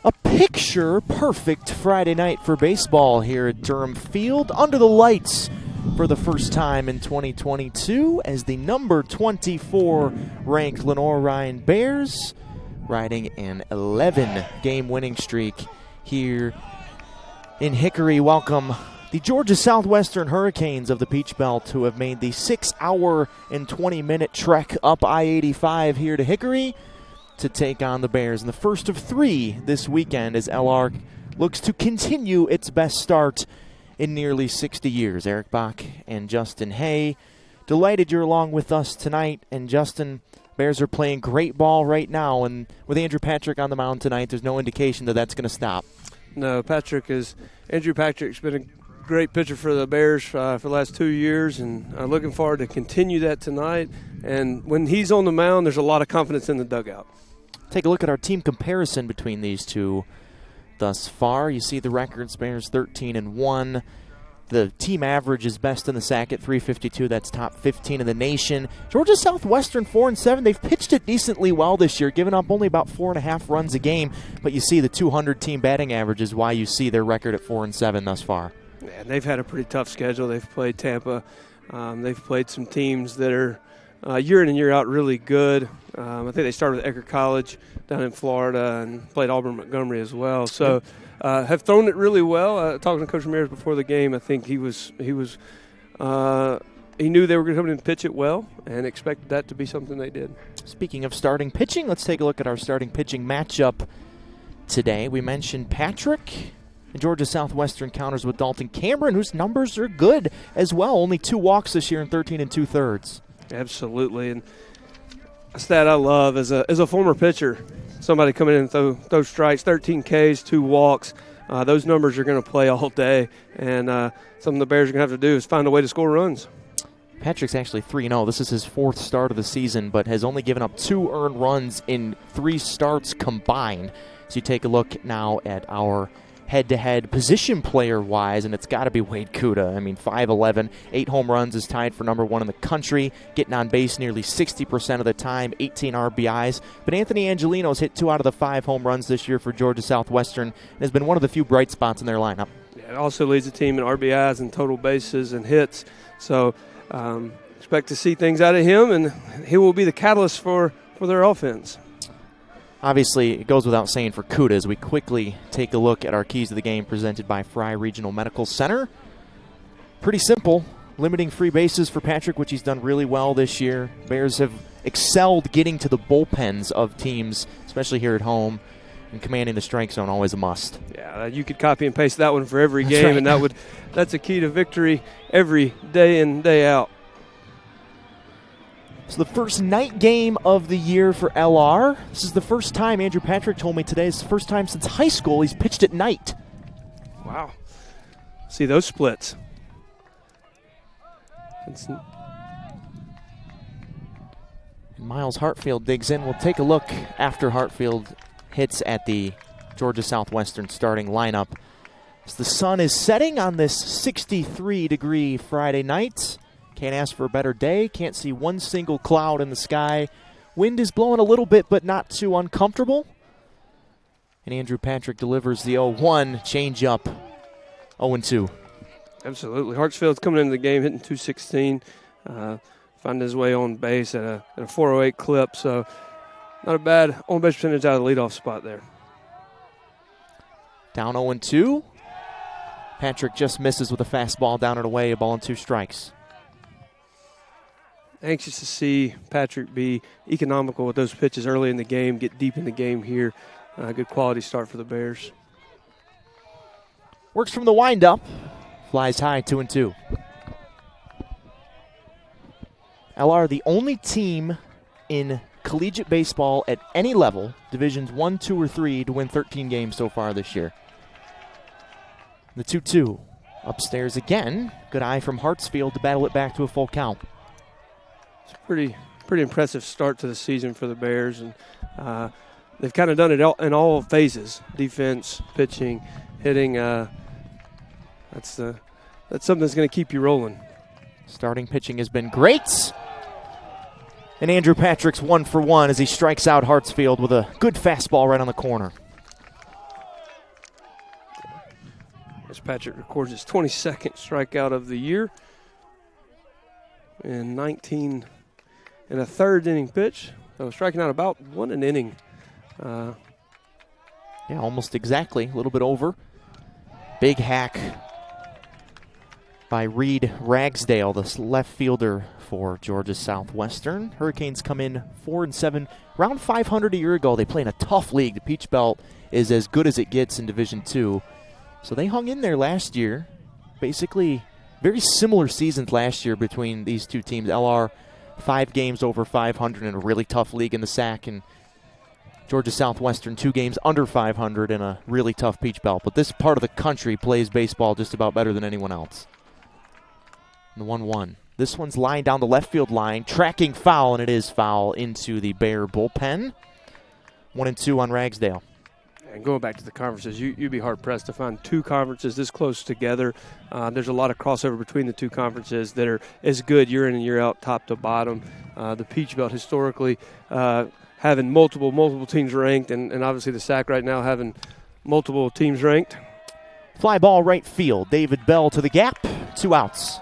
A picture-perfect Friday night for baseball here at Durham Field under the lights for the first time in 2022 as the number 24 ranked Lenoir-Rhyne Bears riding an 11-game winning streak here in Hickory. Welcome the Georgia Southwestern Hurricanes of the Peach Belt, who have made the 6-hour and 20-minute trek up I-85 here to Hickory to take on the Bears in the first of three this weekend as LR looks to continue its best start in nearly 60 years. Eric Bach and Justin Hay, delighted you're along with us tonight. And Justin, Bears are playing great ball right now, and with Andrew Patrick on the mound tonight, there's no indication that that's going to stop. No, Andrew Patrick's been a great pitcher for the Bears for the last 2 years, and I'm looking forward to continue that tonight. And when he's on the mound, there's a lot of confidence in the dugout. Take a look at our team comparison between these two thus far. You see the records, Bears 13-1. The team average is best in the SAC at 352. That's top 15 in the nation. Georgia Southwestern 4-7. They've pitched it decently well this year, giving up only about 4.5 runs a game. But you see the 200 team batting average is why you see their record at 4-7 thus far. Yeah, they've had a pretty tough schedule. They've played Tampa. They've played some teams that are year in and year out really good. I think they started with Eckerd College down in Florida and played Auburn Montgomery as well. So have thrown it really well. Talking to Coach Ramirez before the game, I think he knew they were going to come in and pitch it well and expected that to be something they did. Speaking of starting pitching, let's take a look at our starting pitching matchup today. We mentioned Patrick. And Georgia Southwestern counters with Dalton Cameron, whose numbers are good as well. Only 2 walks this year in 13 2/3. Absolutely, and a stat I love as a former pitcher, somebody coming in and throw strikes, 13 Ks, 2 walks. Those numbers are going to play all day, and something the Bears are going to have to do is find a way to score runs. Patrick's actually 3-0. This is his 4th start of the season, but has only given up 2 earned runs in 3 starts combined. So you take a look now at our head-to-head position player-wise, and it's got to be Wade Kuda. I mean, 5'11", 8 home runs, is tied for number 1 in the country, getting on base nearly 60% of the time, 18 RBIs. But Anthony Angelino's hit 2 out of the 5 home runs this year for Georgia Southwestern and has been one of the few bright spots in their lineup. Yeah, it also leads the team in RBIs and total bases and hits. So expect to see things out of him, and he will be the catalyst for their offense. Obviously, it goes without saying for Kuda as we quickly take a look at our keys to the game presented by Fry Regional Medical Center. Pretty simple, limiting free bases for Patrick, which he's done really well this year. Bears have excelled getting to the bullpens of teams, especially here at home, and commanding the strike zone, always a must. Yeah, you could copy and paste that one for every game, right. And that's a key to victory every day in, day out. So the first night game of the year for LR. This is the first time, Andrew Patrick told me today, it's the first time since high school he's pitched at night. Wow. See those splits. And Miles Hartfield digs in. We'll take a look after Hartfield hits at the Georgia Southwestern starting lineup. As the sun is setting on this 63-degree Friday night. Can't ask for a better day. Can't see one single cloud in the sky. Wind is blowing a little bit, but not too uncomfortable. And Andrew Patrick delivers the 0-1 changeup. 0-2. Absolutely. Hartsfield's coming into the game hitting .216. Finding his way on base at a 408 clip. So not a bad on-base percentage out of the leadoff spot there. Down 0-2. Patrick just misses with a fastball down and away, a ball and 2 strikes. Anxious to see Patrick be economical with those pitches early in the game, get deep in the game here. Good quality start for the Bears. Works from the windup. Flies high, 2-2. LR, the only team in collegiate baseball at any level, divisions 1, 2, or 3, to win 13 games so far this year. The 2-2. Upstairs again. Good eye from Hartsfield to battle it back to a full count. It's a pretty impressive start to the season for the Bears, and they've kind of done it in all phases: defense, pitching, hitting. That's something that's going to keep you rolling. Starting pitching has been great. And Andrew Patrick's 1 for 1 as he strikes out Hartsfield with a good fastball right on the corner. as Patrick records his 22nd strikeout of the year. And 19 and a third inning pitch. So striking out about 1 an inning. Yeah, almost exactly. A little bit over. Big hack by Reed Ragsdale, the left fielder for Georgia Southwestern. Hurricanes come in 4-7, around 500 a year ago. They play in a tough league. The Peach Belt is as good as it gets in Division II. So they hung in there last year. Basically, very similar seasons last year between these two teams. LR, 5 games over 500 in a really tough league in the SAC, and Georgia Southwestern, 2 games under 500 in a really tough Peach Belt. But this part of the country plays baseball just about better than anyone else. And the 1-1. This one's lined down the left field line, tracking foul, and it is foul into the Bear bullpen. 1-2 on Ragsdale. And going back to the conferences, you'd be hard-pressed to find 2 conferences this close together. There's a lot of crossover between the 2 conferences that are as good year in and year out, top to bottom. The Peach Belt historically having multiple teams ranked, and obviously the SAC right now having multiple teams ranked. Fly ball right field. David Bell to the gap. 2 outs.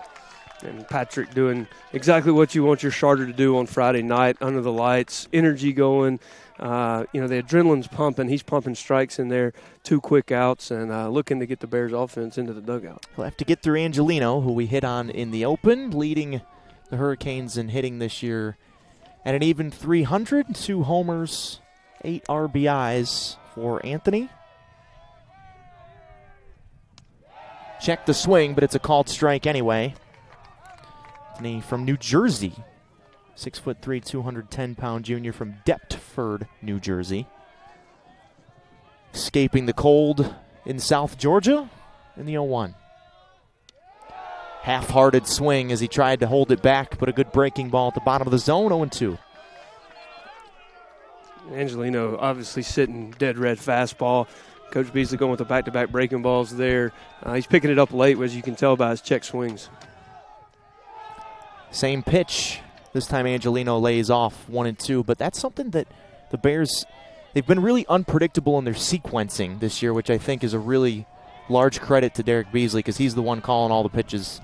And Patrick doing exactly what you want your starter to do on Friday night, under the lights, energy going. The adrenaline's pumping. He's pumping strikes in there, 2 quick outs, and looking to get the Bears offense into the dugout. He'll have to get through Angelino, who we hit on in the open, leading the Hurricanes in hitting this year at an even 300. 2 homers, 8 RBIs for Anthony. Check the swing, but it's a called strike anyway. Anthony from New Jersey. 6'3", 210-pound junior from Deptford, New Jersey. Escaping the cold in South Georgia in the 0-1. Half-hearted swing as he tried to hold it back, but a good breaking ball at the bottom of the zone, 0-2. Angelino obviously sitting dead red fastball. Coach Beasley going with the back-to-back breaking balls there. He's picking it up late, as you can tell by his check swings. Same pitch. This time Angelino lays off 1-2, but that's something that the Bears, they've been really unpredictable in their sequencing this year, which I think is a really large credit to Derek Beasley because he's the one calling all the pitches.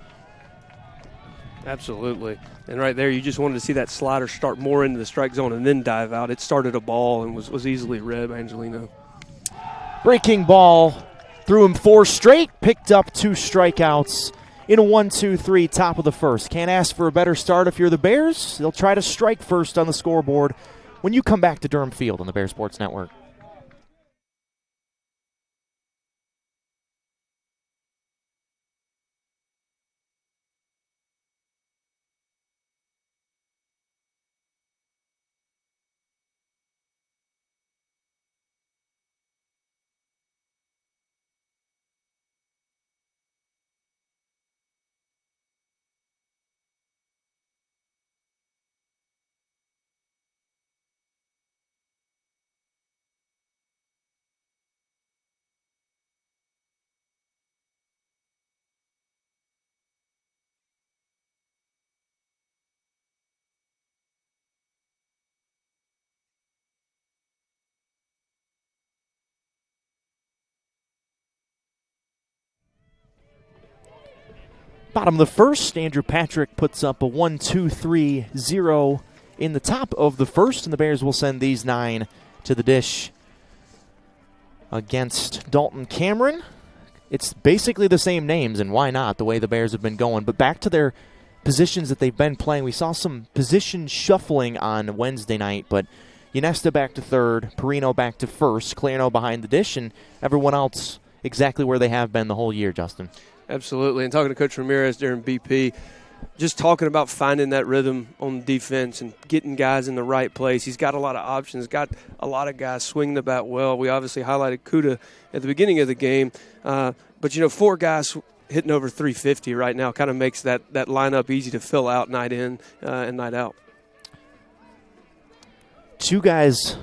Absolutely. And right there, you just wanted to see that slider start more into the strike zone and then dive out. It started a ball and was easily read by Angelino. Breaking ball, threw him 4 straight, picked up 2 strikeouts. In a 1-2-3, top of the first. Can't ask for a better start if you're the Bears. They'll try to strike first on the scoreboard when you come back to Durham Field on the Bear Sports Network. Bottom of the first, Andrew Patrick puts up a 1-2-3-0 in the top of the first, and the Bears will send these 9 to the dish against Dalton Cameron. It's basically the same names, and why not, the way the Bears have been going. But back to their positions that they've been playing. We saw some position shuffling on Wednesday night, but Ynesta back to third, Perino back to first, Clarno behind the dish, and everyone else exactly where they have been the whole year, Justin. Absolutely. And talking to Coach Ramirez during BP, just talking about finding that rhythm on defense and getting guys in the right place. He's got a lot of options, got a lot of guys swing the bat well. We obviously highlighted Kuda at the beginning of the game. But, 4 guys hitting over 350 right now kind of makes that lineup easy to fill out night in and night out. 2 guys.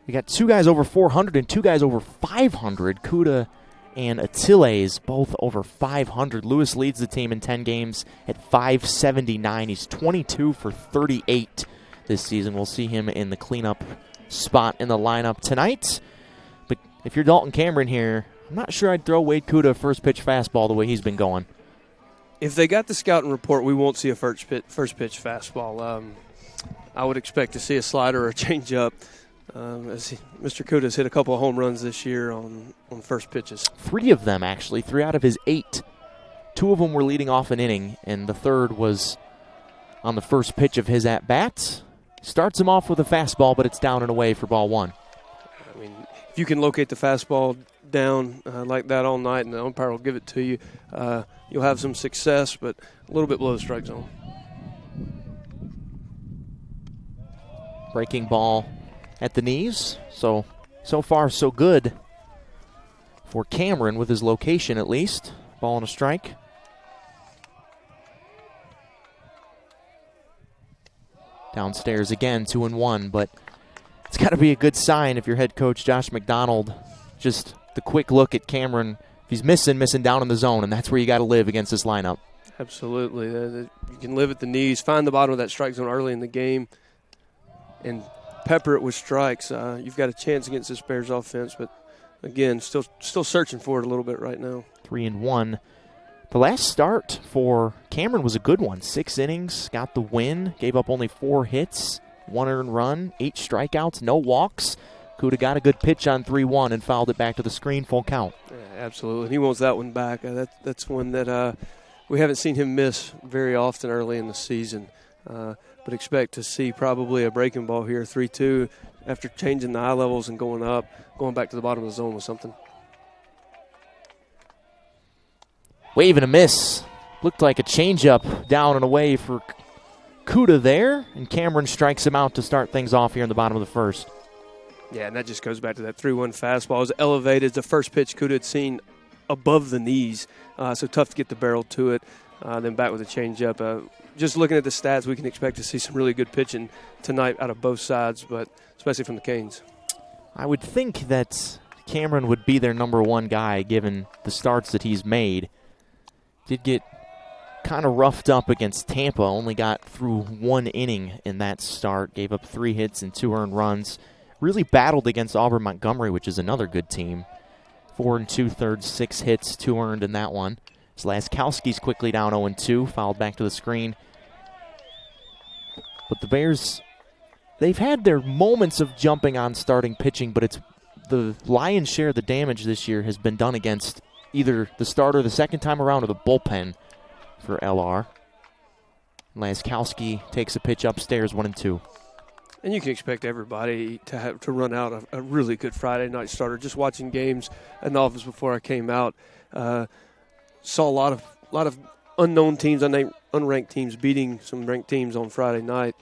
We got 2 guys over 400 and 2 guys over 500. Kuda and Atiles both over 500. Lewis leads the team in 10 games at 579. He's 22 for 38 this season. We'll see him in the cleanup spot in the lineup tonight. But if you're Dalton Cameron here, I'm not sure I'd throw Wade Kuda a first pitch fastball the way he's been going. If they got the scouting report, we won't see a first pitch fastball. I would expect to see a slider or a changeup. Mr. Kuda's hit a couple of home runs this year on first pitches. 3 of them, actually. 3 out of his 8. 2 of them were leading off an inning, and the third was on the first pitch of his at-bat. Starts him off with a fastball, but it's down and away for ball 1. I mean, if you can locate the fastball down like that all night and the umpire will give it to you, you'll have some success, but a little bit below the strike zone. Breaking ball at the knees. So far, so good for Cameron with his location at least. Ball and a strike. Downstairs again, 2-1, but it's got to be a good sign if your head coach, Josh Mcdonald, just the quick look at Cameron. If he's missing down in the zone, and that's where you got to live against this lineup. Absolutely. You can live at the knees, find the bottom of that strike zone early in the game, and pepper it with strikes. You've got a chance against this Bears offense, but again, still searching for it a little bit right now. 3-1. The last start for Cameron was a good one. 6 innings, got the win, gave up only 4 hits, 1 earned run, 8 strikeouts, no walks. Kuda got a good pitch on 3-1 and fouled it back to the screen, full count. Yeah, absolutely. He wants that one back. That's one that we haven't seen him miss very often early in the season. But expect to see probably a breaking ball here, 3-2, after changing the eye levels and going back to the bottom of the zone with something. Wave and a miss. Looked like a changeup down and away for Kuda there, and Cameron strikes him out to start things off here in the bottom of the first. Yeah, and that just goes back to that 3-1 fastball. It was elevated. The first pitch Kuda had seen above the knees, so tough to get the barrel to it. Then back with a changeup. Just looking at the stats, we can expect to see some really good pitching tonight out of both sides, but especially from the Canes. I would think that Cameron would be their number 1 guy given the starts that he's made. Did get kind of roughed up against Tampa, only got through 1 inning in that start, gave up 3 hits and 2 earned runs. Really battled against Auburn Montgomery, which is another good team. 4 2/3, 6 hits, 2 earned in that one. Laskowski's quickly down 0-2, fouled back to the screen. But the Bears, they've had their moments of jumping on starting pitching, but it's the lion's share of the damage this year has been done against either the starter the second time around or the bullpen for LR. Laskowski takes a pitch upstairs, 1-2. And you can expect everybody to run out a really good Friday night starter. Just watching games in the office before I came out, saw a lot of unknown teams, unranked teams beating some ranked teams on Friday night.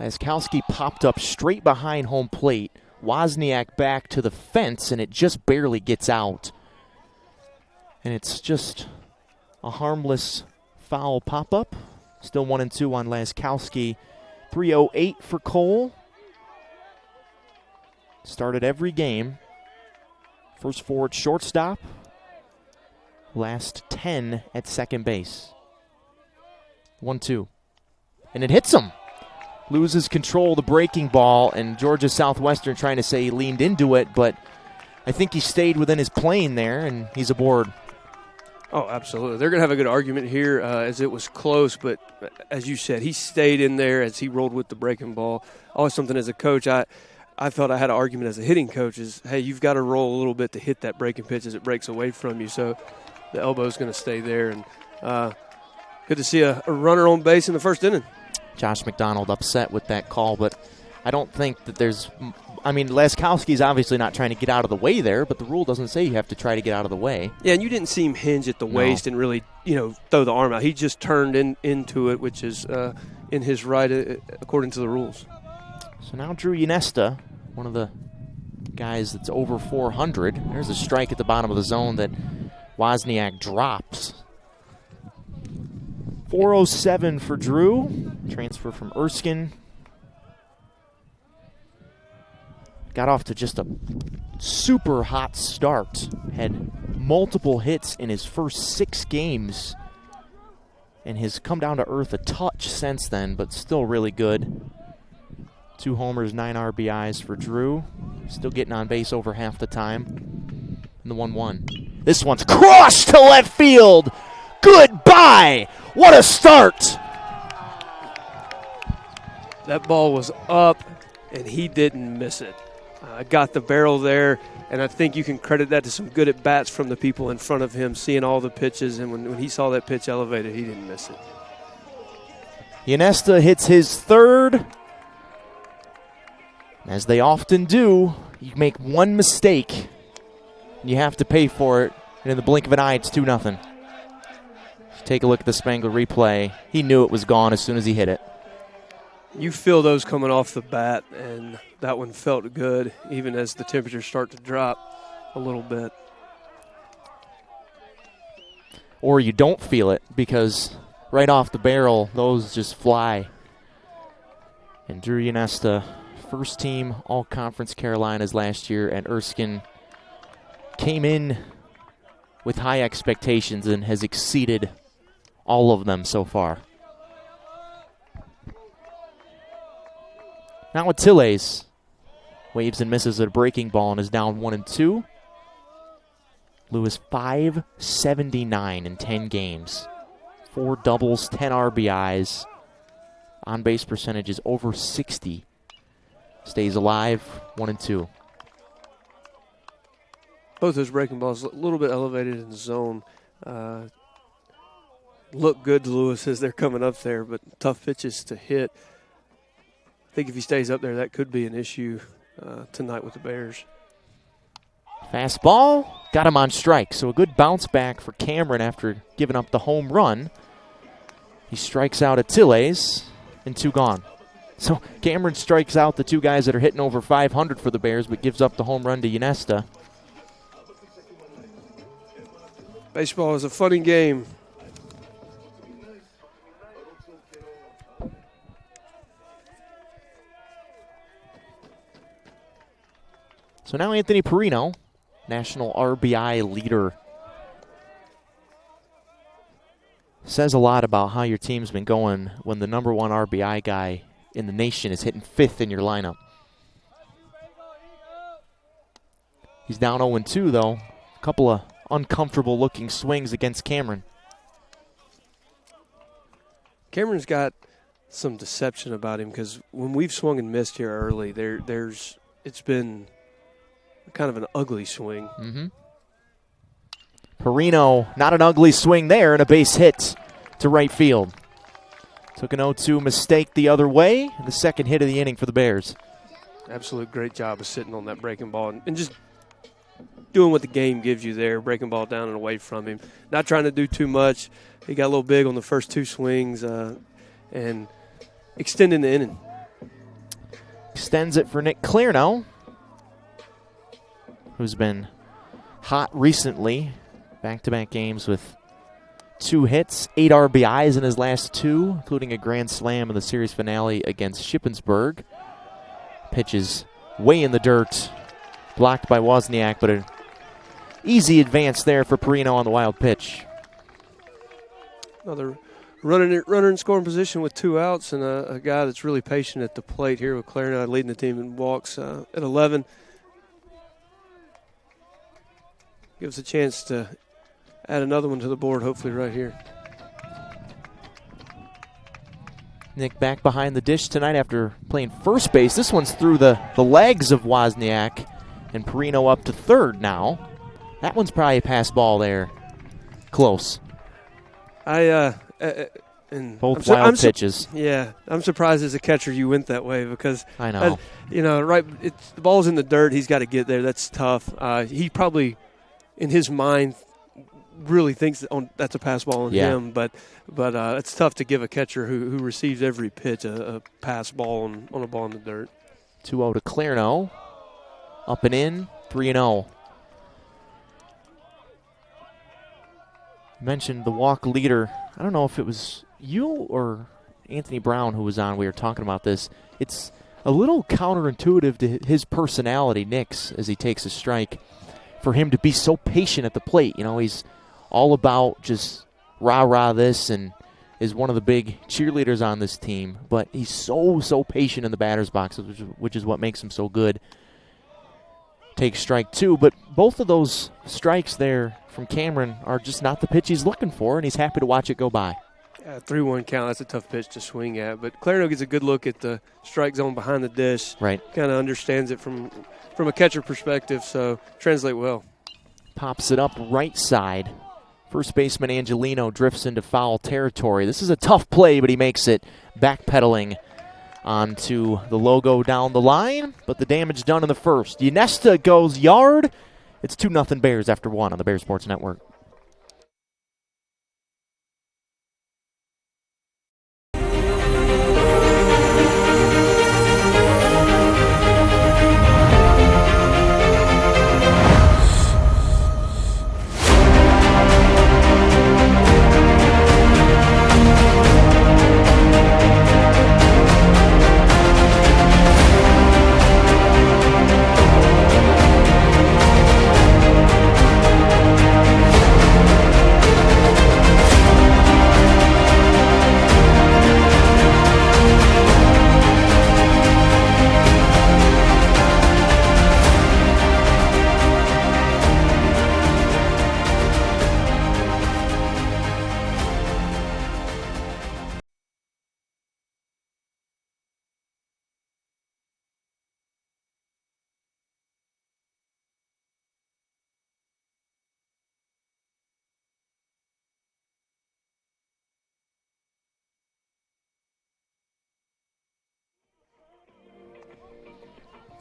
Laskowski popped up straight behind home plate. Wozniak back to the fence, and it just barely gets out. And it's just a harmless foul pop-up. Still 1-2 on Laskowski. 3:08 for Cole. Started every game. First forward shortstop. Last 10 at second base. 1-2. And it hits him. Loses control of the breaking ball, and Georgia Southwestern trying to say he leaned into it, but I think he stayed within his plane there, and he's aboard. Oh, absolutely. They're going to have a good argument here as it was close, but as you said, he stayed in there as he rolled with the breaking ball. Always something as a coach, I thought I had an argument as a hitting coach is, hey, you've got to roll a little bit to hit that breaking pitch as it breaks away from you, so the elbow's going to stay there. And good to see a runner on base in the first inning. Josh McDonald upset with that call, but I don't think that there's – I mean, Laskowski's obviously not trying to get out of the way there, but the rule doesn't say you have to try to get out of the way. Yeah, and you didn't see him hinge at the waist and really, throw the arm out. He just turned into it, which is in his right according to the rules. So now Drew Yanesta, one of the guys that's over 400. There's a strike at the bottom of the zone that Wozniak drops. 4:07 for Drew. Transfer from Erskine. Got off to just a super hot start. Had multiple hits in his first 6 games. And has come down to earth a touch since then, but still really good. 2 homers, 9 RBIs for Drew. Still getting on base over half the time. in the 1-1. This one's crossed to left field. Goodbye. What a start. That ball was up, and he didn't miss it. Got the barrel there, and I think you can credit that to some good at-bats from the people in front of him, seeing all the pitches, and when he saw that pitch elevated, he didn't miss it. Ynesta hits his third. As they often do, you make one mistake, and you have to pay for it, and in the blink of an eye, it's 2-0. Take a look at the Spangler replay. He knew it was gone as soon as he hit it. You feel those coming off the bat, and that one felt good, even as the temperatures start to drop a little bit. Or you don't feel it, because right off the barrel, those just fly. And Drew Ynesta, first team All-Conference Carolinas last year, and Erskine came in with high expectations and has exceeded all of them so far. Now Atiles waves and misses a breaking ball and is down 1-2. Lewis 579 in 10 games. 4 doubles, 10 RBIs. On-base percentage is over 60. Stays alive, 1-2. Both those breaking balls a little bit elevated in the zone. Look good to Lewis as they're coming up there, but tough pitches to hit. I think if he stays up there, that could be an issue tonight with the Bears. Fastball, got him on strike. So a good bounce back for Cameron after giving up the home run. He strikes out Atiles, and 2 gone. So Cameron strikes out the 2 guys that are hitting over 500 for the Bears, but gives up the home run to Ynesta. Baseball is a funny game. So now Anthony Perino, national RBI leader. Says a lot about how your team's been going when the number 1 RBI guy in the nation is hitting 5th in your lineup. He's down 0-2, though. A couple of uncomfortable-looking swings against Cameron. Cameron's got some deception about him because when we've swung and missed here early, it's been kind of an ugly swing. Mm-hmm. Perino, not an ugly swing there, and a base hit to right field. Took an 0-2 mistake the other way, and the second hit of the inning for the Bears. Absolute great job of sitting on that breaking ball and just doing what the game gives you there, breaking ball down and away from him. Not trying to do too much. He got a little big on the first 2 swings and extending the inning. Extends it for Nick Clearno, who's been hot recently. Back-to-back games with 2 hits, 8 RBIs in his last 2, including a grand slam in the series finale against Shippensburg. Pitches way in the dirt, blocked by Wozniak, but an easy advance there for Perino on the wild pitch. Another runner in scoring position with 2 outs, and a guy that's really patient at the plate here with Clarendon leading the team in walks at 11. Gives a chance to add another one to the board, hopefully right here. Nick back behind the dish tonight after playing first base. This one's through the legs of Wozniak, and Perino up to third now. That one's probably a pass ball there. Close. Both wild pitches. Yeah, I'm surprised as a catcher you went that way because I know. The ball's in the dirt. He's got to get there. That's tough. He probably, in his mind, really thinks that's a pass ball on him. But it's tough to give a catcher who receives every pitch a pass ball on a ball in the dirt. 2-0 to Clearno. Up and in, 3-0. Mentioned the walk leader. I don't know if it was you or Anthony Brown who was on. We were talking about this. It's a little counterintuitive to his personality, Nick's, as he takes a strike, for him to be so patient at the plate. You know, he's all about just rah-rah this and is one of the big cheerleaders on this team. But he's so patient in the batter's box, which is what makes him so good. takes strike two. But both of those strikes there from Cameron are just not the pitch he's looking for, and he's happy to watch it go by. 3-1 count, that's a tough pitch to swing at. But Clarendon gets a good look at the strike zone behind the dish. Right. Kind of understands it from a catcher perspective, so translate well. Pops it up right side. First baseman Angelino drifts into foul territory. This is a tough play, but he makes it, backpedaling onto the logo down the line, but the damage done in the first. Ynesta goes yard. It's 2-0 Bears after 1 on the Bears Sports Network.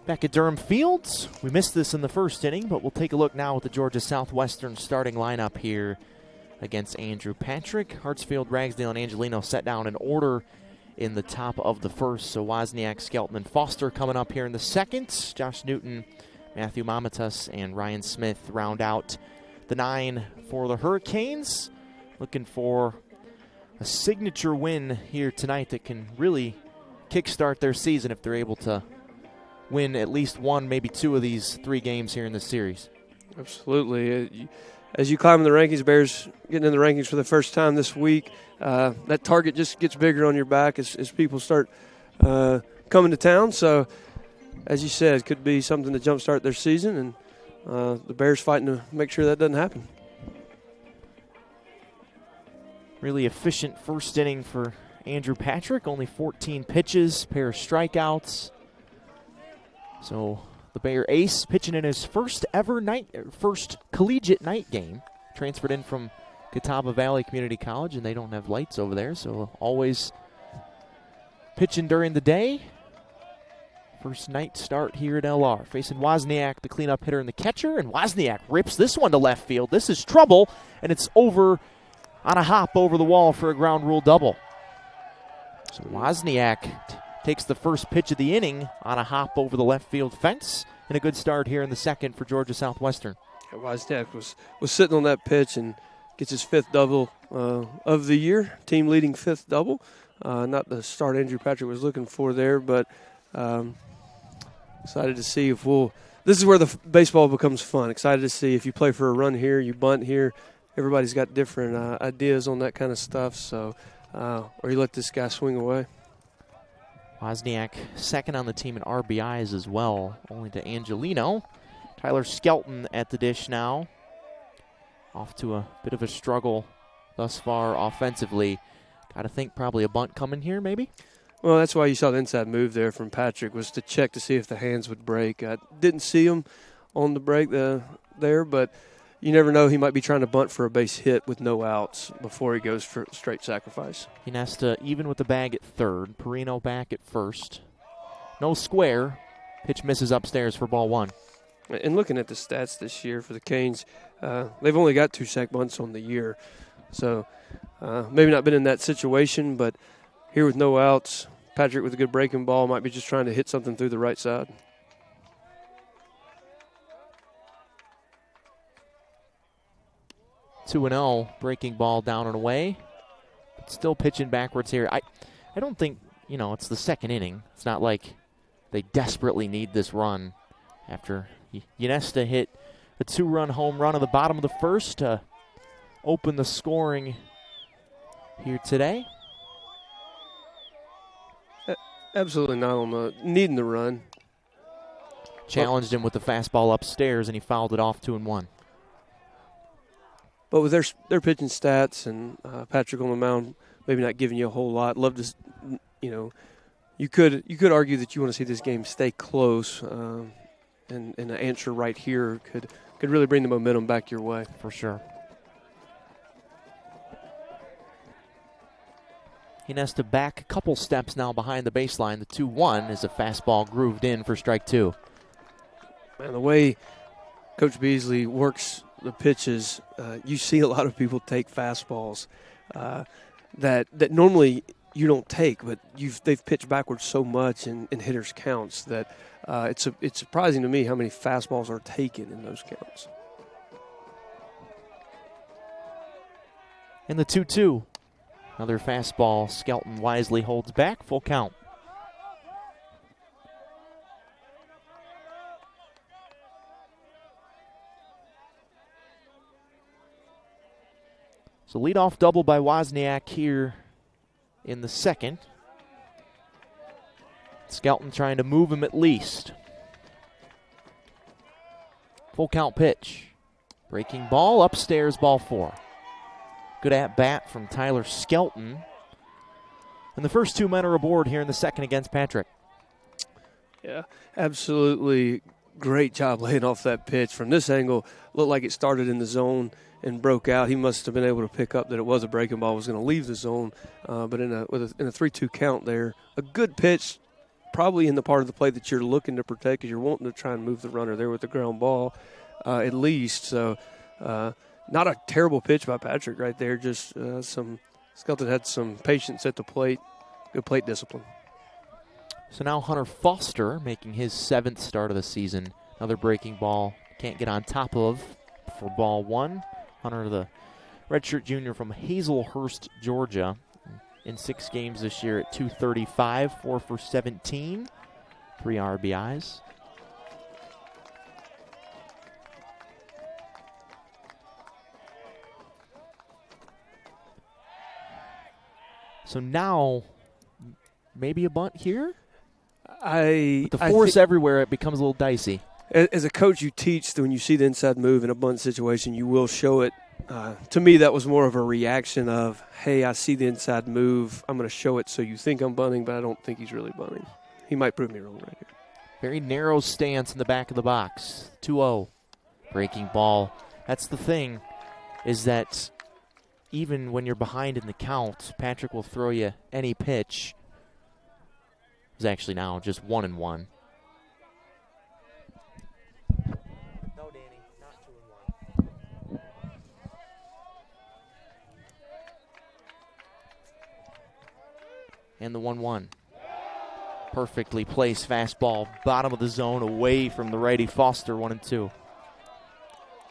Back at Durham Fields, we missed this in the first inning, but we'll take a look now at the Georgia Southwestern starting lineup here against Andrew Patrick. Hartsfield, Ragsdale, and Angelino set down in order in the top of the first. So Wozniak, Skelton, and Foster coming up here in the second. Josh Newton, Matthew Mamatas, and Ryan Smith round out the 9 for the Hurricanes. Looking for a signature win here tonight that can really kickstart their season if they're able to win at least one, maybe 2 of these 3 games here in this series. Absolutely. As you climb in the rankings, Bears getting in the rankings for the first time this week, that target just gets bigger on your back as people start coming to town. So, as you said, it could be something to jumpstart their season, and the Bears fighting to make sure that doesn't happen. Really efficient first inning for Andrew Patrick. Only 14 pitches, pair of strikeouts. So the Bayer ace pitching in his first collegiate night game. Transferred in from Catawba Valley Community College, and they don't have lights over there, so always pitching during the day. First night start here at LR. Facing Wozniak, the cleanup hitter and the catcher, and Wozniak rips this one to left field. This is trouble, and it's over on a hop over the wall for a ground rule double. So Wozniak takes the first pitch of the inning on a hop over the left field fence, and a good start here in the second for Georgia Southwestern. Yeah, Wozniak was sitting on that pitch and gets his 5th double of the year, team leading 5th double. Not the start Andrew Patrick was looking for there, but excited to see if this is where the baseball becomes fun. Excited to see if you play for a run here, you bunt here. Everybody's got different ideas on that kind of stuff, so or you let this guy swing away. Wozniak second on the team in RBIs as well, only to Angelino. Tyler Skelton at the dish now. Off to a bit of a struggle thus far offensively. Got to think probably a bunt coming here maybe? Well, that's why you saw the inside move there from Patrick, was to check to see if the hands would break. I didn't see him on the break there, but you never know. He might be trying to bunt for a base hit with no outs before he goes for straight sacrifice. Ynesta even with the bag at third. Perino back at first. No square. Pitch misses upstairs for ball 1. And looking at the stats this year for the Canes, they've only got 2 sac bunts on the year. So maybe not been in that situation, but here with no outs, Patrick with a good breaking ball might be just trying to hit something through the right side. 2-0, breaking ball down and away. But still pitching backwards here. I don't think, it's the second inning. It's not like they desperately need this run after Ynesta hit a 2-run home run at the bottom of the first to open the scoring here today. Absolutely not on needing the run. challenged him with the fastball upstairs, and he fouled it off 2-1. But with their pitching stats and Patrick on the mound maybe not giving you a whole lot, love to, you could argue that you want to see this game stay close, and an answer right here could really bring the momentum back your way. For sure. Iniesta back a couple steps now behind the baseline. The 2-1 is a fastball grooved in for strike 2. Man, the way Coach Beasley works the pitches, you see a lot of people take fastballs that normally you don't take, but they've pitched backwards so much in hitters' counts that it's surprising to me how many fastballs are taken in those counts. And the 2-2. Another fastball. Skelton wisely holds back. Full count. So leadoff double by Wozniak here in the second. Skelton trying to move him at least. Full count pitch. Breaking ball, upstairs, ball 4. Good at-bat from Tyler Skelton. And the first 2 men are aboard here in the second against Patrick. Yeah, absolutely great job laying off that pitch. From this angle, looked like it started in the zone and broke out. He must have been able to pick up that it was a breaking ball, was going to leave the zone. But in a 3-2 count there, a good pitch, probably in the part of the play that you're looking to protect because you're wanting to try and move the runner there with the ground ball at least. So not a terrible pitch by Patrick right there. Just Skelton had some patience at the plate. Good plate discipline. So now Hunter Foster making his 7th start of the season. Another breaking ball. Can't get on top of for ball 1. Hunter, the redshirt junior from Hazelhurst, Georgia. In 6 games this year at .235, 4 for 17. 3 RBIs. So now, maybe a bunt here? With the force everywhere, it becomes a little dicey. As a coach, you teach that when you see the inside move in a bunt situation, you will show it. To me, that was more of a reaction of, hey, I see the inside move. I'm going to show it so you think I'm bunting, but I don't think he's really bunting. He might prove me wrong right here. Very narrow stance in the back of the box. 2-0. Breaking ball. That's the thing, is that even when you're behind in the count, Patrick will throw you any pitch. It's actually now just 1-1. No, Danny, not 2-1. And the 1-1. Perfectly placed fastball, bottom of the zone, away from the righty Foster, 1-2.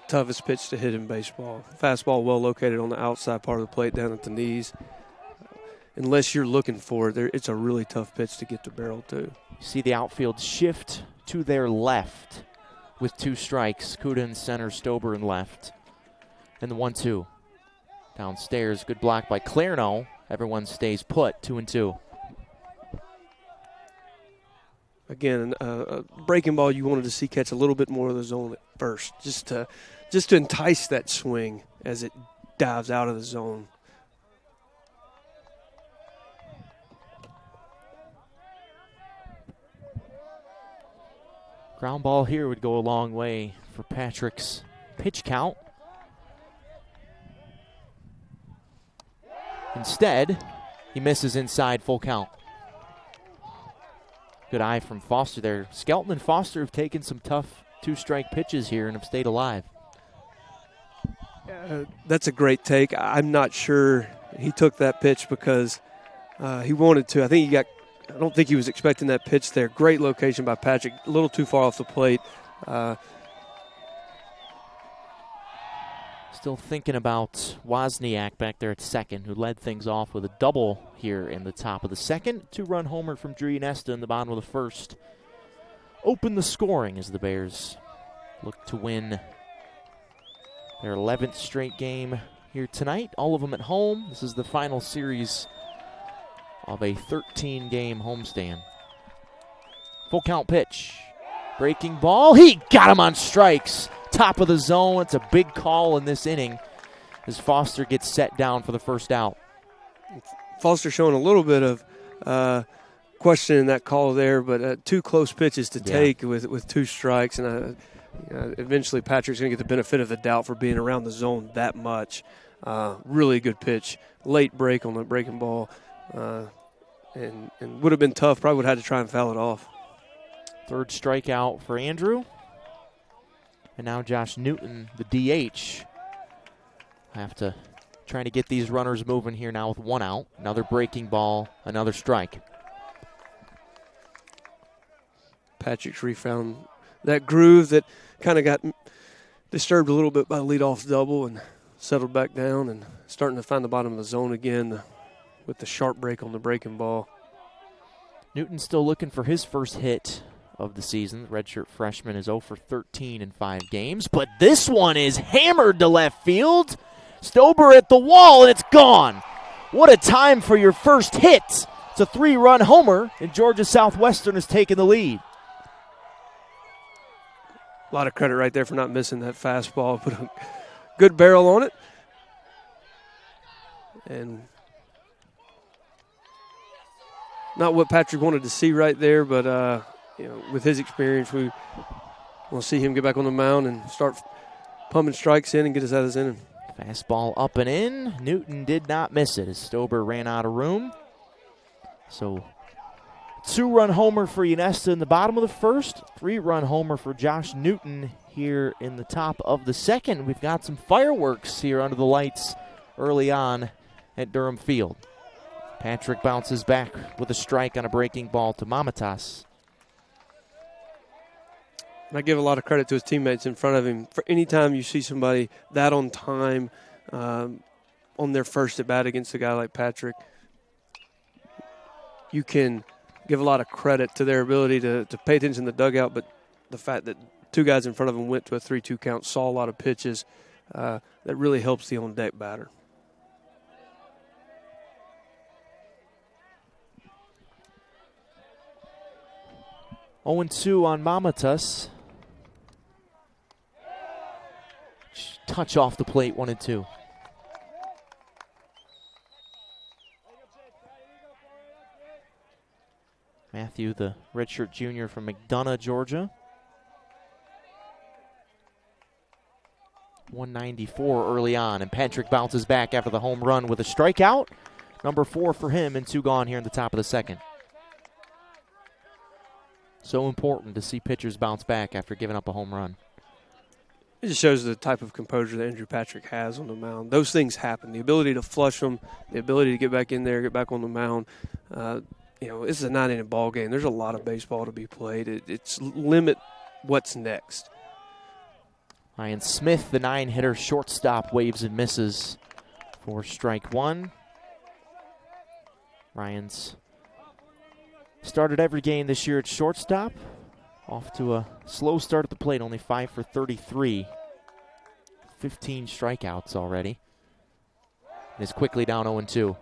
Toughest pitch to hit in baseball. Fastball well located on the outside part of the plate down at the knees. Unless you're looking for it, it's a really tough pitch to get to barrel to. You see the outfield shift to their left with 2 strikes. Kuda in center, Stober in left. And the 1-2. Downstairs, good block by Clarno. Everyone stays put, 2-2. Again, a breaking ball you wanted to see catch a little bit more of the zone at first, just to entice that swing as it dives out of the zone. Ground ball here would go a long way for Patrick's pitch count. Instead, he misses inside, full count. Good eye from Foster there. Skelton and Foster have taken some tough 2-strike pitches here and have stayed alive. That's a great take. I'm not sure he took that pitch because he wanted to. I don't think he was expecting that pitch there. Great location by Patrick. A little too far off the plate. Still thinking about Wozniak back there at second, who led things off with a double here in the top of the second. 2-run homer from Drew Iniesta in the bottom of the first. Open the scoring as the Bears look to win their 11th straight game here tonight. All of them at home. This is the final series of a 13-game homestand. Full count pitch. Breaking ball. He got him on strikes. Top of the zone. It's a big call in this inning as Foster gets set down for the first out. Foster showing a little bit of question in that call there, but two close pitches to take with two strikes. And eventually Patrick's going to get the benefit of the doubt for being around the zone that much. Really good pitch. Late break on the breaking ball. And would have been tough. Probably would have had to try and foul it off. Third strikeout for Andrew. And now Josh Newton, the DH. Have to try to get these runners moving here now with one out. Another breaking ball, another strike. Patrick's refound that groove that kind of got disturbed a little bit by the leadoff double and settled back down and starting to find the bottom of the zone again with the sharp break on the breaking ball. Newton's still looking for his first hit of the season. The redshirt freshman is 0 for 13 in 5 games, but this one is hammered to left field. Stober at the wall, and it's gone. What a time for your first hit. It's a 3-run homer, and Georgia Southwestern has taken the lead. A lot of credit right there for not missing that fastball. Put a good barrel on it. And not what Patrick wanted to see right there, but with his experience, we will see him get back on the mound and start pumping strikes in and get us out of this inning. Fastball up and in. Newton did not miss it as Stober ran out of room. So 2-run homer for Unesta in the bottom of the first. 3-run homer for Josh Newton here in the top of the second. We've got some fireworks here under the lights early on at Durham Field. Patrick bounces back with a strike on a breaking ball to Mamatas. And I give a lot of credit to his teammates in front of him. For any time you see somebody that on time on their first at bat against a guy like Patrick, you can give a lot of credit to their ability to pay attention in the dugout, but the fact that two guys in front of him went to a 3-2 count, saw a lot of pitches, that really helps the on-deck batter. Oh, 0-2 on Mamatas. Touch off the plate, 1-2. Matthew, the redshirt junior from McDonough, Georgia. 194 early on, and Patrick bounces back after the home run with a strikeout. Number 4 for him, and 2 gone here in the top of the second. So important to see pitchers bounce back after giving up a home run. It just shows the type of composure that Andrew Patrick has on the mound. Those things happen. The ability to flush them, the ability to get back in there, get back on the mound. This is a 9-inning ball game. There's a lot of baseball to be played. It's limit what's next. Ryan Smith, the 9-hitter shortstop, waves and misses for strike 1. Ryan's started every game this year at shortstop. Off to a slow start at the plate, only 5 for 33. 15 strikeouts already. And is quickly down 0-2.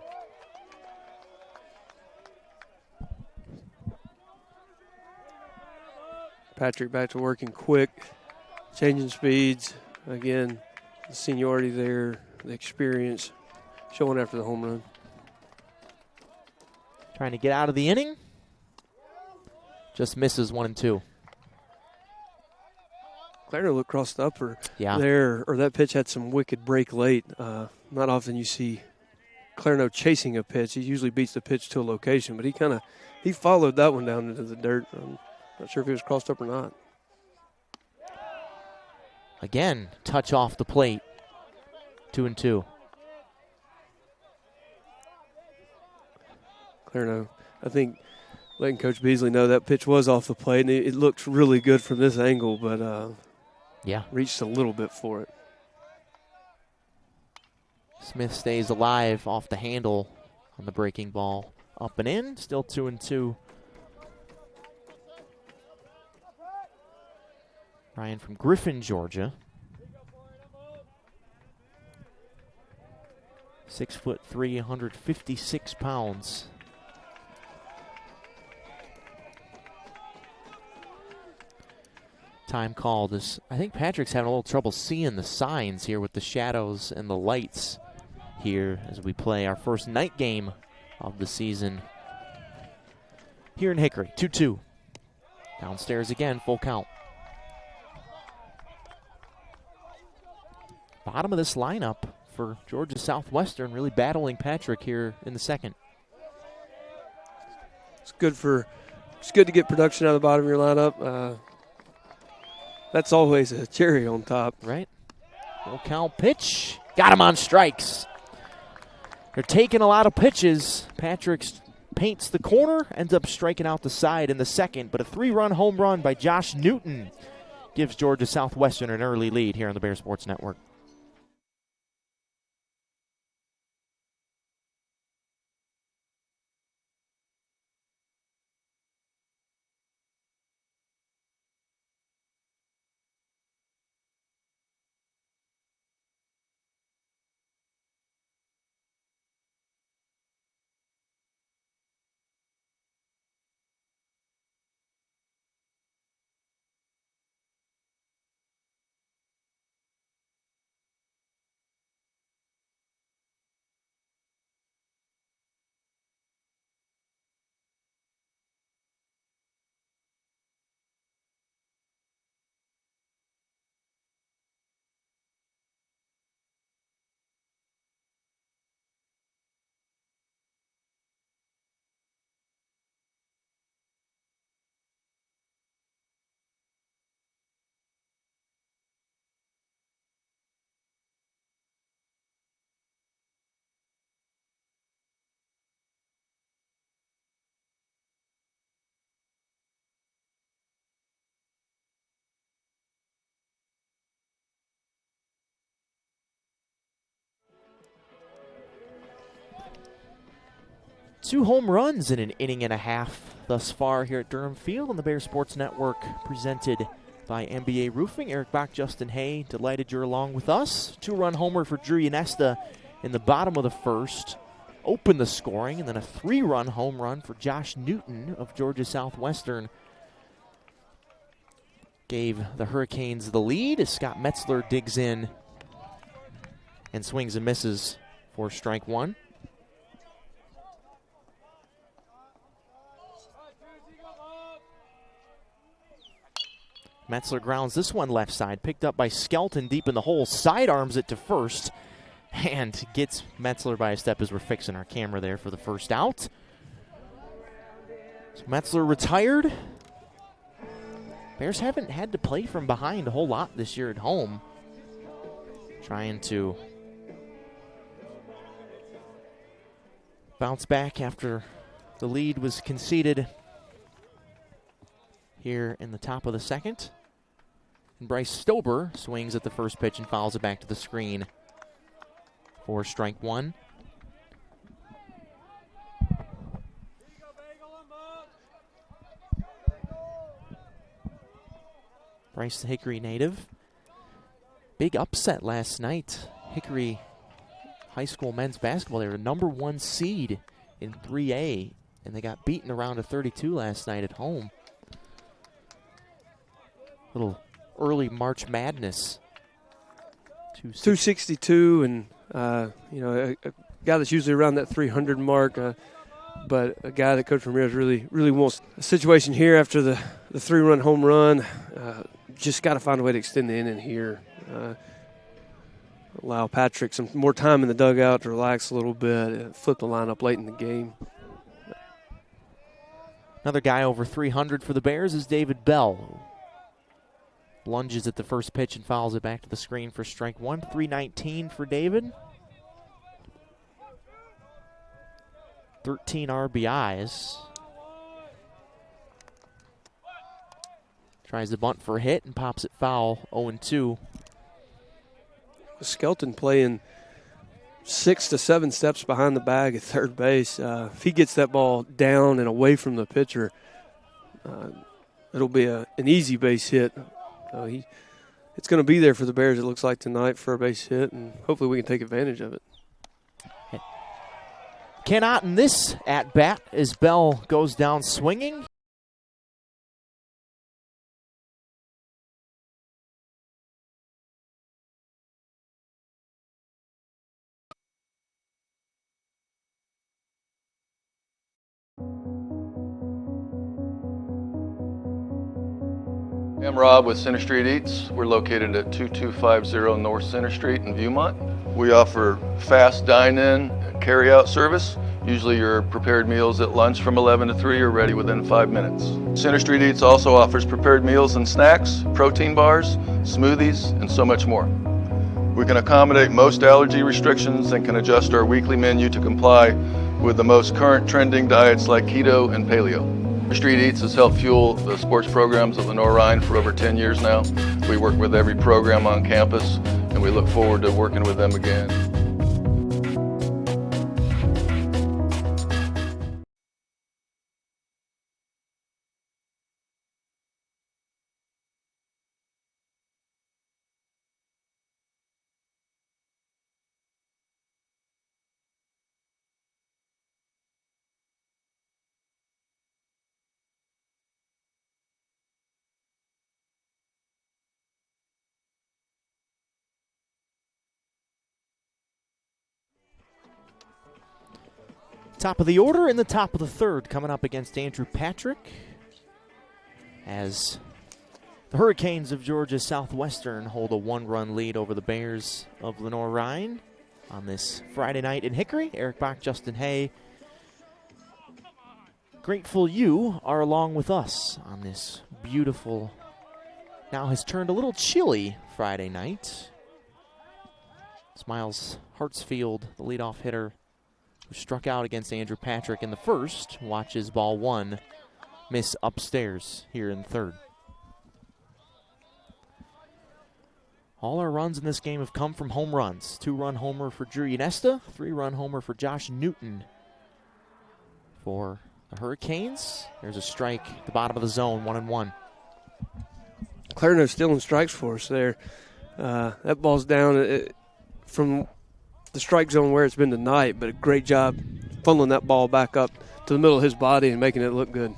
Patrick back to working quick, changing speeds. Again, the seniority there, the experience, showing after the home run. Trying to get out of the inning. Just misses 1-2. Clarno looked crossed up yeah. there, or that pitch had some wicked break late. Not often you see Clarno chasing a pitch. He usually beats the pitch to a location, but he followed that one down into the dirt. I'm not sure if he was crossed up or not. Again, touch off the plate. 2-2. Clarno, I think letting Coach Beasley know that pitch was off the plate, and it looked really good from this angle, but reached a little bit for it. Smith stays alive off the handle on the breaking ball. Up and in, still 2-2. Ryan from Griffin, Georgia. 6'3", 156 pounds. time called. I think Patrick's having a little trouble seeing the signs here with the shadows and the lights here as we play our first night game of the season here in Hickory. 2-2. Downstairs again, full count. Bottom of this lineup for Georgia Southwestern, really battling Patrick here in the second. It's good to get production out of the bottom of your lineup. That's always a cherry on top. Right. Full count pitch. Got him on strikes. They're taking a lot of pitches. Patrick paints the corner, ends up striking out the side in the second, but a 3-run home run by Josh Newton gives Georgia Southwestern an early lead here on the Bear Sports Network. Two home runs in an inning and a half thus far here at Durham Field on the Bear Sports Network, presented by NBA Roofing. Eric Bach, Justin Hay, delighted you're along with us. 2-run homer for Drew Yanesta in the bottom of the first opened the scoring, and then a 3-run home run for Josh Newton of Georgia Southwestern gave the Hurricanes the lead as Scott Metzler digs in and swings and misses for strike one. Metzler grounds this one left side, picked up by Skelton deep in the hole, sidearms it to first, and gets Metzler by a step as we're fixing our camera there for the first out. So Metzler retired. Bears haven't had to play from behind a whole lot this year at home. Trying to bounce back after the lead was conceded here in the top of the second. And Bryce Stober swings at the first pitch and fouls it back to the screen for strike one. Bryce, the Hickory native. Big upset last night. Hickory High School men's basketball, they were number 1 seed in 3A, and they got beaten around a 32 last night at home. Little early March Madness. 262, and a guy that's usually around that 300 mark, but a guy that Coach Ramirez really wants. A situation here after the 3-run home run, just got to find a way to extend the inning here. Allow Patrick some more time in the dugout to relax a little bit, flip the lineup late in the game. Another guy over 300 for the Bears is David Bell. Lunges at the first pitch and fouls it back to the screen for strike one. 319 for David. 13 RBIs. Tries to bunt for a hit and pops it foul, 0-2. Skelton playing 6 to 7 steps behind the bag at third base. If he gets that ball down and away from the pitcher, it'll be an easy base hit. It's going to be there for the Bears, it looks like, tonight for a base hit, and hopefully we can take advantage of it. Cannot in this at-bat as Bell goes down swinging. I'm Rob with Center Street Eats. We're located at 2250 North Center Street in Viewmont. We offer fast dine-in, carry-out service. Usually your prepared meals at lunch from 11 to 3 are ready within 5 minutes. Center Street Eats also offers prepared meals and snacks, protein bars, smoothies, and so much more. We can accommodate most allergy restrictions and can adjust our weekly menu to comply with the most current trending diets like keto and paleo. Street Eats has helped fuel the sports programs at Lenoir-Rhyne for over 10 years now. We work with every program on campus, and we look forward to working with them again. Top of the order in the top of the third, coming up against Andrew Patrick, as the Hurricanes of Georgia Southwestern hold a one-run lead over the Bears of Lenoir-Rhyne on this Friday night in Hickory. Eric Bach, Justin Hay. Grateful you are along with us on this beautiful, now has turned a little chilly Friday night. Miles Hartsfield, the leadoff hitter, who struck out against Andrew Patrick in the first, watches ball one miss upstairs here in third. All our runs in this game have come from home runs. 2-run homer for Drew Yanesta, 3-run homer for Josh Newton for the Hurricanes. There's a strike at the bottom of the zone, 1-1. Clarendon's stealing strikes for us there. That ball's down from the strike zone where it's been tonight, but a great job funneling that ball back up to the middle of his body and making it look good.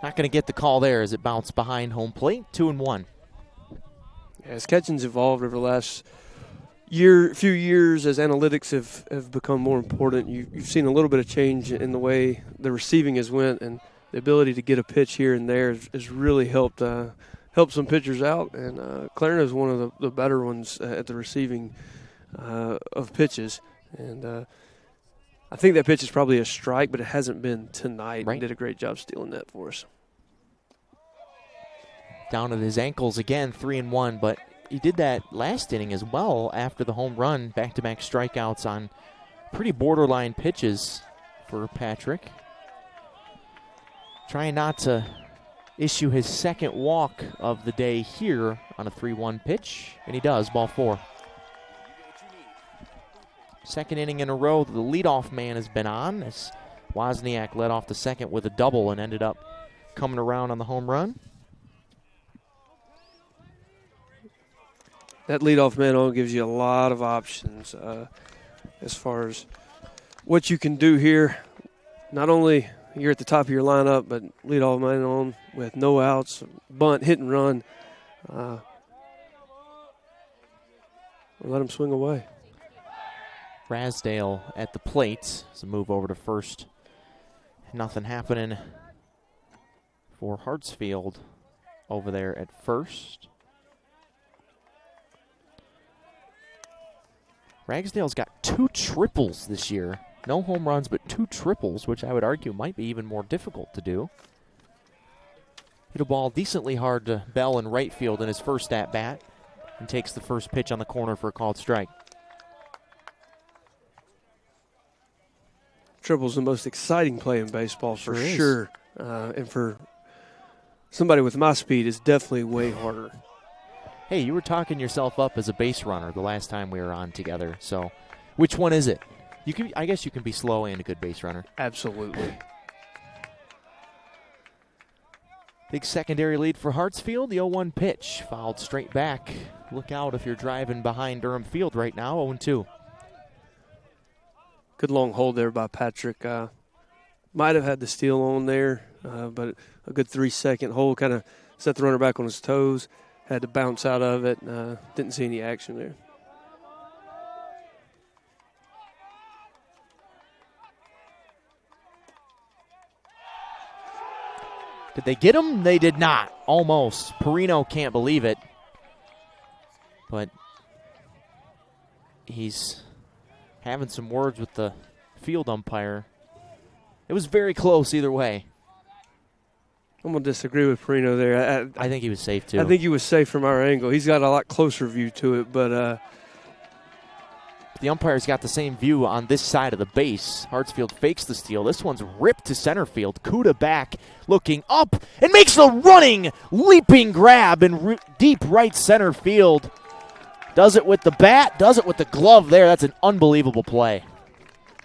Not going to get the call there as it bounced behind home plate, 2-1. As catching's evolved over the last few years, as analytics have become more important, you've seen a little bit of change in the way the receiving has went, and the ability to get a pitch here and there has really helped some pitchers out, and Clarendon is one of the better ones at the receiving of pitches. And I think that pitch is probably a strike, but it hasn't been tonight. Right. He did a great job stealing that for us. Down at his ankles again, 3-1, but he did that last inning as well after the home run, back-to-back strikeouts on pretty borderline pitches for Patrick. Trying not to issue his second walk of the day here on a 3-1 pitch, and he does, ball 4. Second inning in a row, the leadoff man has been on as Wozniak led off the second with a double and ended up coming around on the home run. That leadoff man on gives you a lot of options as far as what you can do here. Not only you're at the top of your lineup, but leadoff man on with no outs, bunt, hit and run. Let him swing away. Rasdale at the plate. It's a move over to first. Nothing happening for Hartsfield over there at first. Ragsdale's got 2 triples this year. No home runs, but 2 triples, which I would argue might be even more difficult to do. Hit a ball decently hard to Bell in right field in his first at-bat and takes the first pitch on the corner for a called strike. Triple's the most exciting play in baseball for Sure is. sure. And for somebody with my speed, it's definitely way harder. Hey, you were talking yourself up as a base runner the last time we were on together. So, which one is it? I guess you can be slow and a good base runner. Absolutely. Big secondary lead for Hartsfield. The 0-1 pitch fouled straight back. Look out if you're driving behind Durham Field right now. 0-2. Good long hold there by Patrick. Might have had the steal on there, but a good 3-second hold kind of set the runner back on his toes. Had to bounce out of it. Didn't see any action there. Did they get him? They did not. Almost. Perino can't believe it. But he's having some words with the field umpire. It was very close either way. I'm going to disagree with Perino there. I think he was safe, too. I think he was safe from our angle. He's got a lot closer view to it, but the umpire's got the same view on this side of the base. Hartsfield fakes the steal. This one's ripped to center field. Kuda back, looking up, and makes the running, leaping grab in deep right center field. Does it with the bat, does it with the glove there. That's an unbelievable play.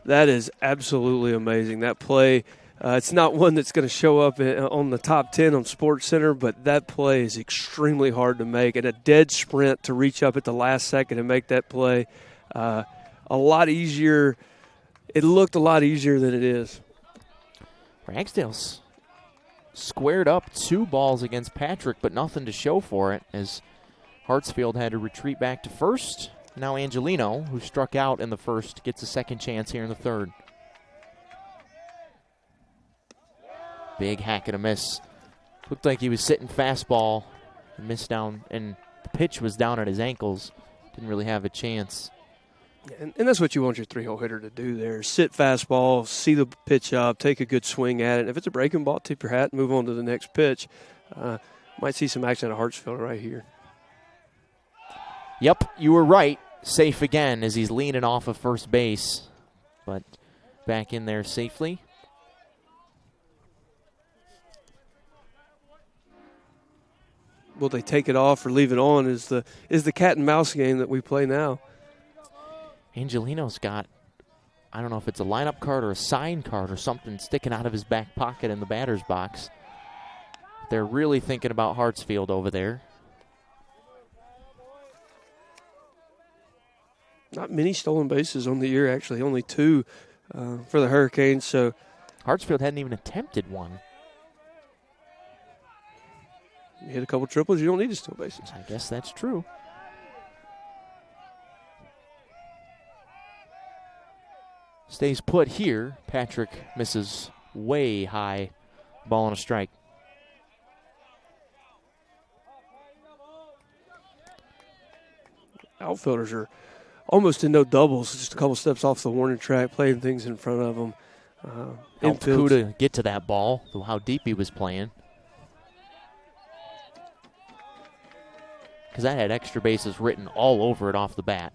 That is absolutely amazing. That play, it's not one that's going to show up on the top 10 on SportsCenter, but that play is extremely hard to make. And a dead sprint to reach up at the last second and make that play. A lot easier. It looked a lot easier than it is. Ragsdale's squared up 2 balls against Patrick, but nothing to show for it as Hartsfield had to retreat back to first. Now Angelino, who struck out in the first, gets a second chance here in the third. Big hack and a miss. Looked like he was sitting fastball and missed down, and the pitch was down at his ankles. Didn't really have a chance. And that's what you want your 3-hole hitter to do there. Sit fastball, see the pitch up, take a good swing at it. And if it's a breaking ball, tip your hat and move on to the next pitch. Might see some action at Hartsfield right here. Yep, you were right. Safe again as he's leaning off of first base. But back in there safely. Will they take it off or leave it on is the cat and mouse game that we play now. Angelino's got, I don't know if it's a lineup card or a sign card or something sticking out of his back pocket in the batter's box. They're really thinking about Hartsfield over there. Not many stolen bases on the year, actually. Only 2 for the Hurricanes. So Hartsfield hadn't even attempted one. You hit a couple triples, you don't need to steal bases. I guess that's true. Stays put here. Patrick misses way high. Ball and a strike. Outfielders are almost in no doubles, just a couple steps off the warning track, playing things in front of them. Helped Kuda get to that ball, how deep he was playing. Because that had extra bases written all over it off the bat.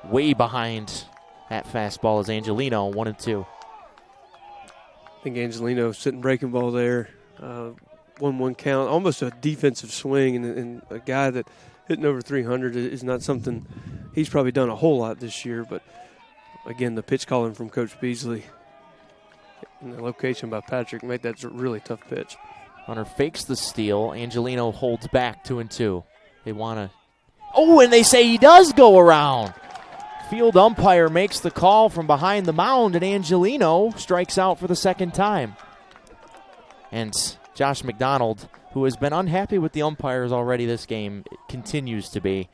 Way behind that fastball is Angelino, 1-2. I think Angelino sitting breaking ball there. 1-1 count, almost a defensive swing, and a guy that hitting over 300 is not something he's probably done a whole lot this year. But, again, the pitch calling from Coach Beasley and the location by Patrick made that a really tough pitch. Hunter fakes the steal. Angelino holds back 2-2. They want to. Oh, and they say he does go around. Field umpire makes the call from behind the mound, and Angelino strikes out for the second time. And Josh Mcdonald, who has been unhappy with the umpires already this game, continues to be.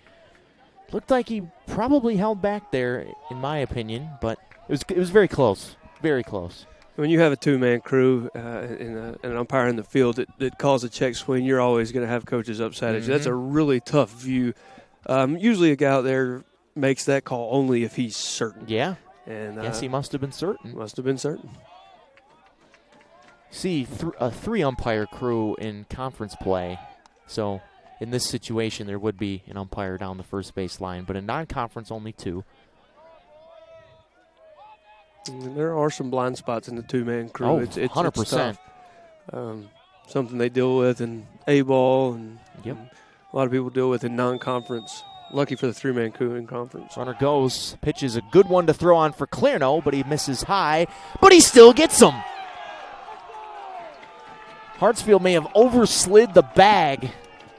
Looked like he probably held back there, in my opinion, but it was very close. Very close. When you have a 2-man crew and an umpire in the field that calls a check swing, you're always going to have coaches upset at you. That's a really tough view. Usually a guy out there makes that call only if he's certain. Yeah. And yes, he must have been certain. Must have been certain. See, a 3-umpire crew in conference play. So in this situation, there would be an umpire down the first base line, but in non-conference, only 2. And there are some blind spots in the 2-man crew. Oh, it's 100%. Tough. Something they deal with in A-ball, and yep. A lot of people deal with in non-conference. Lucky for the 3-man crew in conference. Runner goes, pitches a good one to throw on for Clerno, but he misses high, but he still gets him. Hartsfield may have overslid the bag,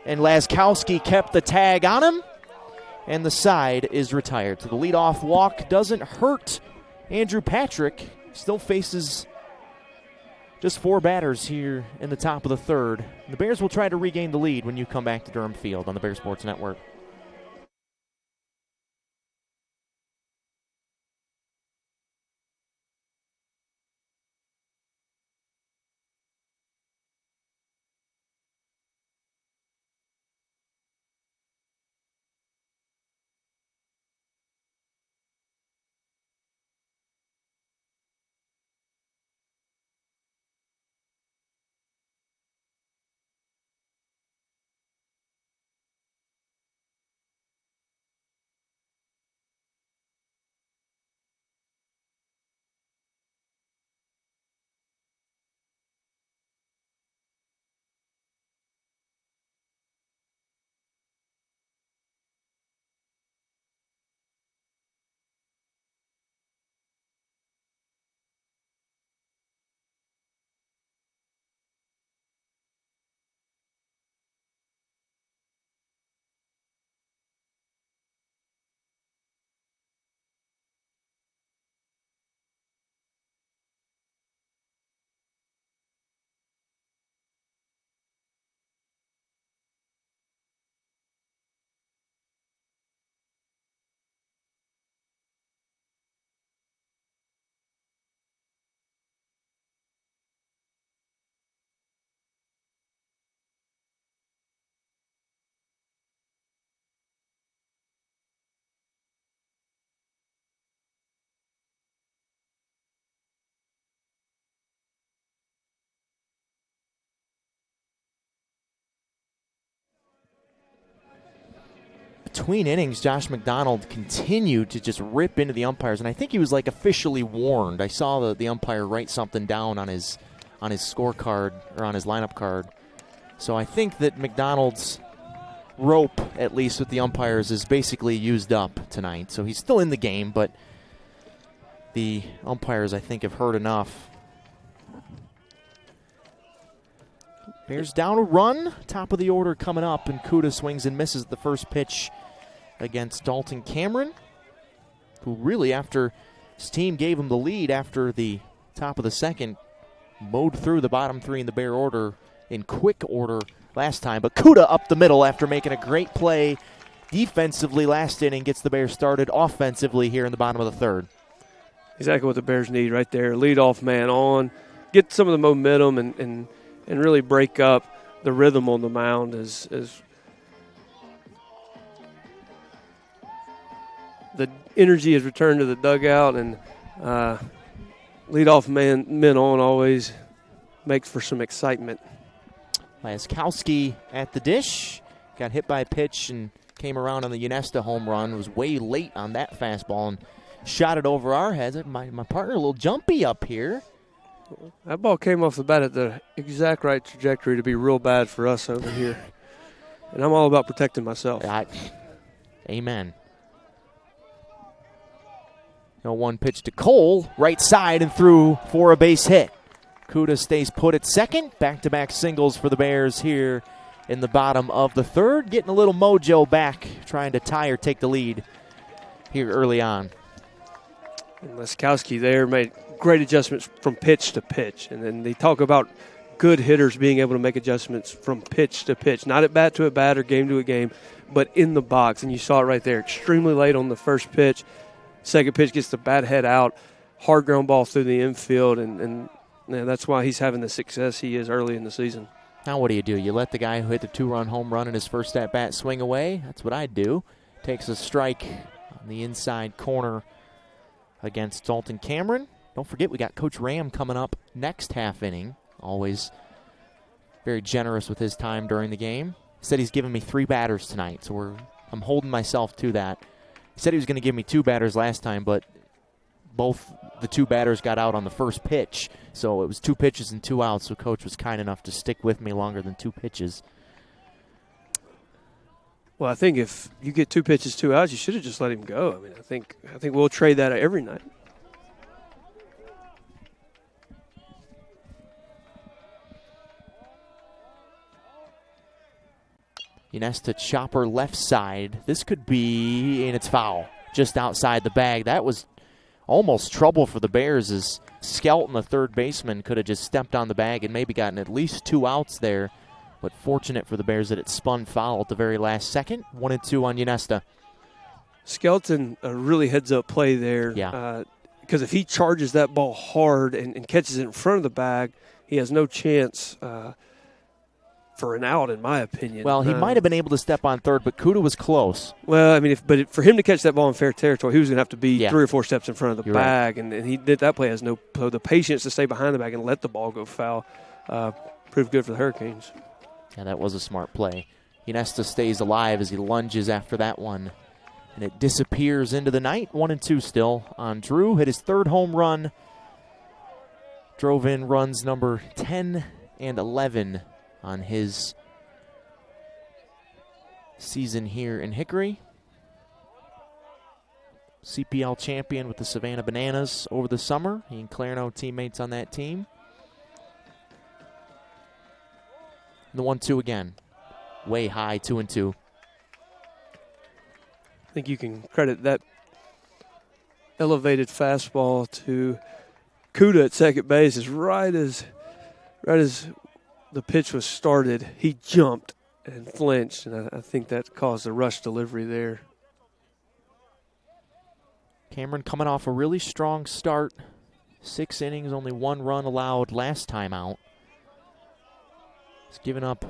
and Laskowski kept the tag on him, and the side is retired. So the leadoff walk doesn't hurt Andrew Patrick. Still faces just 4 batters here in the top of the third. The Bears will try to regain the lead when you come back to Durham Field on the Bear Sports Network. between innings, Josh Mcdonald continued to just rip into the umpires, and I think he was like officially warned. I saw the umpire write something down on his scorecard or on his lineup card. So I think that McDonald's rope, at least with the umpires, is basically used up tonight. So he's still in the game, but the umpires, I think, have heard enough. Bears down a run, top of the order coming up, and Kuda swings and misses the first pitch against Dalton Cameron, who really, after his team gave him the lead after the top of the second, mowed through the bottom three in the Bear order in quick order last time. But Kuda up the middle after making a great play defensively last inning, gets the Bears started offensively here in the bottom of the third. Exactly what the Bears need right there. Leadoff man on, get some of the momentum and really break up the rhythm on the mound as the energy is returned to the dugout, and leadoff men on always makes for some excitement. Laskowski at the dish, got hit by a pitch and came around on the Unesta home run, was way late on that fastball and shot it over our heads. My partner a little jumpy up here. That ball came off the bat at the exact right trajectory to be real bad for us over here. And I'm all about protecting myself. Amen. 0-1 pitch to Cole, right side and through for a base hit. Kuda stays put at second. Back-to-back singles for the Bears here in the bottom of the third. Getting a little mojo back, trying to tie or take the lead here early on. And Laskowski there made great adjustments from pitch to pitch. And then they talk about good hitters being able to make adjustments from pitch to pitch. Not at bat to at bat or game to a game, but in the box. And you saw it right there. Extremely late on the first pitch. Second pitch gets the bat head out. Hard ground ball through the infield. And that's why he's having the success he is early in the season. Now what do? You let the guy who hit the two-run home run in his first at-bat swing away? That's what I'd do. Takes a strike on the inside corner against Dalton Cameron. Don't forget, we got Coach Ram coming up next half inning. Always very generous with his time during the game. He said he's giving me 3 batters tonight, so I'm holding myself to that. He said he was going to give me 2 batters last time, but both the 2 batters got out on the first pitch, so it was 2 pitches and 2 outs, so Coach was kind enough to stick with me longer than 2 pitches. Well, I think if you get 2 pitches, 2 outs, you should have just let him go. I mean, I think we'll trade that every night. Unesta chopper left side. This could be, and it's foul, just outside the bag. That was almost trouble for the Bears as Skelton, the third baseman, could have just stepped on the bag and maybe gotten at least 2 outs there. But fortunate for the Bears that it spun foul at the very last second. 1-2 on Unesta. Skelton, a really heads-up play there. Yeah. Because if he charges that ball hard and catches it in front of the bag, he has no chance for an out, in my opinion. Well, he might have been able to step on third, but Kuda was close. Well, I mean, for him to catch that ball in fair territory, he was going to have to be 3 or 4 steps in front of the You're bag, right. and he did that play. Has no so the patience to stay behind the bag and let the ball go foul proved good for the Hurricanes. Yeah, that was a smart play. Unesta stays alive as he lunges after that one, and it disappears into the night. 1-2 still on Drew. Hit his 3rd home run. Drove in runs number 10 and 11 on his season here in Hickory. CPL champion with the Savannah Bananas over the summer. He and Clarno teammates on that team. And the 1-2 again. Way high, 2-2. I think you can credit that elevated fastball to Kuda at second base. Is right as the pitch was started, he jumped and flinched, and I think that caused a rush delivery there. Cameron coming off a really strong start. 6 innings, only 1 run allowed last time out. He's given up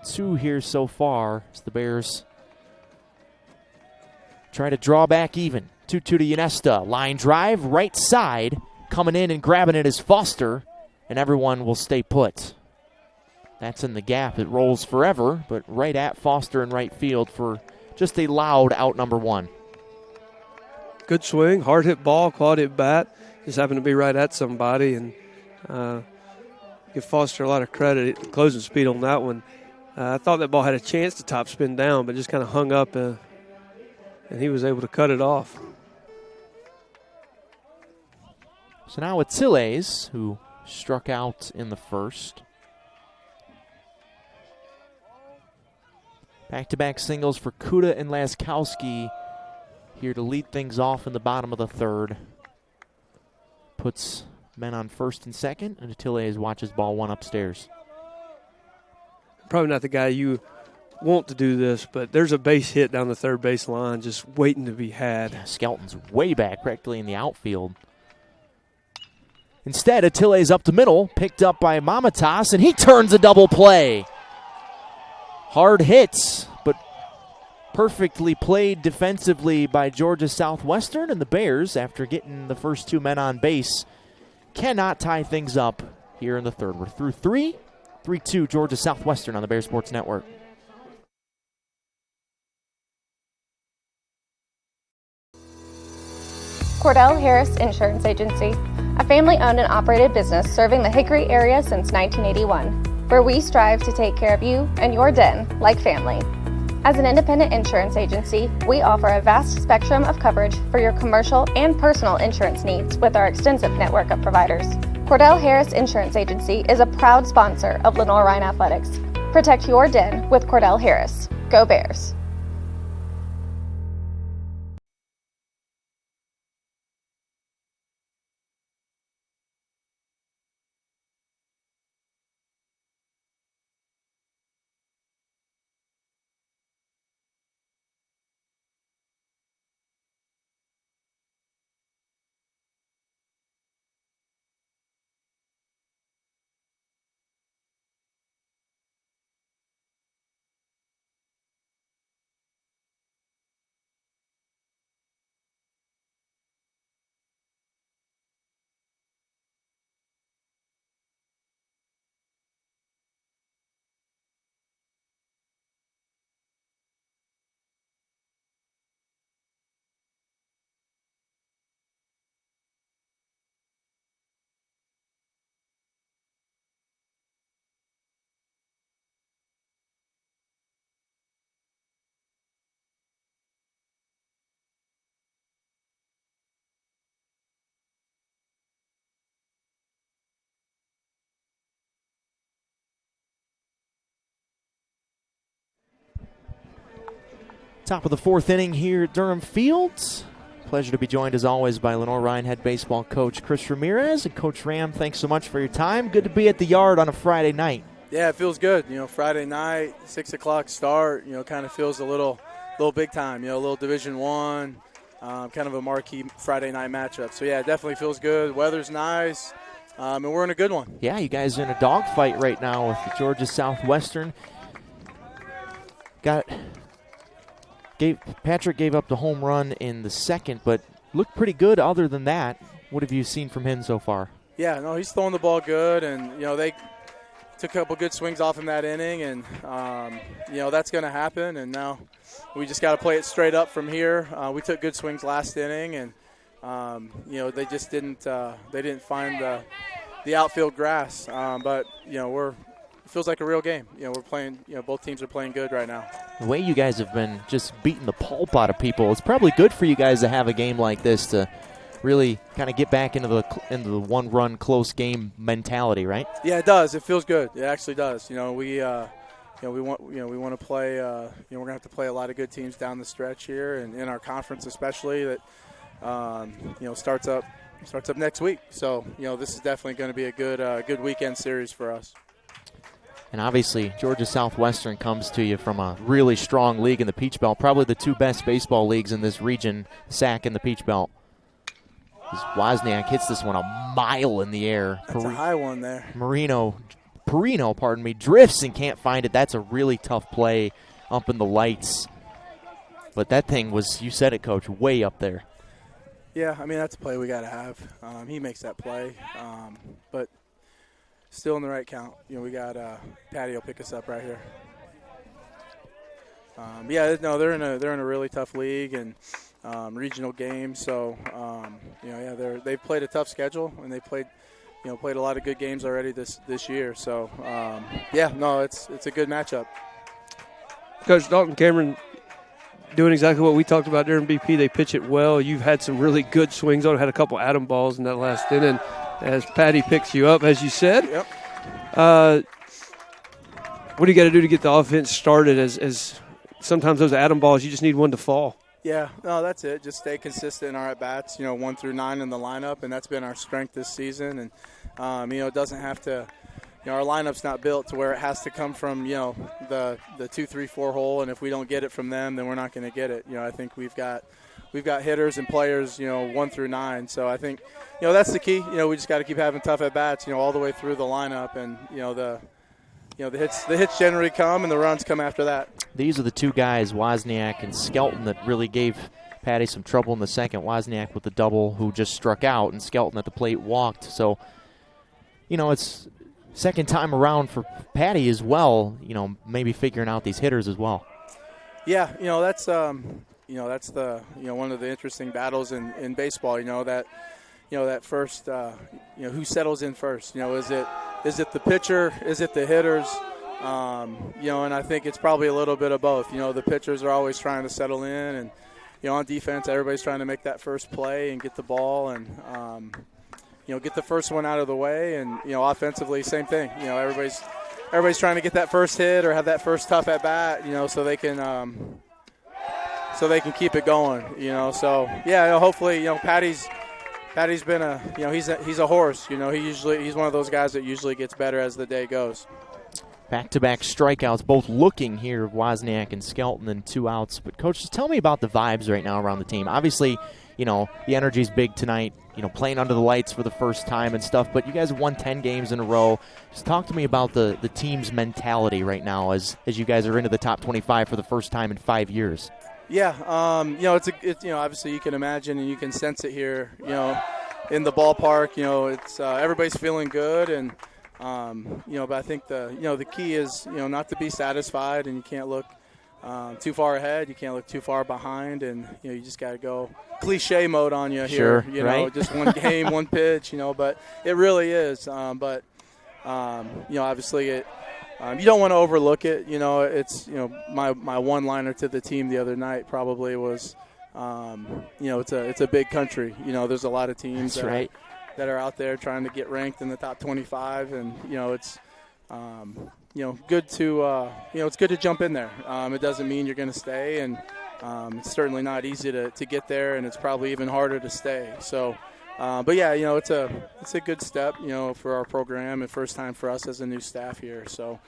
2 here so far as the Bears try to draw back even. 2-2 to Unesta. Line drive, right side. Coming in and grabbing it is Foster, and everyone will stay put. That's in the gap. It rolls forever, but right at Foster in right field for just a loud out number one. Good swing, hard hit ball, quality at bat. Just happened to be right at somebody, and give Foster a lot of credit. Closing speed on that one. I thought that ball had a chance to top spin down, but just kind of hung up, and he was able to cut it off. So now it's Tilles, who struck out in the first. Back-to-back singles for Kuda and Laskowski here to lead things off in the bottom of the third. Puts men on first and second, and Tilles watches ball one upstairs. Probably not the guy you want to do this, but there's a base hit down the third base line just waiting to be had. Yeah, Skelton's way back, practically in the outfield. Instead, Tilles up the middle, picked up by Mamatas, and he turns a double play. Hard hits, but perfectly played defensively by Georgia Southwestern, and the Bears, after getting the first two men on base, cannot tie things up here in the third. We're through 3-2 Georgia Southwestern on the Bear Sports Network. Cordell Harris Insurance Agency, a family-owned and operated business serving the Hickory area since 1981, where we strive to take care of you and your den like family. As an independent insurance agency, we offer a vast spectrum of coverage for your commercial and personal insurance needs with our extensive network of providers. Cordell Harris Insurance Agency is a proud sponsor of Lenoir-Rhyne Athletics. Protect your den with Cordell Harris. Go Bears! Top of the fourth inning here at Durham Fields. Pleasure to be joined as always by Lenoir-Rhyne head baseball coach Chris Ramirez. And Coach Ram, thanks so much for your time. Good to be at the yard on a Friday night. Yeah, it feels good. Friday night, 6 o'clock start, kind of feels a little big time, a little Division I, kind of a marquee Friday night matchup. So, yeah, it definitely feels good. Weather's nice, and we're in a good one. Yeah, you guys are in a dogfight right now with Georgia Southwestern. Patrick gave up the home run in the second, but looked pretty good other than that. What have you seen from him so far? Yeah, no, he's throwing the ball good, and, they took a couple good swings off him that inning, and, that's going to happen. And now we just got to play it straight up from here. We took good swings last inning, and, they just didn't find the outfield grass. But, it feels like a real game. We're playing, both teams are playing good right now. The way you guys have been just beating the pulp out of people, it's probably good for you guys to have a game like this to really kind of get back into the one-run close game mentality, right? Yeah, it does. It feels good. It actually does. We want to play. We're gonna have to play a lot of good teams down the stretch here, and in our conference especially that starts up next week. So this is definitely going to be a good weekend series for us. And obviously, Georgia Southwestern comes to you from a really strong league in the Peach Belt, probably the two best baseball leagues in this region, SAC and the Peach Belt. As Wozniak hits this one a mile in the air. That's a high one there. Perino, drifts and can't find it. That's a really tough play up in the lights. But that thing was, you said it, Coach, way up there. Yeah, that's a play we got to have. He makes that play. But still in the right count. We got Patty will pick us up right here. Yeah, no, they're in a really tough league and regional games. So they've played a tough schedule and they played a lot of good games already this year. So it's a good matchup. Coach Dalton Cameron doing exactly what we talked about during BP. They pitch it well. You've had some really good swings on. Had a couple Adam balls in that last inning as Patty picks you up, as you said. Yep. What do you got to do to get the offense started? As sometimes those Adam balls, you just need one to fall. Yeah, no, that's it. Just stay consistent in our at-bats, 1 through 9 in the lineup, and that's been our strength this season. And, it doesn't have to our lineup's not built to where it has to come from, the 2, 3, 4 hole, and if we don't get it from them, then we're not going to get it. I think we've got hitters and players, 1 through 9. So I think, that's the key. We just got to keep having tough at-bats, all the way through the lineup, and, the hits generally come and the runs come after that. These are the two guys, Wozniak and Skelton, that really gave Patty some trouble in the second. Wozniak with the double, who just struck out, and Skelton at the plate walked. So, it's second time around for Patty as well, maybe figuring out these hitters as well. Yeah, that's that's the one of the interesting battles in baseball. That first who settles in first. Is it the pitcher? Is it the hitters? And I think it's probably a little bit of both. The pitchers are always trying to settle in, and on defense, everybody's trying to make that first play and get the ball and get the first one out of the way. And offensively, same thing. Everybody's trying to get that first hit or have that first tough at bat. So they can keep it going. So yeah, hopefully Patty's been he's a horse. He's one of those guys that usually gets better as the day goes. Back-to-back strikeouts, both looking here, Wozniak and Skelton, and 2 outs. But, Coach, just tell me about the vibes right now around the team. Obviously, the energy's big tonight, playing under the lights for the first time and stuff. But you guys have won 10 games in a row. Just talk to me about the team's mentality right now as you guys are into the top 25 for the first time in 5 years. Yeah, it's obviously you can imagine and you can sense it here, in the ballpark. It's everybody's feeling good, and but I think the key is not to be satisfied, and you can't look too far ahead, you can't look too far behind, and you just got to go cliche mode on you here. Sure, right? Just one game, one pitch, but it really is. But obviously it. You don't want to overlook it. It's my one-liner to the team the other night probably was, it's a big country. There's a lot of teams that are out there trying to get ranked in the top 25, and it's good to it's good to jump in there. It doesn't mean you're going to stay, and it's certainly not easy to get there, and it's probably even harder to stay. So. But yeah, it's a good step, for our program and first time for us as a new staff here. So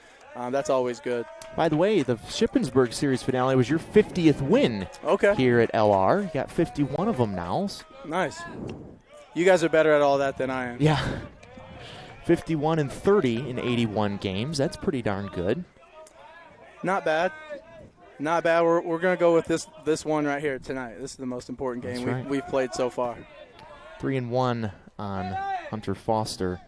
that's always good. By the way, the Shippensburg Series finale was your 50th win here at LR. You got 51 of them now. Nice. You guys are better at all that than I am. Yeah. 51 and 30 in 81 games. That's pretty darn good. Not bad. Not bad. We're going to go with this one right here tonight. This is the most important game we've played so far. 3-1 on Hunter Foster.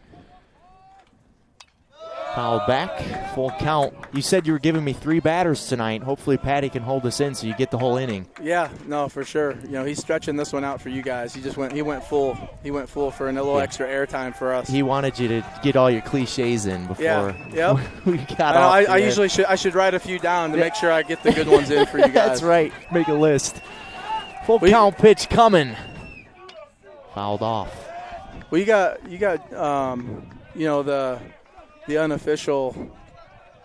Foul back, full count. You said you were giving me 3 batters tonight. Hopefully Patty can hold us in so you get the whole inning. Yeah, no, for sure. He's stretching this one out for you guys. He went full. He went full for a little extra airtime for us. He wanted you to get all your cliches in before we got off. I should write a few down to make sure I get the good ones in for you guys. That's right. Make a list. Full count pitch coming. Fouled off. Well, you got the unofficial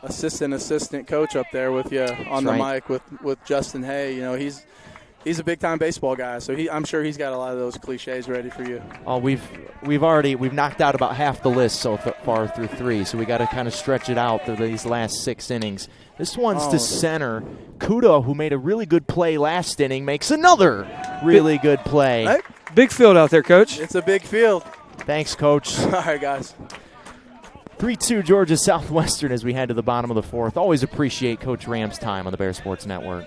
assistant coach up there with you on the mic with Justin Hay. He's a big time baseball guy, so I'm sure he's got a lot of those cliches ready for you. Oh, we've knocked out about half the list so far through 3, so we got to kind of stretch it out through these last 6 innings. This one's to center. Kuda, who made a really good play last inning, makes another really good play. Right? Big field out there, Coach. It's a big field. Thanks, Coach. All right, guys. 3-2 Georgia Southwestern as we head to the bottom of the 4th. Always appreciate Coach Ram's time on the Bear Sports Network.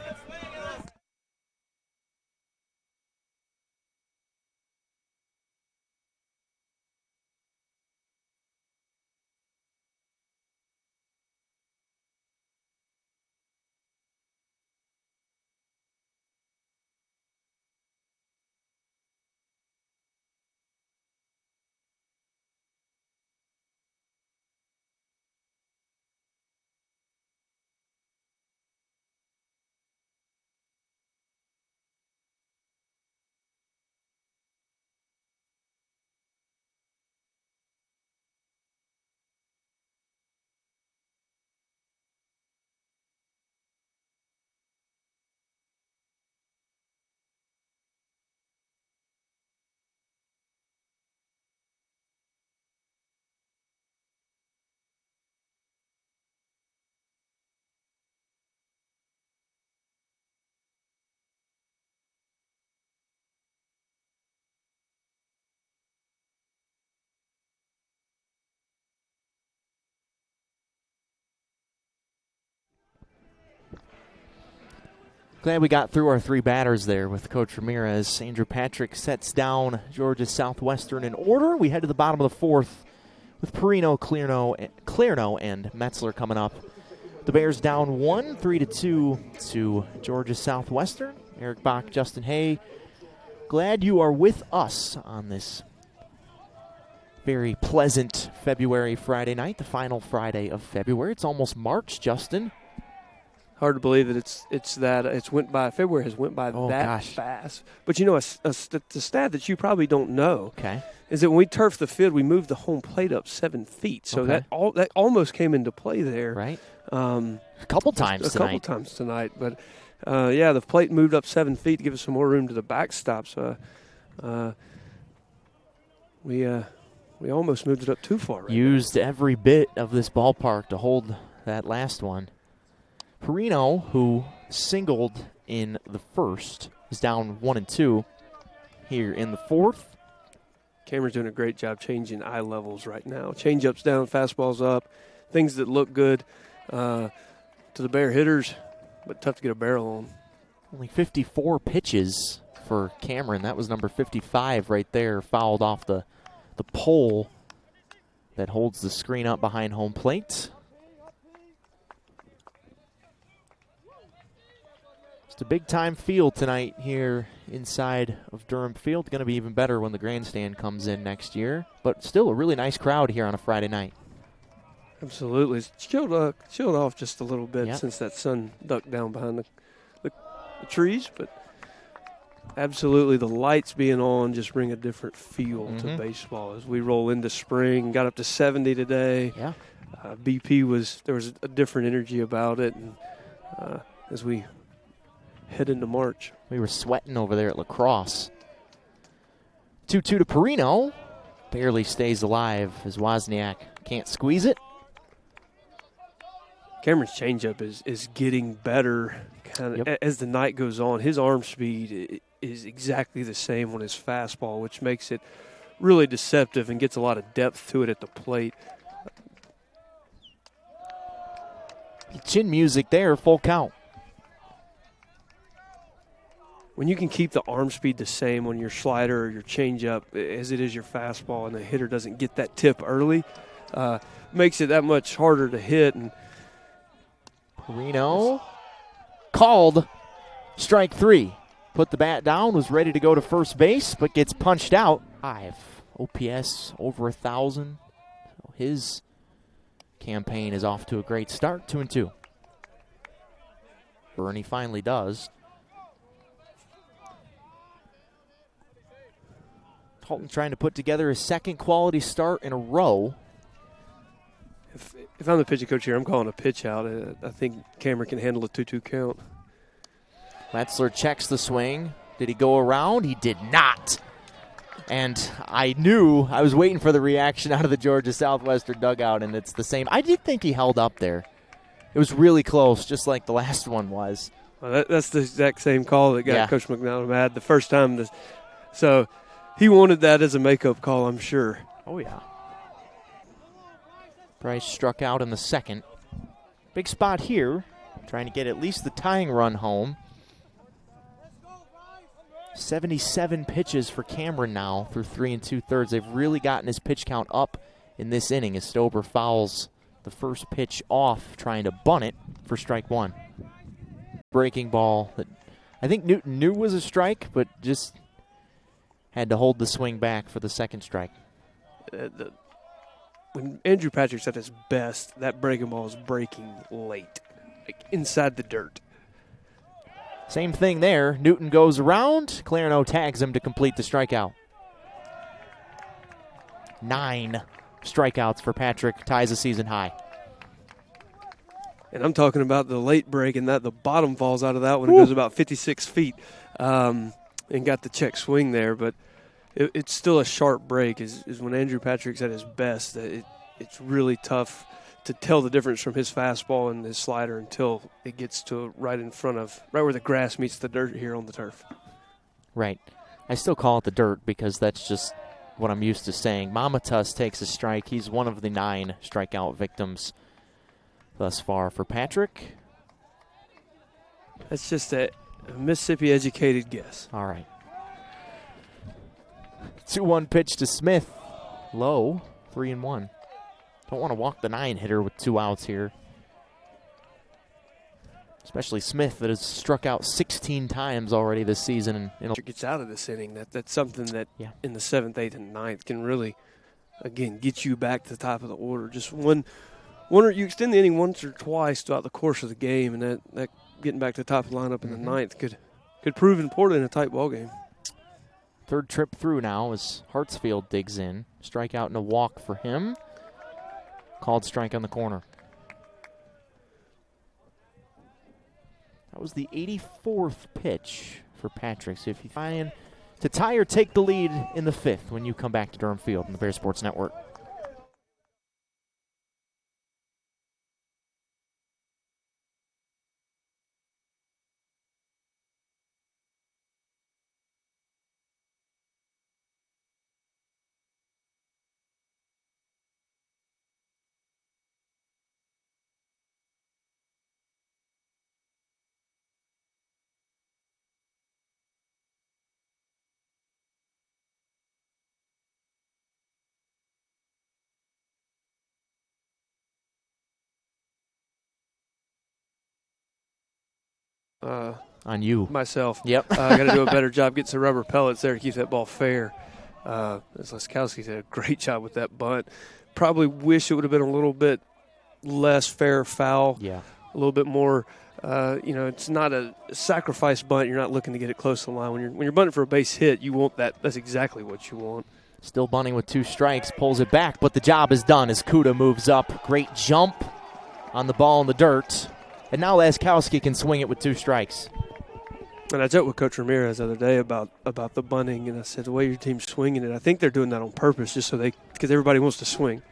Glad we got through our 3 batters there with Coach Ramirez. Andrew Patrick sets down Georgia Southwestern in order. We head to the bottom of the 4th with Perino, Clearno, and Metzler coming up. The Bears down 1, 3-2 to Georgia Southwestern. Eric Bach, Justin Hay, glad you are with us on this very pleasant February Friday night, the final Friday of February. It's almost March, Justin. Hard to believe that it's went by. February has went by fast. But you know, the stat that you probably don't know is that when we turfed the field, we moved the home plate up 7 feet. So that almost came into play there. Right. A couple times tonight. But the plate moved up 7 feet to give us some more room to the backstop. So we almost moved it up too far. Used every bit of this ballpark to hold that last one. Perino, who singled in the first, is down 1-2 here in the 4th. Cameron's doing a great job changing eye levels right now. Change-ups down, fastballs up, things that look good to the Bear hitters, but tough to get a barrel on. Only 54 pitches for Cameron. That was number 55 right there, fouled off the pole that holds the screen up behind home plate. It's a big-time field tonight here inside of Durham Field. Going to be even better when the grandstand comes in next year. But still a really nice crowd here on a Friday night. Absolutely. It's chilled off just a little bit since that sun ducked down behind the trees. But absolutely the lights being on just bring a different feel to baseball as we roll into spring. Got up to 70 today. Yeah. BP there was a different energy about it. And as we head into March. We were sweating over there at La Crosse. 2-2 to Perino. Barely stays alive as Wozniak can't squeeze it. Cameron's changeup is getting better as the night goes on. His arm speed is exactly the same on his fastball, which makes it really deceptive and gets a lot of depth to it at the plate. Chin music there, full count. When you can keep the arm speed the same on your slider or your changeup as it is your fastball, and the hitter doesn't get that tip early, makes it that much harder to hit. And Perino called strike 3. Put the bat down, was ready to go to first base, but gets punched out. 5 OPS over 1,000. So his campaign is off to a great start, 2-2. Bernie finally does. Halton trying to put together his second quality start in a row. If I'm the pitching coach here, I'm calling a pitch out. I think Cameron can handle a 2-2 count. Metzler checks the swing. Did he go around? He did not. And I was waiting for the reaction out of the Georgia Southwestern dugout, and it's the same. I did think he held up there. It was really close, just like the last one was. Well, that's the exact same call that got Coach Mcdonald mad the first time. So he wanted that as a makeup call, I'm sure. Oh, yeah. Bryce struck out in the second. Big spot here, trying to get at least the tying run home. 77 pitches for Cameron now through 3 2/3. They've really gotten his pitch count up in this inning as Stober fouls the first pitch off, trying to bunt it for strike 1. Breaking ball that I think Newton knew was a strike, but just had to hold the swing back for the second strike. When Andrew Patrick's at his best, that breaking ball is breaking late, like inside the dirt. Same thing there. Newton goes around. Clearno tags him to complete the strikeout. 9 strikeouts for Patrick, ties a season high. And I'm talking about the late break, and that the bottom falls out of that one. It goes about 56 feet. And got the check swing there, but it's still a sharp break. Is when Andrew Patrick's at his best, it's really tough to tell the difference from his fastball and his slider until it gets to right where the grass meets the dirt here on the turf. Right. I still call it the dirt because that's just what I'm used to saying. Mamatus takes a strike. He's one of the 9 strikeout victims thus far for Patrick. That's just that. a Mississippi-educated guess. All right. 2-1 pitch to Smith. Low, 3-1. Don't want to walk the 9-hitter with 2 outs here. Especially Smith, that has struck out 16 times already this season. And Gets out of this inning. That's something that in the 7th, 8th, and 9th can really, again, get you back to the top of the order. Just one or you extend the inning once or twice throughout the course of the game, and that getting back to the top of the lineup in the 9th could prove important in a tight ball game. Third trip through now as Hartsfield digs in. Strikeout and a walk for him. Called strike on the corner. That was the 84th pitch for Patrick. So if you find to tie or take the lead in the 5th when you come back to Durham Field on the Bear Sports Network. On you. Myself. Yep. I got to do a better job getting some rubber pellets there to keep that ball fair. As Leskowski did a great job with that bunt. Probably wish it would have been a little bit less fair foul. Yeah. A little bit more, it's not a sacrifice bunt. You're not looking to get it close to the line. When you're bunting for a base hit, you want that. That's exactly what you want. Still bunting with 2 strikes, pulls it back, but the job is done as Kuda moves up. Great jump on the ball in the dirt. And now Laskowski can swing it with 2 strikes. And I joked with Coach Ramirez the other day about the bunting, and I said, the way your team's swinging it, I think they're doing that on purpose just because everybody wants to swing.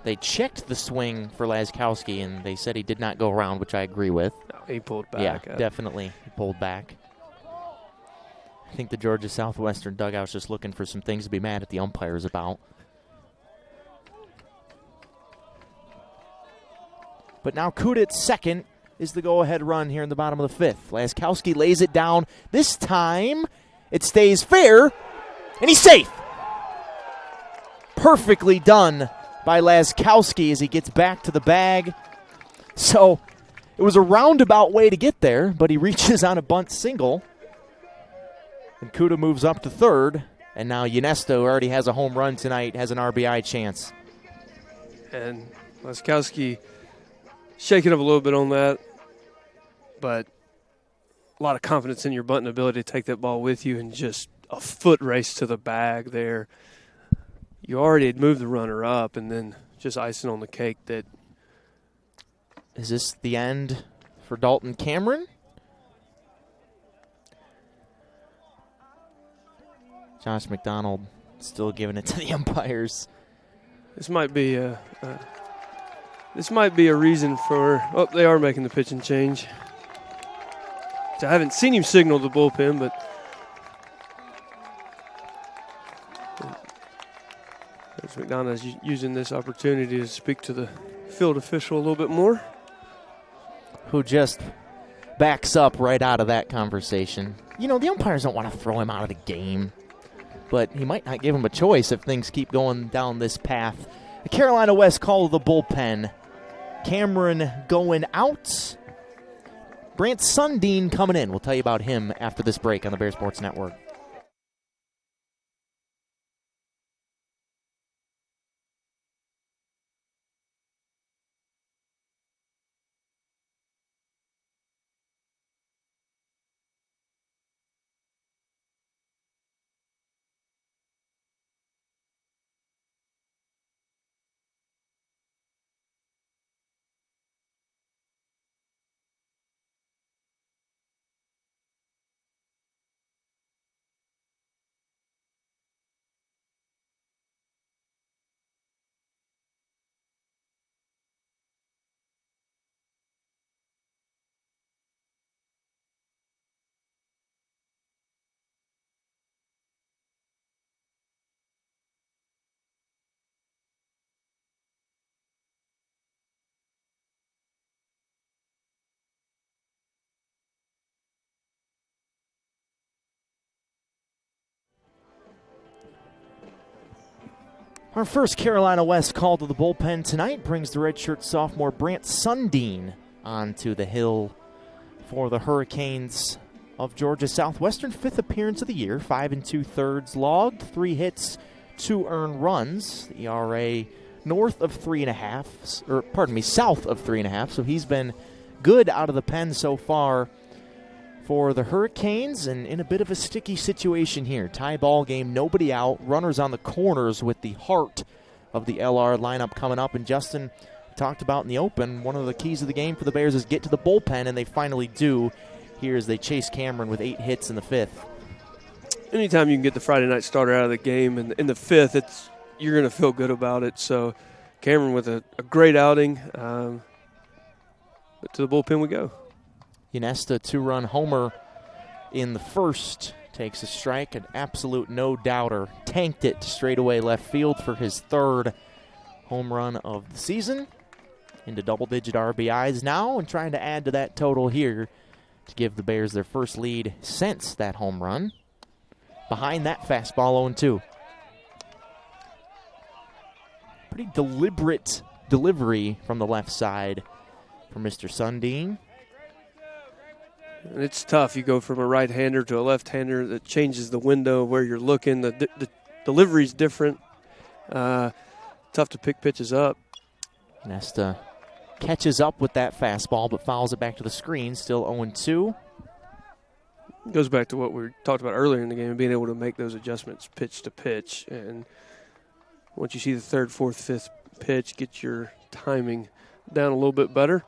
They checked the swing for Laskowski, and they said he did not go around, which I agree with. No, he pulled back. Yeah, definitely he pulled back. I think the Georgia Southwestern dugout's just looking for some things to be mad at the umpires about. But now Kuda second is the go-ahead run here in the bottom of the 5th. Laskowski lays it down. This time it stays fair, and he's safe. Perfectly done by Laskowski as he gets back to the bag. So it was a roundabout way to get there, but he reaches on a bunt single. And Kuda moves up to 3rd, and now Ionesto, who already has a home run tonight, has an RBI chance. And Laskowski shaking up a little bit on that, but a lot of confidence in your bunting ability to take that ball with you and just a foot race to the bag there. You already had moved the runner up and then just icing on the cake that. Is this the end for Dalton Cameron? Josh McDonald still giving it to the umpires. This might be a reason for. Oh, they are making the pitching change. I haven't seen him signal the bullpen, but McDonald is using this opportunity to speak to the field official a little bit more. Who just backs up right out of that conversation. You know, the umpires don't want to throw him out of the game, but he might not give him a choice if things keep going down this path. The Carolina West call of the bullpen. Cameron going out. Brant Sundin coming in. We'll tell you about him after this break on the Bear Sports Network. Our first Carolina West call to the bullpen tonight brings the redshirt sophomore Brant Sundin onto the hill for the Hurricanes of Georgia Southwestern. 5th appearance of the year, 5 2/3 logged, 3 hits, 2 earned runs. The ERA north of 3.5, or pardon me, south of 3.5. So he's been good out of the pen so far for the Hurricanes, and in a bit of a sticky situation here. Tie ball game, nobody out, runners on the corners with the heart of the LR lineup coming up. And Justin talked about in the open, one of the keys of the game for the Bears is get to the bullpen, and they finally do here as they chase Cameron with 8 hits in the 5th. Anytime you can get the Friday night starter out of the game, and in the 5th, you're going to feel good about it. So Cameron with a great outing, but to the bullpen we go. Ynesta 2-run homer in the 1st. Takes a strike, an absolute no-doubter. Tanked it straight away left field for his 3rd home run of the season. Into double-digit RBIs now, and trying to add to that total here to give the Bears their first lead since that home run. Behind that fastball 0-2. Pretty deliberate delivery from the left side for Mr. Sundin. And it's tough. You go from a right-hander to a left-hander. That changes the window where you're looking. The delivery's different. Tough to pick pitches up. Nesta catches up with that fastball but fouls it back to the screen. Still 0-2. Goes back to what we talked about earlier in the game, being able to make those adjustments pitch to pitch. And once you see the 3rd, 4th, 5th pitch, get your timing down a little bit better.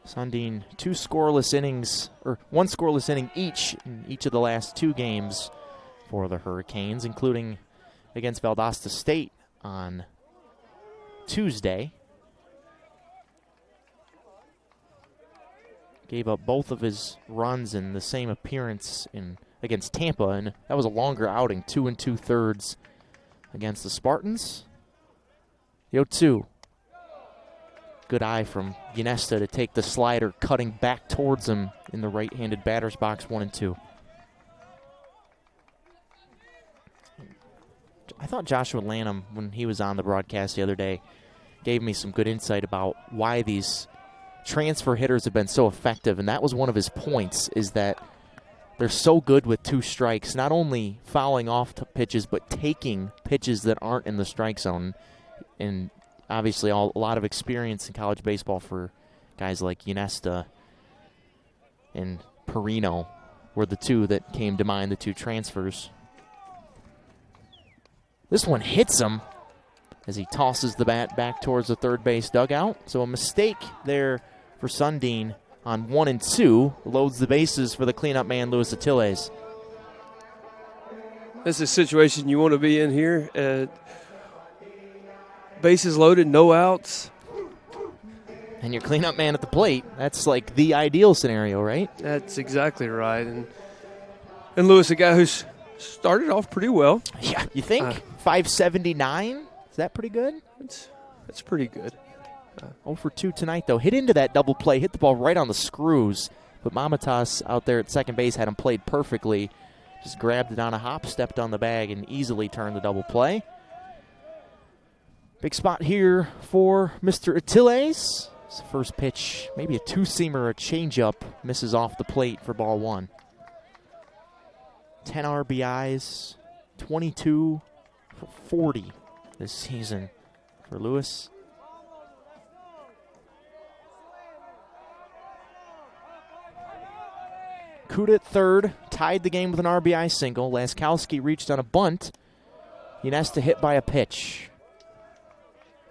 Sundin, 2 scoreless innings, or 1 scoreless inning each in each of the last 2 games for the Hurricanes, including against Valdosta State on Tuesday. Gave up both of his runs in the same appearance against Tampa, and that was a longer outing, 2 2/3 against the Spartans. The 0-2. Good eye from Ynesta to take the slider, cutting back towards him in the right-handed batter's box, 1-2. I thought Joshua Lanham, when he was on the broadcast the other day, gave me some good insight about why these transfer hitters have been so effective, and that was one of his points, is that they're so good with 2 strikes, not only fouling off pitches, but taking pitches that aren't in the strike zone. And obviously a lot of experience in college baseball for guys like Ynesta and Perino were the 2 that came to mind, the 2 transfers. This one hits him as he tosses the bat back towards the third base dugout. So a mistake there for Sundin on 1-2. Loads the bases for the cleanup man, Luis Atiles. This is a situation you want to be in here. Bases loaded, no outs. And your cleanup man at the plate. That's like the ideal scenario, right? That's exactly right. And Lewis, a guy who's started off pretty well. Yeah, you think? 579? Is that pretty good? That's pretty good. 0 for 2 tonight, though. Hit into that double play. Hit the ball right on the screws. But Mamatas out there at second base had him played perfectly. Just grabbed it on a hop, stepped on the bag, and easily turned the double play. Big spot here for Mr. Atiles. It's the first pitch, maybe a 2-seamer or a changeup, misses off the plate for ball 1. 10 RBIs, 22 for 40 this season for Lewis. Kuda at third, tied the game with an RBI single. Laskowski reached on a bunt. Ynesta hit by a pitch.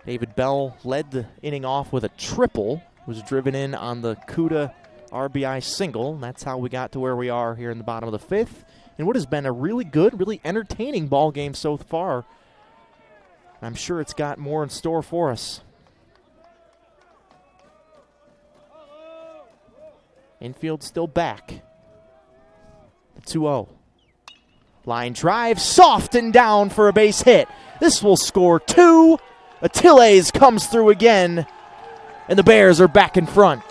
David Bell led the inning off with a triple, was driven in on the Kuda RBI single. That's how we got to where we are here in the bottom of the 5th. And what has been a really good, really entertaining ball game so far. I'm sure it's got more in store for us. Infield still back. 2-0. Line drive, soft and down for a base hit. This will score 2. Atiles comes through again, and the Bears are back in front.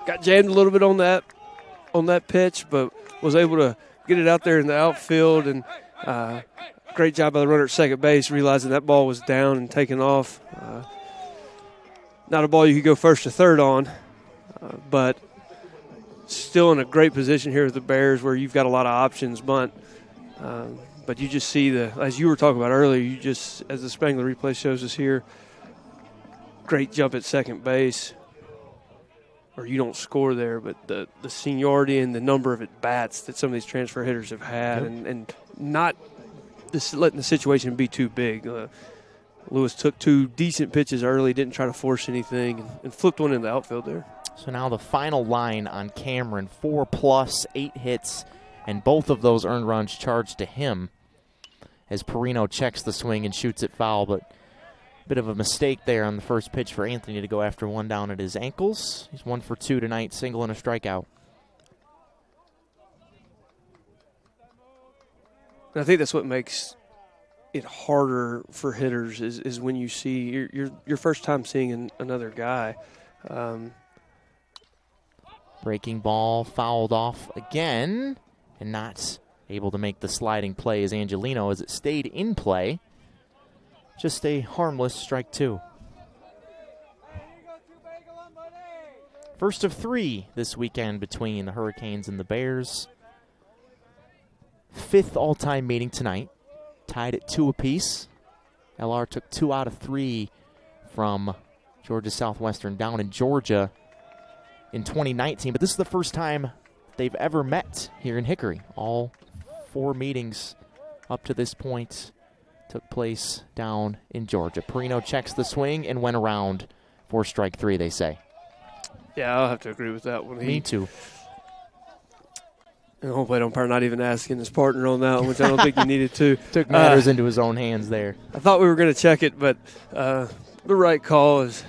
Got jammed a little bit on that pitch, but was able to get it out there in the outfield. And great job by the runner at second base, realizing that ball was down and taken off. Not a ball you could go first or third on, but still in a great position here with the Bears where you've got a lot of options, bunt. But you just see as you were talking about earlier, as the Spangler replay shows us here, great jump at second base. Or you don't score there, but the seniority and the number of at-bats that some of these transfer hitters have had, and not letting the situation be too big. Lewis took 2 decent pitches early, didn't try to force anything, and flipped one in the outfield there. So now the final line on Cameron, 4+, 8 hits, and both of those earned runs charged to him as Perino checks the swing and shoots it foul, but a bit of a mistake there on the first pitch for Anthony to go after one down at his ankles. He's 1 for 2 tonight, single and a strikeout. And I think that's what makes it harder for hitters is when you see your first time seeing another guy. Breaking ball fouled off again and not able to make the sliding play as Angelino as it stayed in play. Just a harmless strike 2. First of 3 this weekend between the Hurricanes and the Bears. 5th all-time meeting tonight. Tied at 2 apiece. LR took 2 out of 3 from Georgia Southwestern down in Georgia in 2019. But this is the first time they've ever met here in Hickory. All 4 meetings up to this point took place down in Georgia. Perino checks the swing and went around for strike 3, they say. Yeah, I'll have to agree with that one. Me too. And home plate umpire not even asking his partner on that one, which I don't think he needed to. Took matters into his own hands there. I thought we were going to check it, but the right call is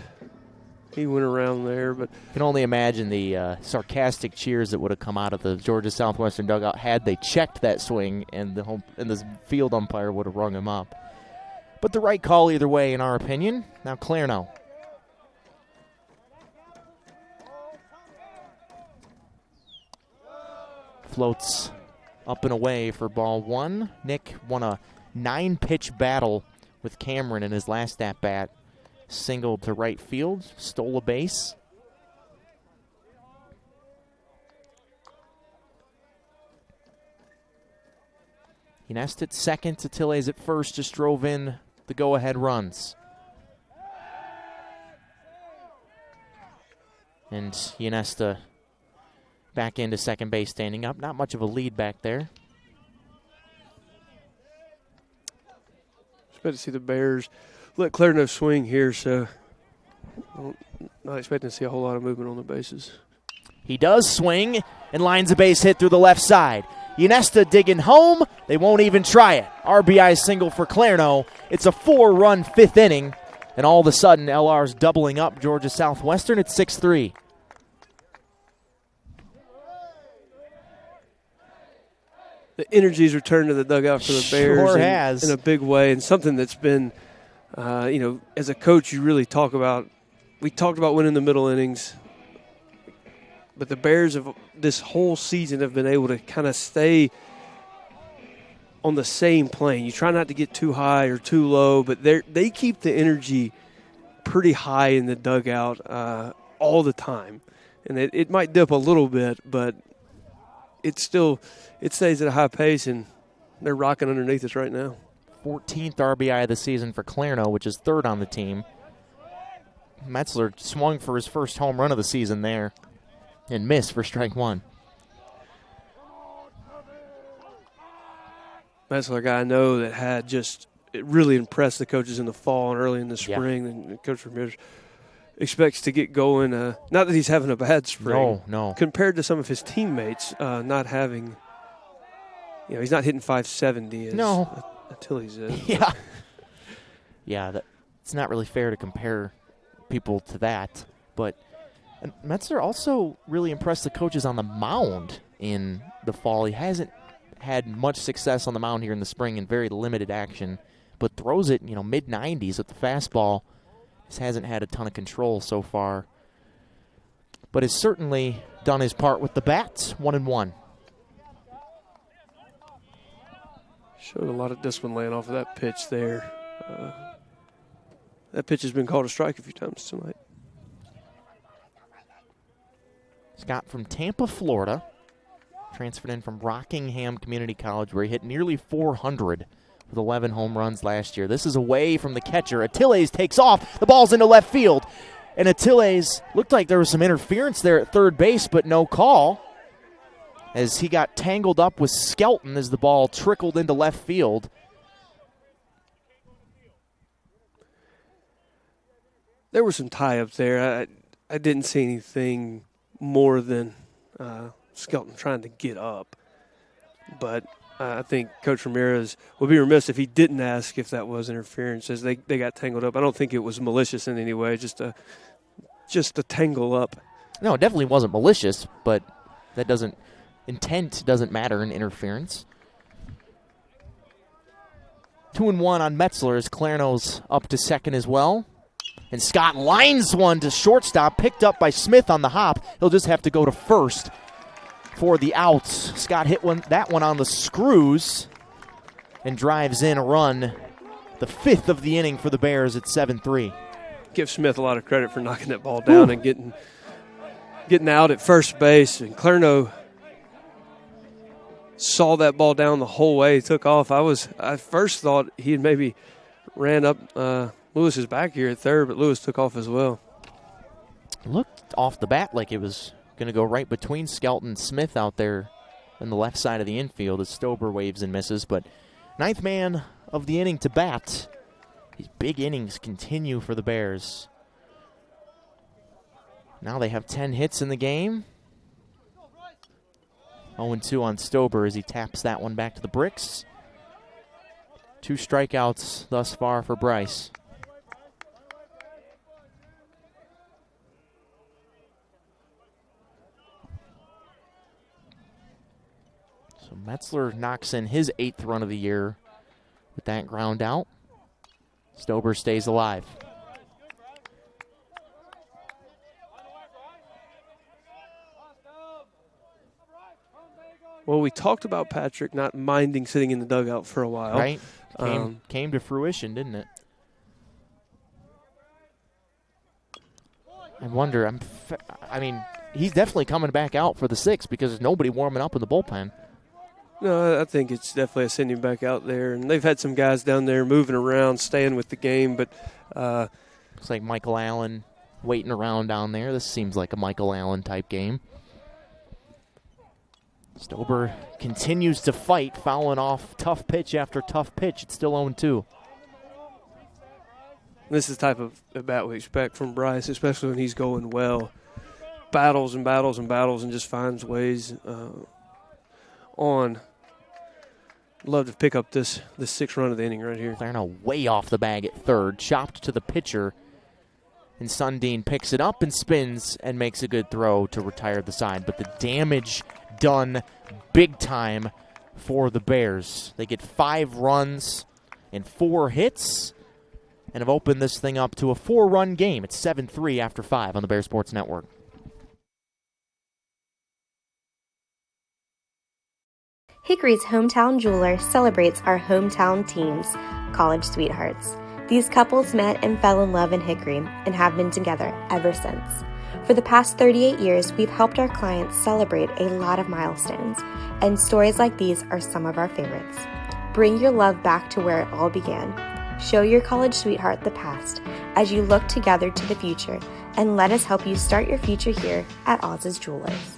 he went around there. But you can only imagine the sarcastic cheers that would have come out of the Georgia Southwestern dugout had they checked that swing, and the field umpire would have rung him up. But the right call either way, in our opinion. Now Clarno. Floats up and away for ball 1. Nick won a 9-pitch battle with Cameron in his last at-bat. Singled to right field, stole a base. Ynest at second, Tatiles at first, just drove in the go-ahead runs. And Ynesta back into second base, standing up. Not much of a lead back there. It's better to see the Bears let Clarno swing here, so not expecting to see a whole lot of movement on the bases. He does swing and lines a base hit through the left side. Ynesta digging home. They won't even try it. RBI single for Clarno. It's a 4-run 5th inning, and all of a sudden LR's doubling up Georgia Southwestern at 6-3. The energy's returned to the dugout for the Bears. Sure has. In a big way, and something that's been, as a coach, you really talk about. We talked about winning the middle innings, but the Bears have this whole season have been able to kind of stay on the same plane. You try not to get too high or too low, but they keep the energy pretty high in the dugout all the time. And it might dip a little bit, but it stays at a high pace, and they're rocking underneath us right now. 14th RBI of the season for Clarno, which is 3rd on the team. Metzler swung for his first home run of the season there and missed for strike 1. Metzler, a guy I know that had it really impressed the coaches in the fall and early in the spring. Yeah. And Coach Ramirez expects to get going. Not that he's having a bad spring. No. Compared to some of his teammates not having, he's not hitting 570 until he's Yeah, it's not really fair to compare people to that. But Metzler also really impressed the coaches on the mound in the fall. He hasn't had much success on the mound here in the spring in very limited action, but throws it, mid-90s with the fastball. Just hasn't had a ton of control so far, but has certainly done his part with the bat. 1-1. Showed a lot of discipline laying off of that pitch there. That pitch has been called a strike a few times tonight. Scott from Tampa, Florida. Transferred in from Rockingham Community College, where he hit nearly 400 with 11 home runs last year. This is away from the catcher. Attiles takes off. The ball's into left field. And Attiles looked like there was some interference there at third base, but no call, as he got tangled up with Skelton as the ball trickled into left field. There were some tie-ups there. I didn't see anything more than Skelton trying to get up. But I think Coach Ramirez would be remiss if he didn't ask if that was interference, as they got tangled up. I don't think it was malicious in any way, just a tangle up. No, it definitely wasn't malicious, but that doesn't – intent doesn't matter in interference. 2-1 on Metzler as Clarno's up to second as well. And Scott lines one to shortstop, picked up by Smith on the hop. He'll just have to go to first for the outs. Scott hit that one on the screws and drives in a run, the fifth of the inning for the Bears at 7-3. Give Smith a lot of credit for knocking that ball down and getting out at first base. And Clarno saw that ball down the whole way. He took off. I first thought he had maybe ran up Lewis's back here at third, but Lewis took off as well. Looked off the bat like it was going to go right between Skelton and Smith out there on the left side of the infield as Stober waves and misses. But ninth man of the inning to bat. These big innings continue for the Bears. Now they have 10 hits in the game. 0-2 on Stober as he taps that one back to the bricks. 2 strikeouts thus far for Bryce. So Metzler knocks in his 8th run of the year with that ground out. Stober stays alive. Well, we talked about Patrick not minding sitting in the dugout for a while. Right. Came to fruition, didn't it? I wonder, he's definitely coming back out for the 6th because there's nobody warming up in the bullpen. No, I think it's definitely sending him back out there. And they've had some guys down there moving around, staying with the game. But looks like Michael Allen waiting around down there. This seems like a Michael Allen type game. Stober continues to fight, fouling off tough pitch after tough pitch. It's still 0-2. This is the type of bat we expect from Bryce, especially when he's going well. Battles and battles and battles and just finds ways on. Love to pick up this 6th run of the inning right here. Clarno way off the bag at third, chopped to the pitcher, and Sundin picks it up and spins and makes a good throw to retire the side. But the damage done big time for the Bears. They get 5 runs and 4 hits and have opened this thing up to a 4-run game. It's 7-3 after 5 on the Bear Sports Network. Hickory's Hometown Jeweler celebrates our hometown teams, college sweethearts. These couples met and fell in love in Hickory and have been together ever since. For the past 38 years, we've helped our clients celebrate a lot of milestones, and stories like these are some of our favorites. Bring your love back to where it all began. Show your college sweetheart the past as you look together to the future, and let us help you start your future here at Oz's Jewelers.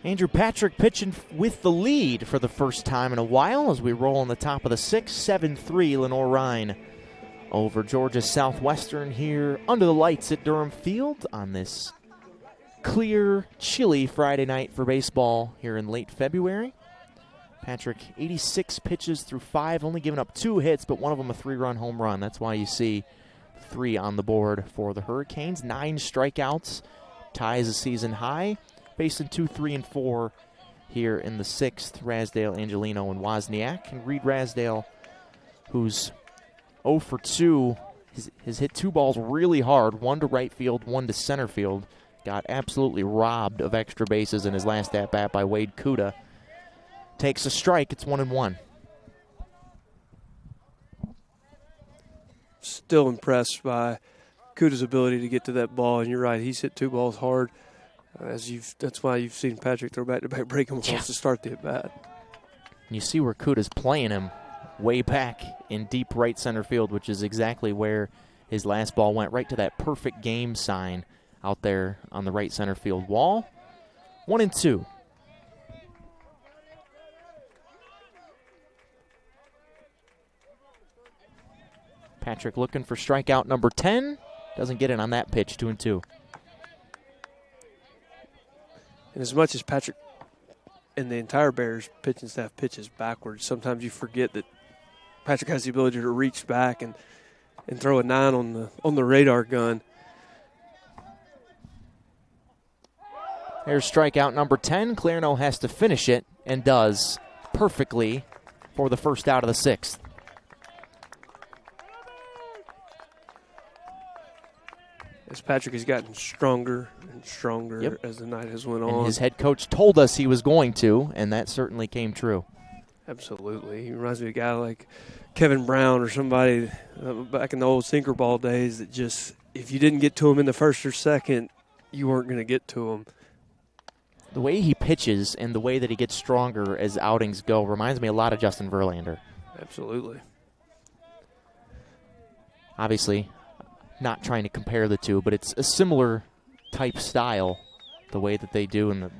Andrew Patrick pitching with the lead for the first time in a while as we roll on the top of the 6th, 7-3 Lenoir-Rhyne over Georgia Southwestern here under the lights at Durham Field on this clear, chilly Friday night for baseball here in late February. Patrick, 86 pitches through 5, only giving up 2 hits, but one of them a 3-run home run. That's why you see 3 on the board for the Hurricanes. 9 strikeouts, ties a season high. Facing 2, 3, and 4 here in the 6th, Rasdale, Angelino, and Wozniak. And Reed Rasdale, who's 0 for 2, has hit 2 balls really hard, 1 to right field, 1 to center field. Got absolutely robbed of extra bases in his last at-bat by Wade Kuda. Takes a strike, it's 1-1. Still impressed by Kuda's ability to get to that ball, and you're right, he's hit 2 balls hard. That's why you've seen Patrick throw back-to-back breaking balls to start the at-bat. You see where Kuda's playing him way back in deep right center field, which is exactly where his last ball went, right to that perfect game sign out there on the right center field wall. 1-2. Patrick looking for strikeout number 10. Doesn't get it on that pitch, 2-2. And as much as Patrick and the entire Bears pitching staff pitches backwards, sometimes you forget that Patrick has the ability to reach back and throw a 9 on the radar gun. There's strikeout number 10. Clarno has to finish it and does perfectly for the first out of the 6th. As Patrick has gotten stronger and stronger as the night has went on. And his head coach told us he was going to, and that certainly came true. Absolutely. He reminds me of a guy like Kevin Brown or somebody back in the old sinker ball days that just, if you didn't get to him in the first or second, you weren't going to get to him. The way he pitches and the way that he gets stronger as outings go reminds me a lot of Justin Verlander. Absolutely. Obviously, not trying to compare the two, but it's a similar type style, the way that they do and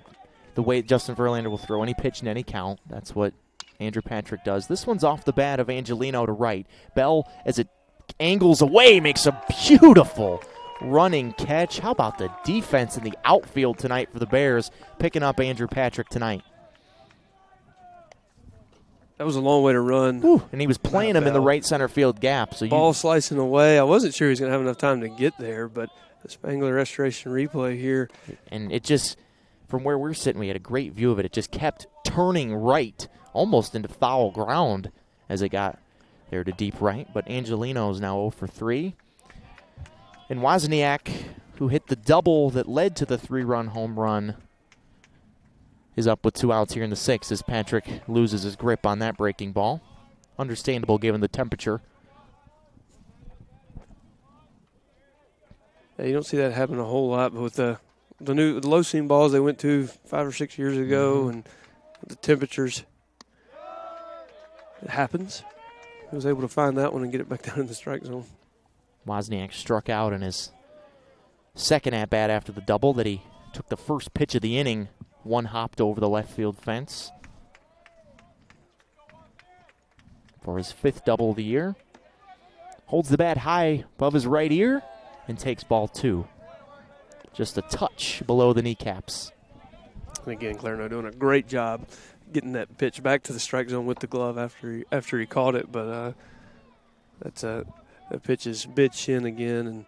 the way Justin Verlander will throw any pitch in any count. That's what Andrew Patrick does. This one's off the bat of Angelino to right. Bell, as it angles away, makes a beautiful running catch. How about the defense in the outfield tonight for the Bears, picking up Andrew Patrick tonight? That was a long way to run. Whew, and he was playing him in the right center field gap. So ball slicing away. I wasn't sure he was going to have enough time to get there, but the Spangler restoration replay here. And it just, from where we're sitting, we had a great view of it. It just kept turning right, almost into foul ground as it got there to deep right. But Angelino is now 0 for 3. And Wozniak, who hit the double that led to the 3-run home run, is up with 2 outs here in the 6th as Patrick loses his grip on that breaking ball. Understandable given the temperature. Yeah, you don't see that happen a whole lot, but with the low seam balls they went to 5 or 6 years ago, and the temperatures, it happens. He was able to find that one and get it back down in the strike zone. Wozniak struck out in his second at-bat after the double that he took the first pitch of the inning. One hopped over the left field fence for his 5th double of the year. Holds the bat high above his right ear and takes ball 2. Just a touch below the kneecaps. And again, Clarno doing a great job getting that pitch back to the strike zone with the glove after he caught it. But that pitch is bit shin again, and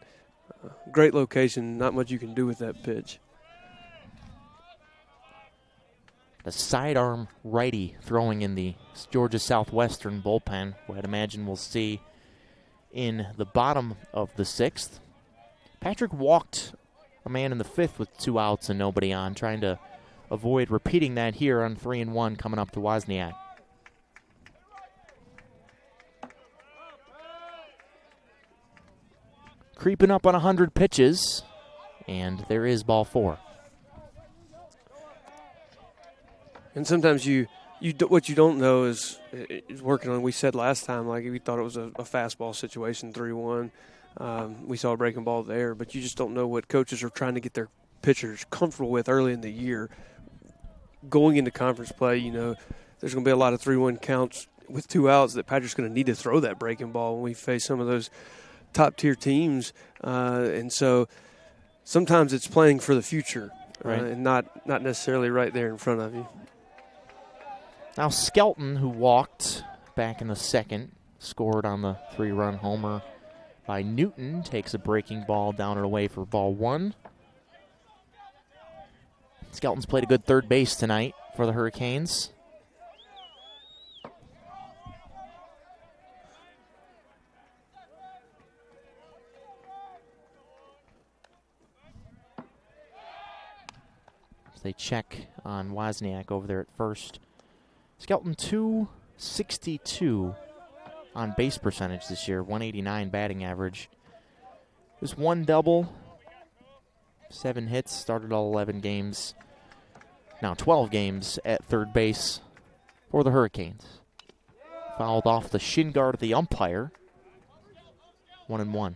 great location. Not much you can do with that pitch. The sidearm righty throwing in the Georgia Southwestern bullpen, who I'd imagine we'll see in the bottom of the 6th. Patrick walked a man in the 5th with 2 outs and nobody on, trying to avoid repeating that here on 3-1 coming up to Wozniak. Creeping up on 100 pitches, and there is ball 4. And sometimes what you don't know is working on. We said last time, like we thought it was a fastball situation, 3-1. We saw a breaking ball there, but you just don't know what coaches are trying to get their pitchers comfortable with early in the year. going into conference play, there's going to be a lot of 3-1 counts with 2 outs that Patrick's going to need to throw that breaking ball when we face some of those top-tier teams. And so sometimes it's playing for the future, right, and not necessarily right there in front of you. Now Skelton, who walked back in the second, scored on the 3-run homer by Newton, takes a breaking ball down and away for ball 1. Skelton's played a good third base tonight for the Hurricanes. They check on Wozniak over there at first. Skelton 262 on base percentage this year, 189 batting average. There's 1 double, 7 hits, started all 11 games. Now 12 games at third base for the Hurricanes. Fouled off the shin guard of the umpire. 1-1.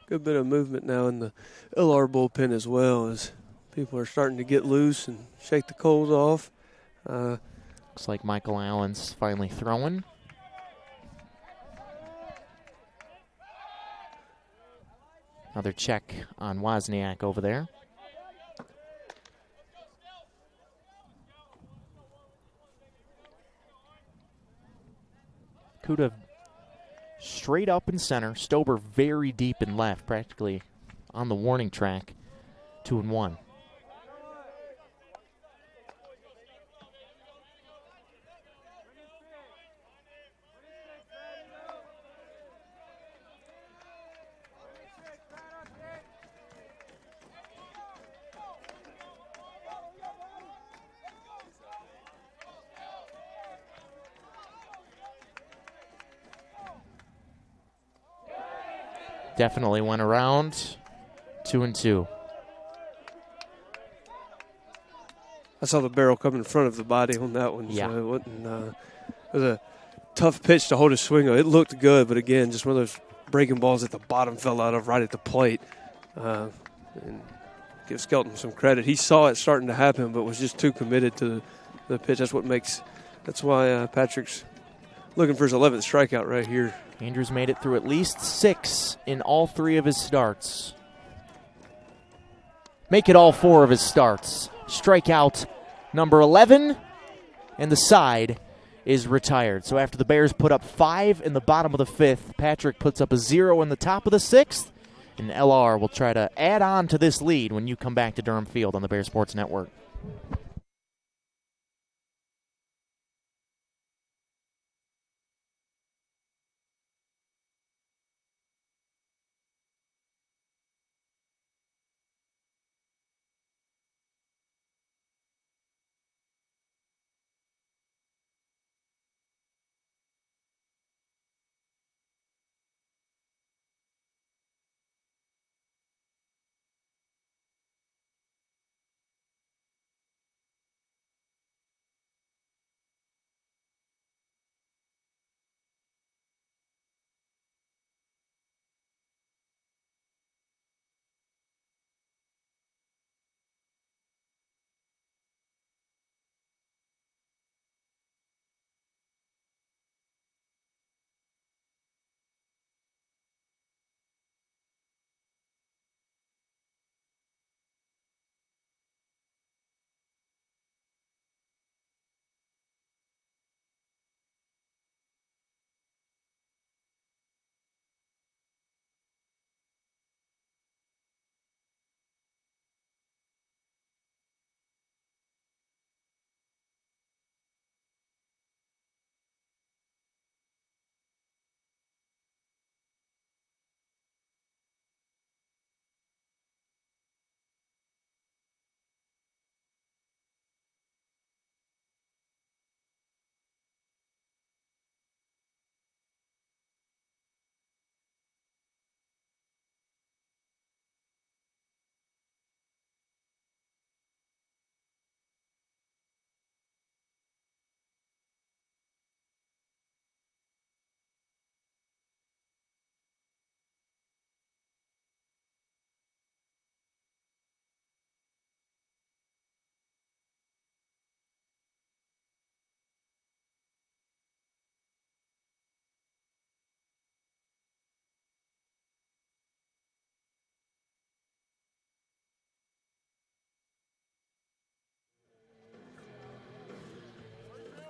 Good bit of movement now in the LR bullpen as well, as people are starting to get loose and shake the coals off. Looks like Michael Allen's finally throwing. Another check on Wozniak over there. Kuda straight up in center. Stober very deep in left, practically on the warning track. 2-1. Definitely went around. 2-2. I saw the barrel come in front of the body on that one. Yeah. So it wasn't, it was a tough pitch to hold his swing on. It looked good, but again, just one of those breaking balls at the bottom fell out of right at the plate. And give Skelton some credit. He saw it starting to happen, but was just too committed to the pitch. That's why Patrick's looking for his 11th strikeout right here. Andrews made it through at least 6 in all 3 of his starts. Make it all 4 of his starts. Strikeout number 11, and the side is retired. So after the Bears put up 5 in the bottom of the 5th, Patrick puts up a 0 in the top of the 6th, and LR will try to add on to this lead when you come back to Durham Field on the Bear Sports Network.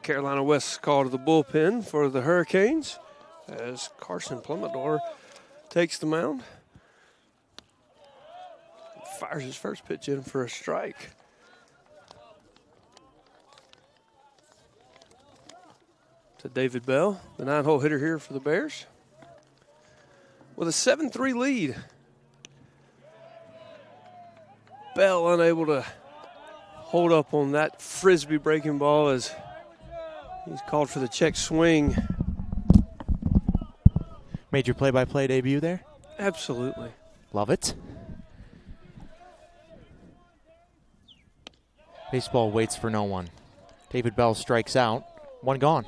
Carolina West call to the bullpen for the Hurricanes as Carson Plumidor takes the mound. Fires his first pitch in for a strike. To David Bell, the 9-hole hitter here for the Bears. With a 7-3 lead. Bell unable to hold up on that frisbee breaking ball as he's called for the check swing. Made your play-by-play debut there? Absolutely. Love it. Baseball waits for no one. David Bell strikes out. One gone.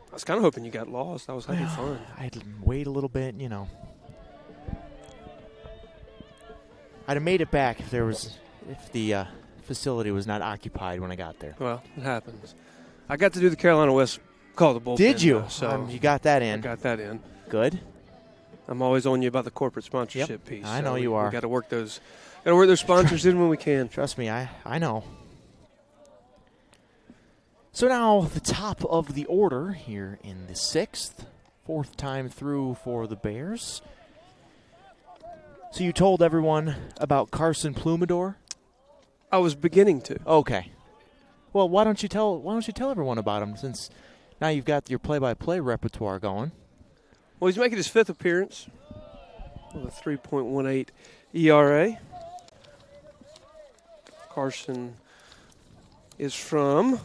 I was kind of hoping you got lost. I was having fun. I'd wait a little bit, you know. I'd have made it back if the facility was not occupied when I got there. Well, it happens. I got to do the Carolina West call the bullpen. Did you? Though, so you got that in. I got that in. Good. I'm always on you about the corporate sponsorship piece. I know you are. We got to work those. Got to work those sponsors in when we can. Trust me, I know. So now the top of the order here in the 6th. 4th time through for the Bears. So you told everyone about Carson Plumidor? I was beginning to. Okay. Well, why don't you tell everyone about him, since now you've got your play-by-play repertoire going? Well, he's making his 5th appearance with a 3.18 ERA. Carson is from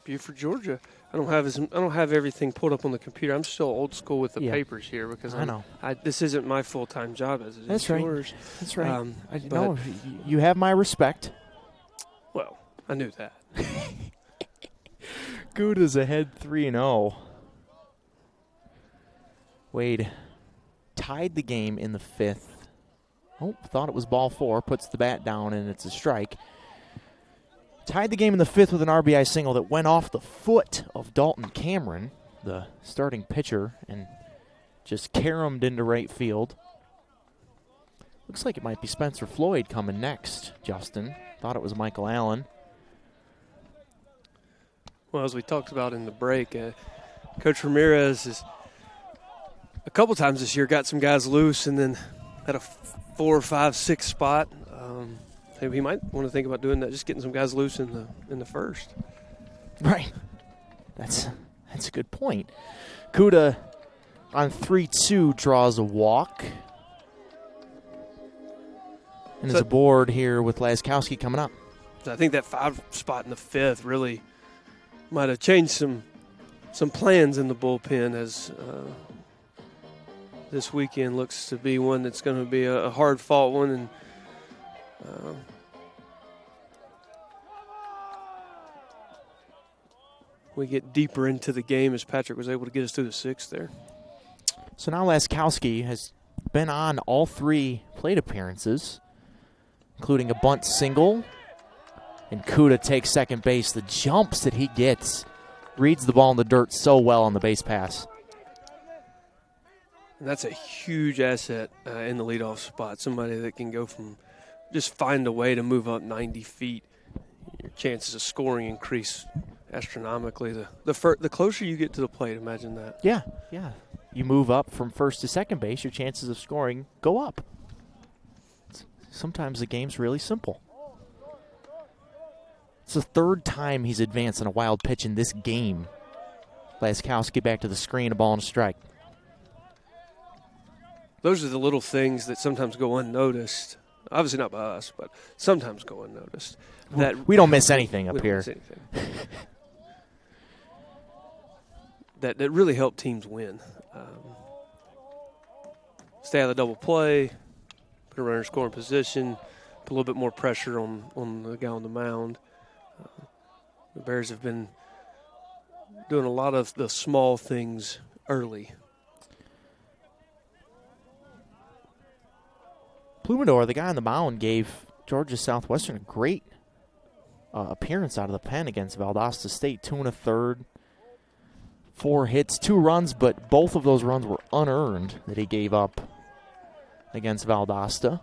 Beaufort, Georgia. I don't have everything pulled up on the computer. I'm still old school with the papers here because I know this isn't my full-time job as it That's is right. yours. That's right. No, you have my respect. Well, I knew that. Gouda's ahead 3-0. Wade tied the game in the 5th. Oh, thought it was ball 4. Puts the bat down, and it's a strike. Tied the game in the 5th with an RBI single that went off the foot of Dalton Cameron, the starting pitcher, and just caromed into right field. Looks like it might be Spencer Floyd coming next, Justin. Thought it was Michael Allen. Well, as we talked about in the break, Coach Ramirez has a couple times this year got some guys loose and then had a 4, 5, 6 spot. Maybe he might want to think about doing that, just getting some guys loose in the 1st. Right. That's a good point. Gouda on 3-2 draws a walk. And there's a board here with Laskowski coming up. I think that 5 spot in the 5th really might have changed some plans in the bullpen, as this weekend looks to be one that's going to be a hard-fought one. And we get deeper into the game as Patrick was able to get us through the 6th there. So now Laskowski has been on all 3 plate appearances, including a bunt single. And Gouda takes second base. The jumps that he gets, reads the ball in the dirt so well on the base pass. And that's a huge asset in the leadoff spot. Somebody that can go from just find a way to move up 90 feet. Your chances of scoring increase astronomically. The closer you get to the plate, imagine that. Yeah. You move up from first to second base, your chances of scoring go up. Sometimes the game's really simple. It's the 3rd time he's advanced on a wild pitch in this game. Laskowski back to the screen, a ball and a strike. Those are the little things that sometimes go unnoticed. Obviously not by us, but sometimes go unnoticed. That we don't miss anything up here. That really help teams win. Stay out of the double play, put a runner in scoring position, put a little bit more pressure on the guy on the mound. The Bears have been doing a lot of the small things early. Plumidor, the guy on the mound, gave Georgia Southwestern a great appearance out of the pen against Valdosta State. 2 1/3, 4 hits, 2 runs, but both of those runs were unearned that he gave up against Valdosta.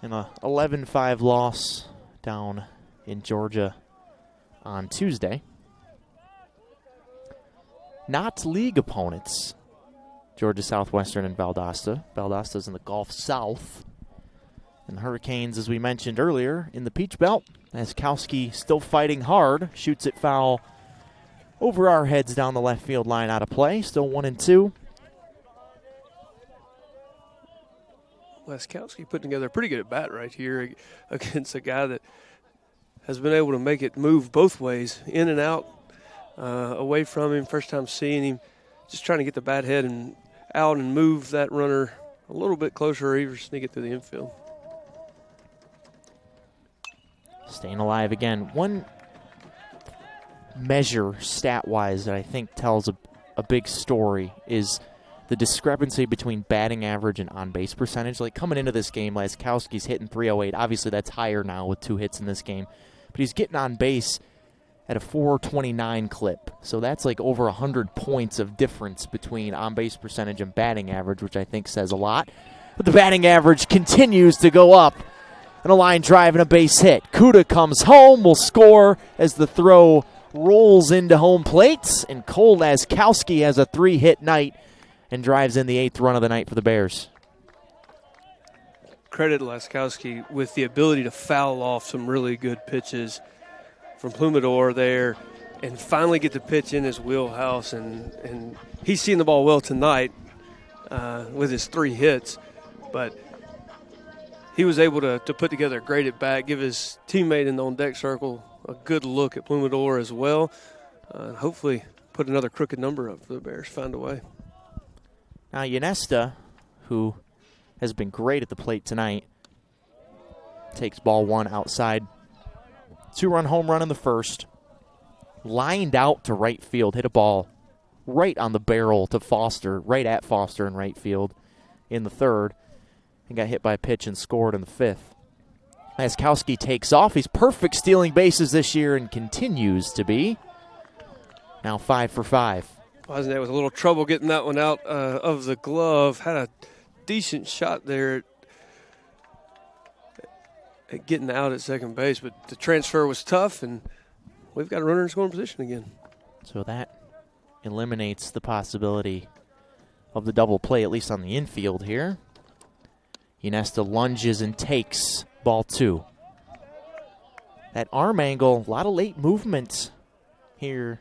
In a 11-5 loss down in Georgia on Tuesday. Not league opponents, Georgia Southwestern and Valdosta. Valdosta's in the Gulf South. And the Hurricanes, as we mentioned earlier, in the Peach Belt. As Kowski still fighting hard, shoots it foul over our heads down the left field line, out of play. Still 1-2. Laskowski putting together a pretty good at bat right here against a guy that has been able to make it move both ways, in and out, away from him. First time seeing him, just trying to get the bat head and out and move that runner a little bit closer or even sneak it through the infield. Staying alive again. One measure stat-wise that I think tells a big story is the discrepancy between batting average and on-base percentage. Like coming into this game, Laskowski's hitting .308. Obviously that's higher now with 2 hits in this game. But he's getting on base at a .429 clip. So that's like over 100 points of difference between on-base percentage and batting average, which I think says a lot. But the batting average continues to go up. And a line drive and a base hit. Kuda comes home, will score as the throw rolls into home plate. And Cole Laskowski has a 3-hit night and drives in the 8th run of the night for the Bears. Credit Laskowski with the ability to foul off some really good pitches from Plumador there and finally get the pitch in his wheelhouse. And he's seen the ball well tonight with his 3 hits. But he was able to put together a great at bat, give his teammate in the on-deck circle a good look at Plumador as well. Hopefully put another crooked number up for the Bears, find a way. Now Yanesta, who has been great at the plate tonight, takes ball 1 outside. 2-run home run in the first. Lined out to right field, hit a ball right on the barrel to Foster, right at Foster in right field in the third. And got hit by a pitch and scored in the 5th. Laskowski takes off. He's perfect stealing bases this year and continues to be. Now 5 for 5. Wozniak with a little trouble getting that one out of the glove. Had a decent shot there at getting out at second base, but the transfer was tough, and we've got a runner in scoring position again. So that eliminates the possibility of the double play, at least on the infield here. Yanesta lunges and takes ball 2. That arm angle, a lot of late movement here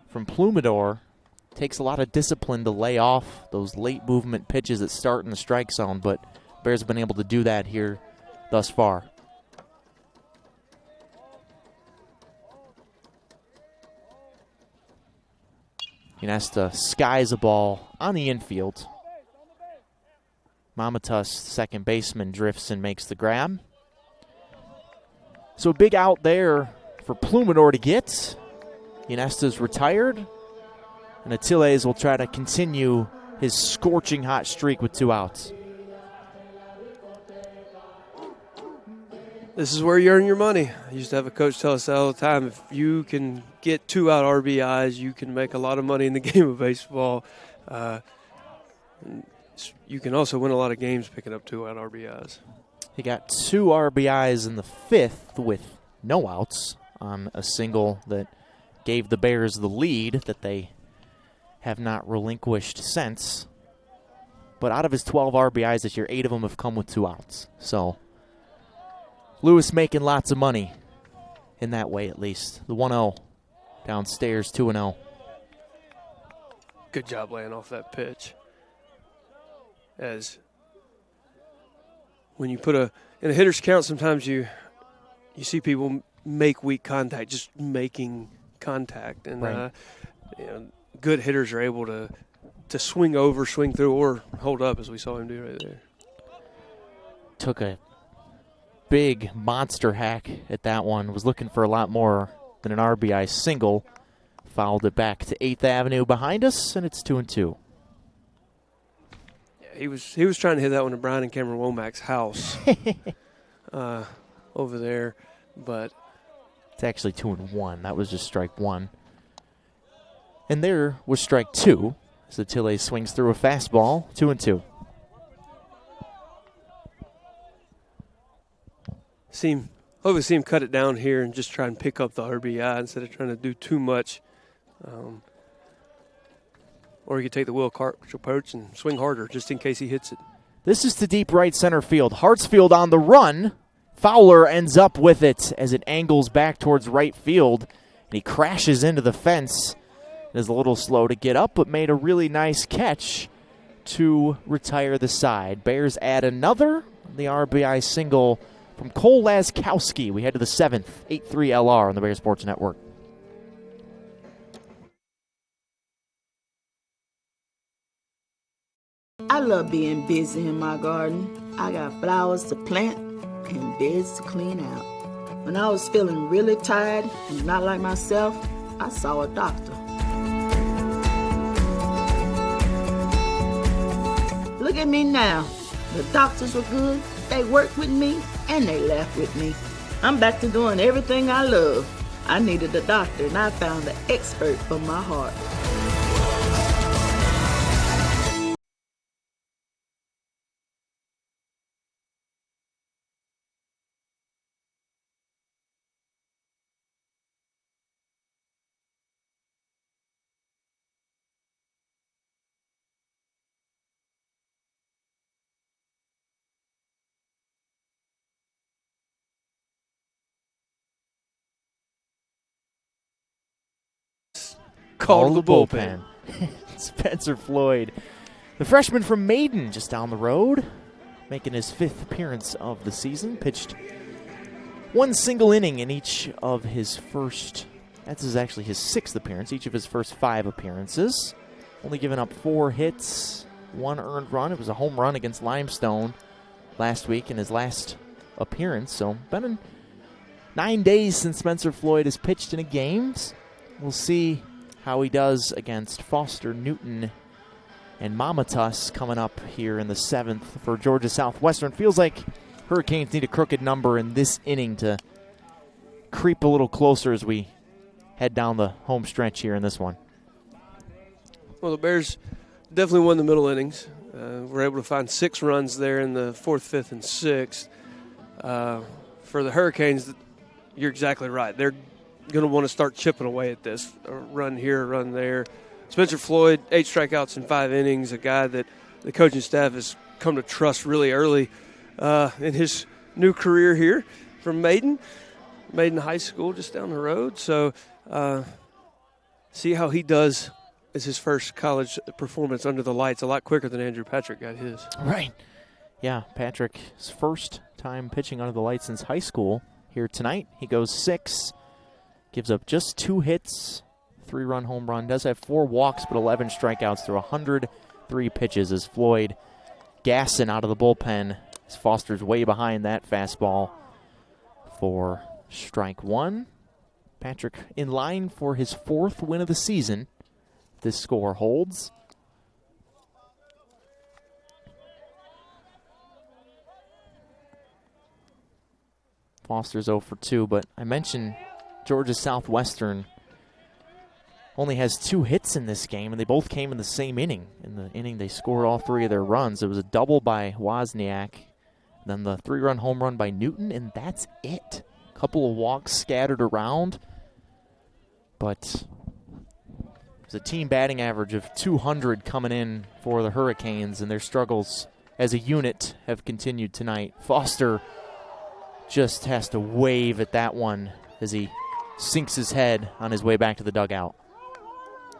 from Plumador. Takes a lot of discipline to lay off those late movement pitches that start in the strike zone, but Bears have been able to do that here thus far. Yanesta skies a ball on the infield. Mamatus, second baseman, drifts and makes the grab. So a big out there for Plumador to get. Yanesta's retired. And Atiles will try to continue his scorching hot streak with 2 outs. This is where you earn your money. I used to have a coach tell us that all the time. If you can get 2-out RBIs, you can make a lot of money in the game of baseball. You can also win a lot of games picking up 2-out RBIs. He got 2 RBIs in the 5th with no outs on a single that gave the Bears the lead that they have not relinquished since. But out of his 12 RBIs this year, 8 of them have come with 2 outs. So Lewis making lots of money in that way, at least. The 1-0 downstairs, 2-0. Good job laying off that pitch. As when you put in a hitter's count, sometimes you see people make weak contact, just making contact. And right. Good hitters are able to swing over, swing through, or hold up, as we saw him do right there. Took a big monster hack at that one. Was looking for a lot more than an RBI single. Fouled it back to 8th Avenue behind us, and it's 2-2. Yeah, he was trying to hit that one to Brian and Cameron Womack's house over there, but it's actually 2-1. That was just strike 1. And there was strike 2 as Attile swings through a fastball, 2-2. Seemed hopefully see him cut it down here and just try and pick up the RBI instead of trying to do too much. Or he could take the Will Carter approach and swing harder just in case he hits it. This is to deep right center field. Hartsfield on the run. Fowler ends up with it as it angles back towards right field. And he crashes into the fence. It is a little slow to get up, but made a really nice catch to retire the side. Bears add another. The RBI single from Cole Laskowski. We head to the 7th, 8-3 LR on the Bears Sports Network. I love being busy in my garden. I got flowers to plant and beds to clean out. When I was feeling really tired and not like myself, I saw a doctor. Look at me now. The doctors were good, they worked with me, and they laughed with me. I'm back to doing everything I love. I needed a doctor, and I found the expert for my heart. Call the bullpen. Spencer Floyd, the freshman from Maiden, just down the road, making his 5th appearance of the season. Pitched one single inning in each of his first, actually his 6th appearance, each of his first 5 appearances. Only given up 4 hits, 1 earned run. It was a home run against Limestone last week in his last appearance. So been in 9 days since Spencer Floyd has pitched in a game. We'll see how he does against Foster, Newton, and Mamatus coming up here in the 7th for Georgia Southwestern. Feels like Hurricanes need a crooked number in this inning to creep a little closer as we head down the home stretch here in this one. Well, the Bears definitely won the middle innings. We're able to find 6 runs there in the 4th, 5th, and 6th. For the Hurricanes, you're exactly right. They're going to want to start chipping away at this. A run here, a run there. Spencer Floyd, 8 strikeouts in 5 innings, a guy that the coaching staff has come to trust really early in his new career here from Maiden High School just down the road. So see how he does as his first college performance under the lights, a lot quicker than Andrew Patrick got his. Right. Yeah, Patrick's first time pitching under the lights since high school. Here tonight, he goes 6. Gives up just 2 hits, 3-run home run. Does have 4 walks, but 11 strikeouts through 103 pitches as Floyd gassing out of the bullpen. As Foster's way behind that fastball for strike 1. Patrick in line for his 4th win of the season. This score holds. Foster's 0 for 2, but I mentioned Georgia Southwestern only has 2 hits in this game, and they both came in the same inning. In the inning, they scored all 3 of their runs. It was a double by Wozniak, then the 3-run home run by Newton, and that's it. A couple of walks scattered around, but it was a team batting average of 200 coming in for the Hurricanes, and their struggles as a unit have continued tonight. Foster just has to wave at that one as he sinks his head on his way back to the dugout.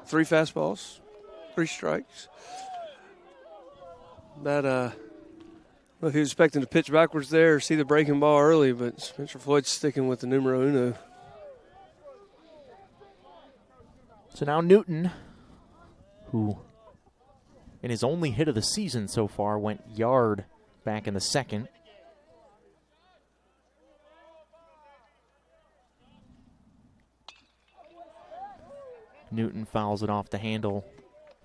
3 fastballs, 3 strikes. That, well, if he was expecting to pitch backwards there or see the breaking ball early, but Spencer Floyd's sticking with the numero uno. So now Newton, who in his only hit of the season so far went yard back in the 2nd. Newton fouls it off the handle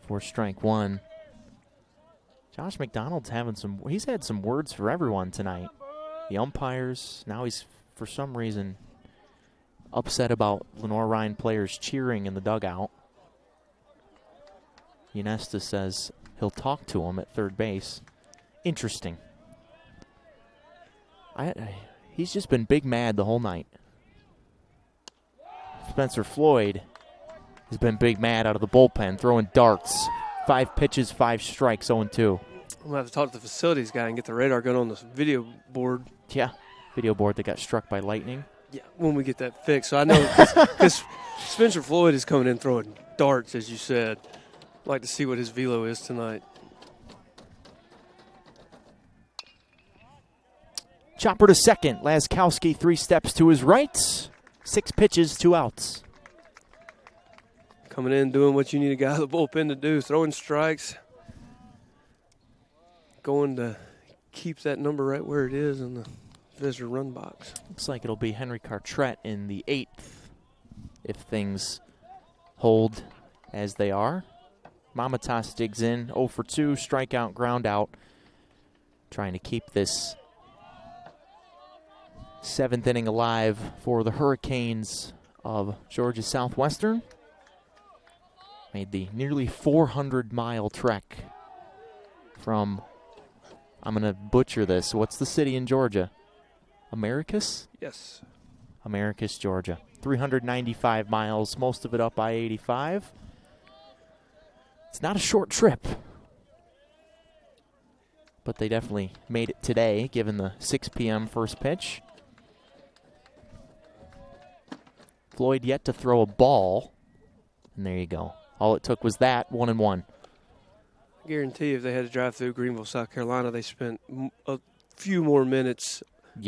for strike 1. Josh McDonald's he's had some words for everyone tonight. The umpires, now he's for some reason upset about Lenoir-Rhyne players cheering in the dugout. Ionesta says he'll talk to him at third base. Interesting. He's just been big mad the whole night. Spencer Floyd has been big mad out of the bullpen, throwing darts. 5 pitches, 5 strikes, 0-2. I'm going to have to talk to the facilities guy and get the radar gun on this video board. Yeah, video board that got struck by lightning. Yeah, when we get that fixed. So I know because Spencer Floyd is coming in throwing darts, as you said. I'd like to see what his velo is tonight. Chopper to second. Laskowski 3 steps to his right. 6 pitches, 2 outs. Coming in, doing what you need a guy out of the bullpen to do, throwing strikes. Going to keep that number right where it is in the visitor run box. Looks like it'll be Henry Cartrette in the 8th if things hold as they are. Mamatas digs in, 0 for 2, strikeout, ground out. Trying to keep this 7th inning alive for the Hurricanes of Georgia Southwestern. Made the nearly 400-mile trek from, I'm going to butcher this, what's the city in Georgia? Americus? Yes. Americus, Georgia. 395 miles, most of it up I-85. It's not a short trip, but they definitely made it today, given the 6 p.m. first pitch. Floyd yet to throw a ball, and there you go. All it took was that, 1-1. I guarantee if they had to drive through Greenville, South Carolina, they spent a few more minutes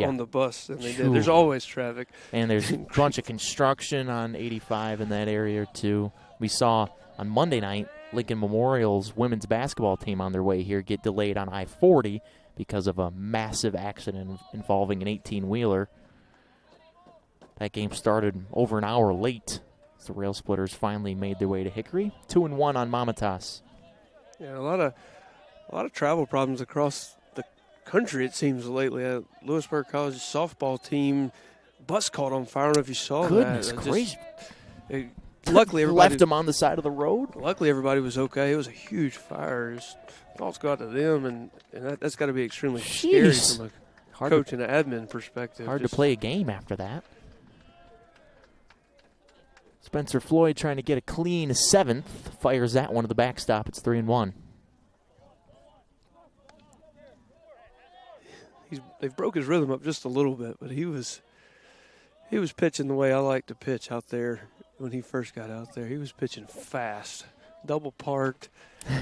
on the bus than they did. There's always traffic. And there's a bunch of construction on 85 in that area, too. We saw on Monday night Lincoln Memorial's women's basketball team on their way here get delayed on I-40 because of a massive accident involving an 18-wheeler. That game started over an hour late. The Rail Splitters finally made their way to Hickory. 2-1 on Mamatas. Yeah, a lot of travel problems across the country, it seems, lately. Lewisburg College softball team bus caught on fire. I don't know if you saw Goodness that. gracious. Luckily, everybody left them on the side of the road. Luckily, everybody was okay. It was a huge fire. Thoughts go out to them, and that's got to be extremely scary from a coach and an admin perspective. Hard to play a game after that. Spencer Floyd trying to get a clean 7th. Fires that one to the backstop. It's 3-1. They've broke his rhythm up just a little bit, but he was pitching the way I like to pitch out there when he first got out there. He was pitching fast, double parked.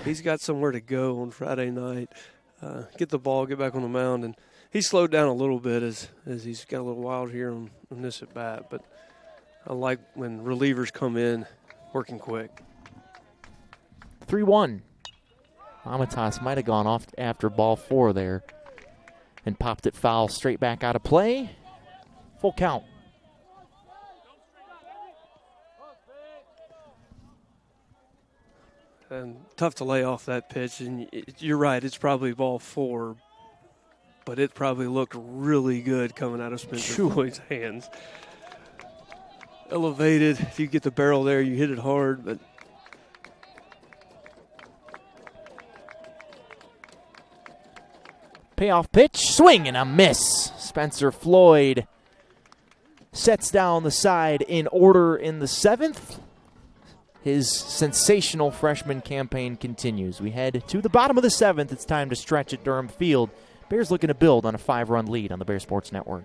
He's got somewhere to go on Friday night. Get the ball, get back on the mound, and he slowed down a little bit as he's got a little wild here on this at bat, but I like when relievers come in working quick. 3-1. Mamatas might have gone off after ball 4 there and popped it foul straight back out of play. Full count. And tough to lay off that pitch, and you're right, it's probably ball 4, but it probably looked really good coming out of Spencer Floyd's hands. Elevated. If you get the barrel there, you hit it hard, but Payoff pitch, swing and a miss. Spencer Floyd sets down the side in order in the 7th. His sensational freshman campaign continues. We head to the bottom of the 7th. It's time to stretch at Durham Field. Bears looking to build on a 5-run lead on the Bear Sports Network.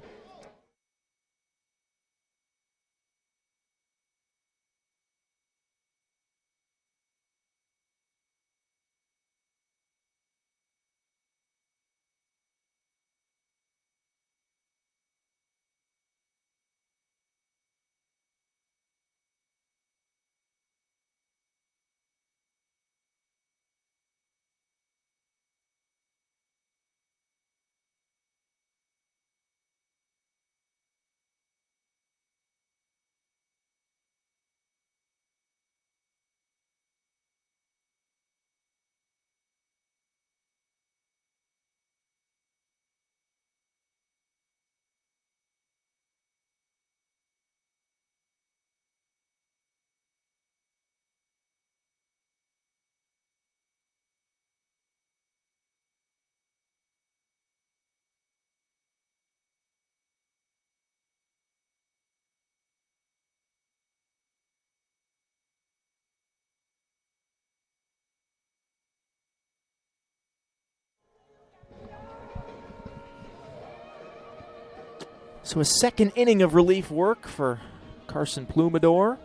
So a second inning of relief work for Carson Plumador.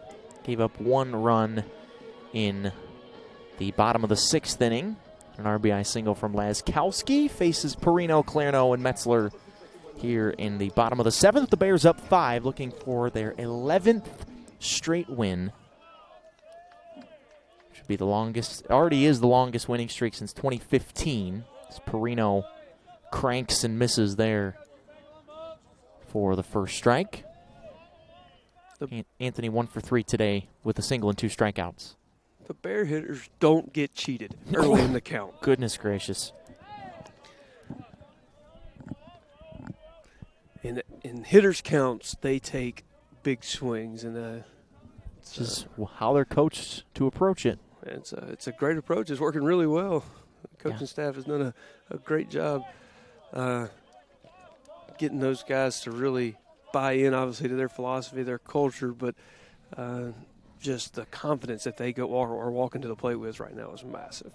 Gave up 1 run in the bottom of the 6th inning. An RBI single from Laskowski. Faces Perino, Clarno, and Metzler here in the bottom of the 7th. The Bears up 5, looking for their 11th straight win. Should be the longest, already is the longest winning streak since 2015. As Perino cranks and misses there for the first strike. Anthony 1 for 3 today with a single and 2 strikeouts. The Bear hitters don't get cheated early in the count. Goodness gracious. In hitters' counts, they take big swings, and It's just how they're coached to approach it. It's a great approach. It's working really well. The coaching staff has done a great job getting those guys to really buy in, obviously, to their philosophy, their culture, but just the confidence that they are walking to the plate with right now is massive.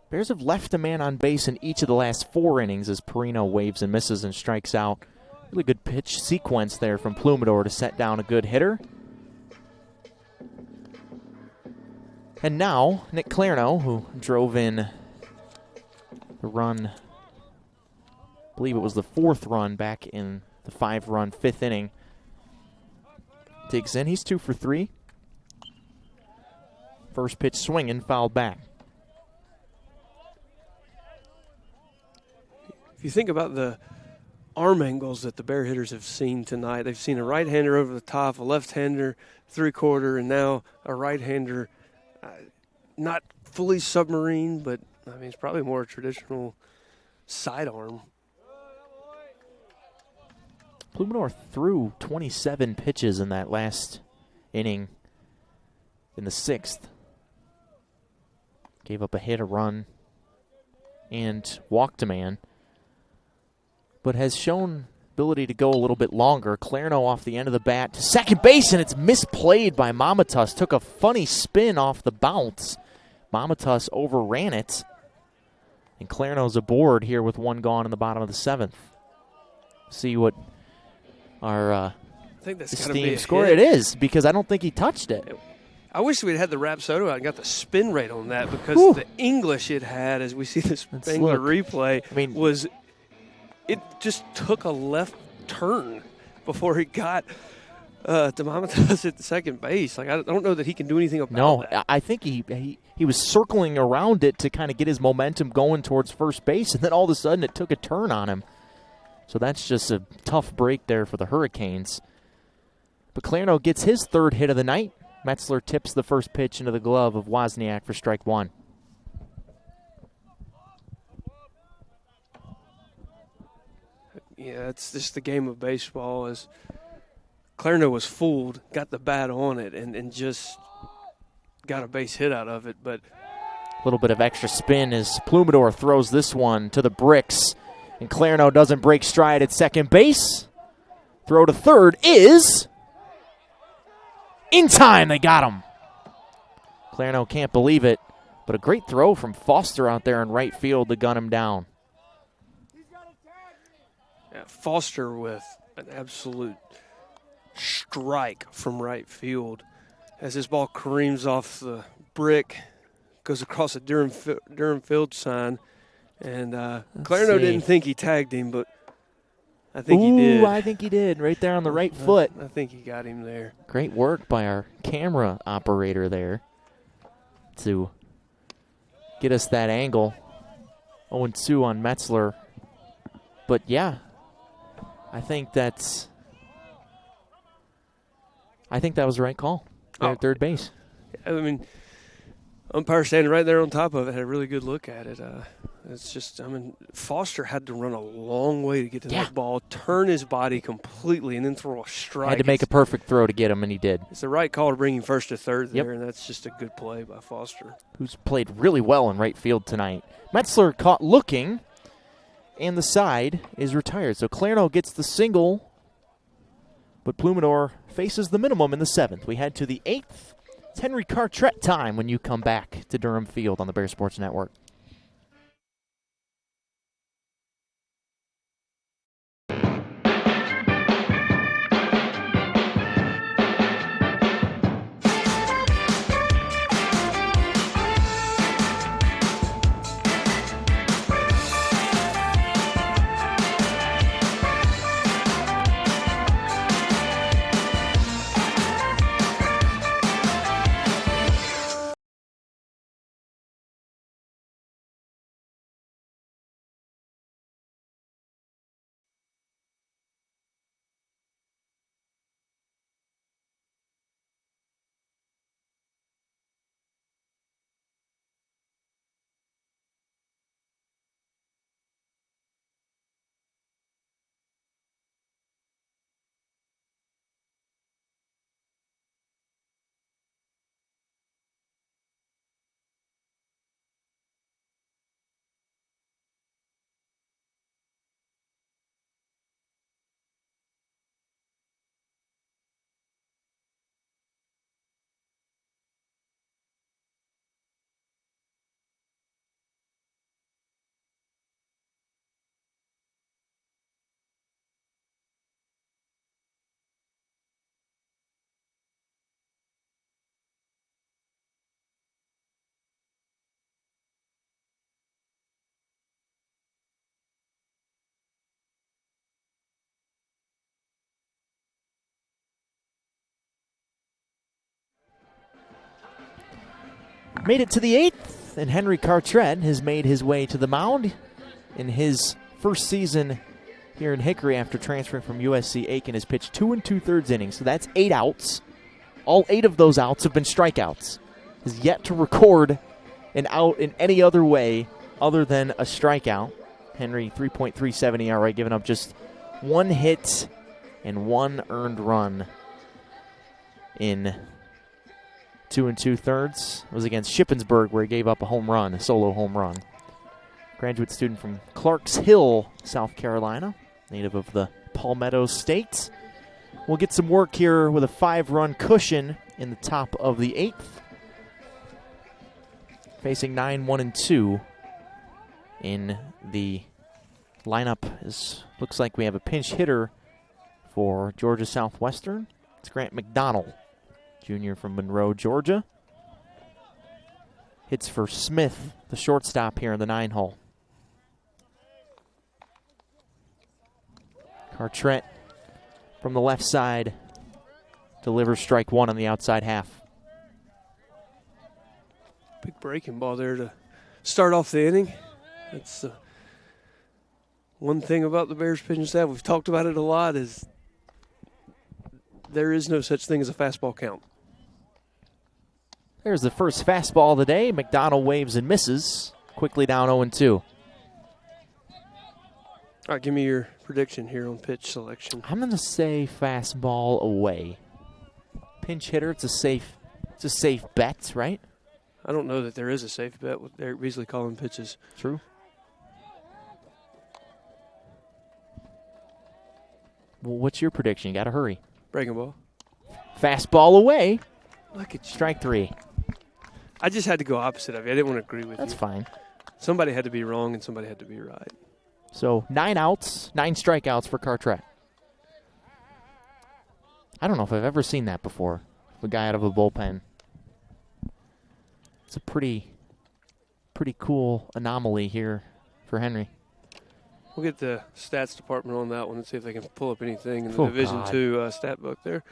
Bears have left a man on base in each of the last 4 innings as Perino waves and misses and strikes out. Really good pitch sequence there from Plumador to set down a good hitter. And now, Nick Clarno, who drove in the run, I believe it was the 4th run back in the 5-run 5th inning, digs in. He's 2 for 3. First pitch swinging, fouled back. If you think about the arm angles that the Bear hitters have seen tonight, they've seen a right-hander over the top, a left-hander, 3/4, and now a right-hander, not fully submarine, but I mean it's probably more a traditional sidearm. Plumador threw 27 pitches in that last inning in the 6th. Gave up a hit, a run, and walked a man, but has shown ability to go a little bit longer. Clarno off the end of the bat to second base, and it's misplayed by Mamatus. Took a funny spin off the bounce. Mamatus overran it, and Clarno's aboard here with 1 gone in the bottom of the 7th. See what our I think that's gotta be esteemed a score. hit. It is, because I don't think he touched it. I wish we'd had the Rapsodo out and got the spin rate on that, because the English it had, as we see this Spangler replay, was it just took a left turn before he got to Mamatas at the second base. Like I don't know that he can do anything about that. I think he was circling around it to kind of get his momentum going towards first base, and then all of a sudden it took a turn on him. So that's just a tough break there for the Hurricanes. But Clarno gets his 3rd hit of the night. Metzler tips the first pitch into the glove of Wozniak for strike 1. Yeah, it's just the game of baseball. As Clarno was fooled, got the bat on it, and just got a base hit out of it. But a little bit of extra spin as Plumador throws this one to the bricks, and Clarno doesn't break stride at second base. Throw to third is in time. They got him. Clarno can't believe it, but a great throw from Foster out there in right field to gun him down. yeah, Foster with an absolute strike from right field as this ball careens off the brick, goes across a Durham field sign, and Clarno didn't think he tagged him, but I think he did. I think he did, right there on the right foot. I think he got him there. Great work by our camera operator there to get us that angle. 0-2 on Metzler. But, yeah, I think that was the right call there at third base. I mean, umpire standing right there on top of it had a really good look at it. It's just, I mean, Foster had to run a long way to get to that ball, turn his body completely, and then throw a strike. Had to make a perfect throw to get him, and he did. It's the right call to bring him first to third there, and that's just a good play by Foster. Who's played really well in right field tonight. Metzler caught looking, and the side is retired. So Clarno gets the single, but Plumador faces the minimum in the 7th. We head to the 8th. It's Henry Cartrette time when you come back to Durham Field on the Bear Sports Network. Made it to the 8th, and Henry Cartret has made his way to the mound in his first season here in Hickory after transferring from USC Aiken. Has pitched 2 2/3 innings, so that's 8 outs. All 8 of those outs have been strikeouts. Has yet to record an out in any other way other than a strikeout. Henry, 3.37 ERA, giving up just 1 hit and 1 earned run in 2 2/3. It was against Shippensburg where he gave up a home run, a solo home run. Graduate student from Clarks Hill, South Carolina, native of the Palmetto State. We'll get some work here with a 5-run cushion in the top of the 8th. Facing 9-1-2 in the lineup. Looks like we have a pinch hitter for Georgia Southwestern. It's Grant Mcdonald, junior from Monroe, Georgia. Hits for Smith, the shortstop here in the 9-hole. Cartret from the left side delivers strike 1 on the outside half. Big breaking ball there to start off the inning. That's one thing about the Bears pitching staff. We've talked about it a lot, is there is no such thing as a fastball count. There's the first fastball of the day. McDonald waves and misses. Quickly down 0-2. All right, give me your prediction here on pitch selection. I'm going to say fastball away. Pinch hitter, it's a safe bet, right? I don't know that there is a safe bet with Eric Beasley calling pitches. True. Well, what's your prediction? You got to hurry. Breaking ball. Fastball away. Look at you. Strike 3. I just had to go opposite of you. I didn't want to agree with you. That's fine. Somebody had to be wrong and somebody had to be right. So 9 outs, 9 strikeouts for Cartret. I don't know if I've ever seen that before. A guy out of a bullpen. It's a pretty cool anomaly here for Henry. We'll get the stats department on that one and see if they can pull up anything in the Division II stat book there.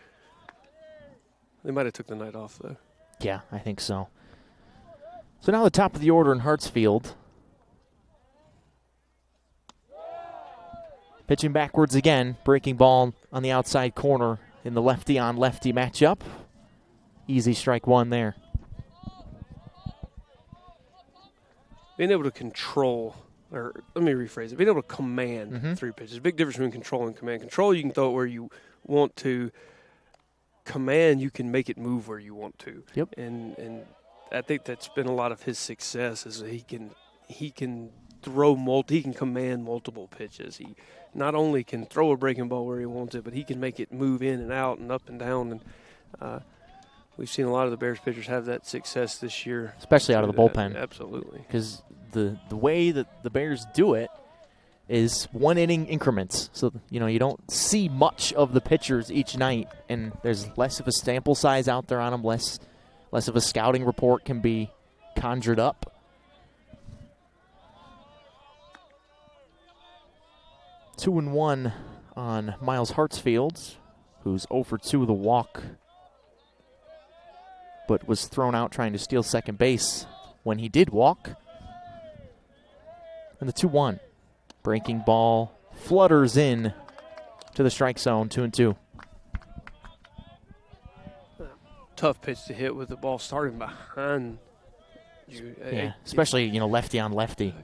They might have took the night off, though. Yeah, I think so. So now the top of the order in Hartsfield. Pitching backwards again. Breaking ball on the outside corner in the lefty-on-lefty matchup. Easy strike 1 there. Being able to control, or let me rephrase it, being able to command 3 pitches. Big difference between control and command. Control, you can throw it where you want to. Command, you can make it move where you want to. Yep. And I think that's been a lot of his success, is that he can he can command multiple pitches. He not only can throw a breaking ball where he wants it, but he can make it move in and out and up and down. And we've seen a lot of the Bears pitchers have that success this year, especially out of the bullpen. Absolutely. Because the way that the Bears do it is 1-inning increments. So, you don't see much of the pitchers each night, and there's less of a sample size out there on them, less of a scouting report can be conjured up. Two and 1 on Miles Hartsfield, who's 0 for 2 with a walk, but was thrown out trying to steal second base when he did walk. And the 2-1. Breaking ball flutters in to the strike zone, 2-2. Tough pitch to hit with the ball starting behind you. Yeah, especially, lefty on lefty.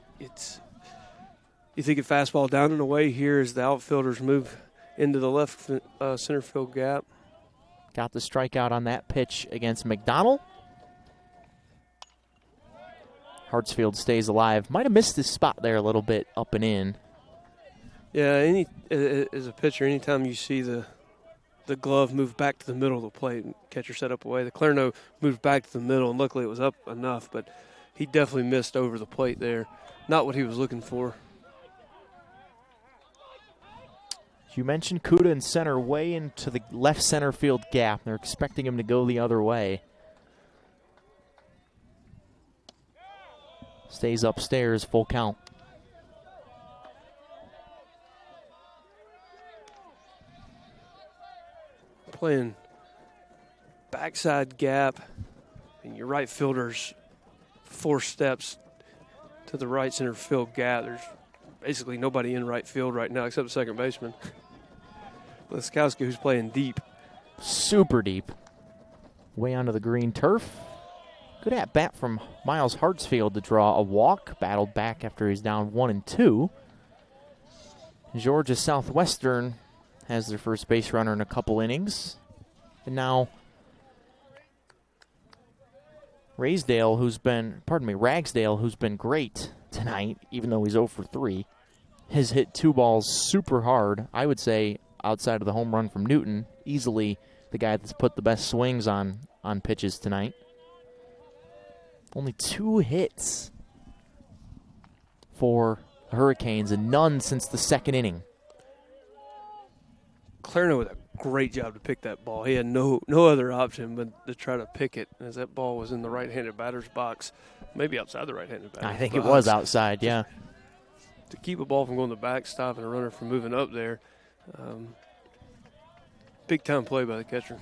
You think a fastball down and away here as the outfielders move into the left center field gap. Got the strikeout on that pitch against McDonald. Hartsfield stays alive. Might have missed his spot there a little bit, up and in. Yeah, as a pitcher, anytime you see the glove move back to the middle of the plate and catcher set up away, the Clairno moved back to the middle, and luckily it was up enough, but he definitely missed over the plate there. Not what he was looking for. You mentioned Kuda in center, way into the left center field gap. They're expecting him to go the other way. Stays upstairs, full count. Playing backside gap, and your right fielder's 4 steps to the right center field gap. There's basically nobody in right field right now except the second baseman, Laskowski, who's playing deep. Super deep. Way onto the green turf. Good at bat from Miles Hartsfield to draw a walk. Battled back after he's down 1-2. Georgia Southwestern has their first base runner in a couple innings. And now Ragsdale, who's been great tonight, even though he's 0 for 3, has hit 2 balls super hard. I would say, outside of the home run from Newton, easily the guy that's put the best swings on pitches tonight. Only 2 hits for the Hurricanes and none since the second inning. Clarno with a great job to pick that ball. He had no other option but to try to pick it, as that ball was in the right-handed batter's box, maybe outside the right-handed batter's box. I think it was outside, yeah. To keep a ball from going to the backstop and a runner from moving up there. Big-time play by the catcher.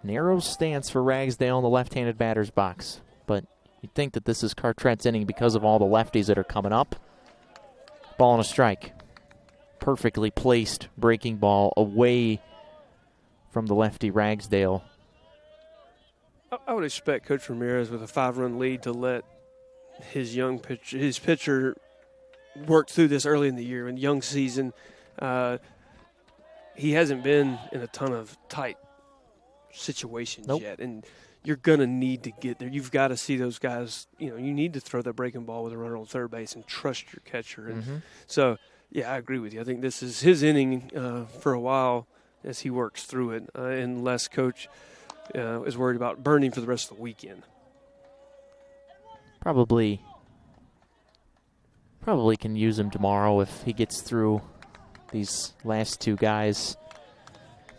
Narrow stance for Ragsdale in the left-handed batter's box. But you'd think that this is Cartret's inning because of all the lefties that are coming up. Ball and a strike. Perfectly placed breaking ball away from the lefty Ragsdale. I would expect Coach Ramirez with a 5-run lead to let his pitcher work through this early in the year. In young season, he hasn't been in a ton of tight situations yet, and you're going to need to get there. You've got to see those guys, you need to throw that breaking ball with a runner on third base and trust your catcher. And so, yeah, I agree with you. I think this is his inning for a while as he works through it, unless Coach is worried about burning for the rest of the weekend. Probably can use him tomorrow if he gets through these last 2 guys.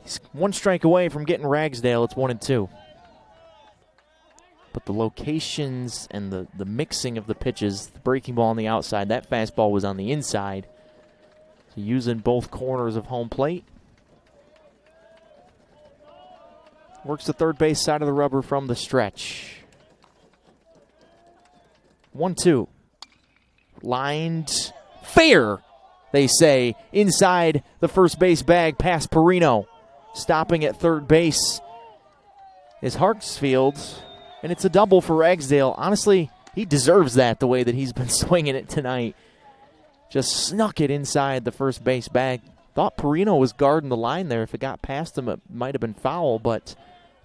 He's 1 strike away from getting Ragsdale. It's 1-2. But the locations and the mixing of the pitches, the breaking ball on the outside, that fastball was on the inside. So using both corners of home plate. Works the third base side of the rubber from the stretch. 1-2. Lined fair, they say, inside the first base bag past Perino. Stopping at third base is Hartsfield, and it's a double for Ragsdale. Honestly, he deserves that the way that he's been swinging it tonight. Just snuck it inside the first base bag. Thought Perino was guarding the line there. If it got past him, it might have been foul, but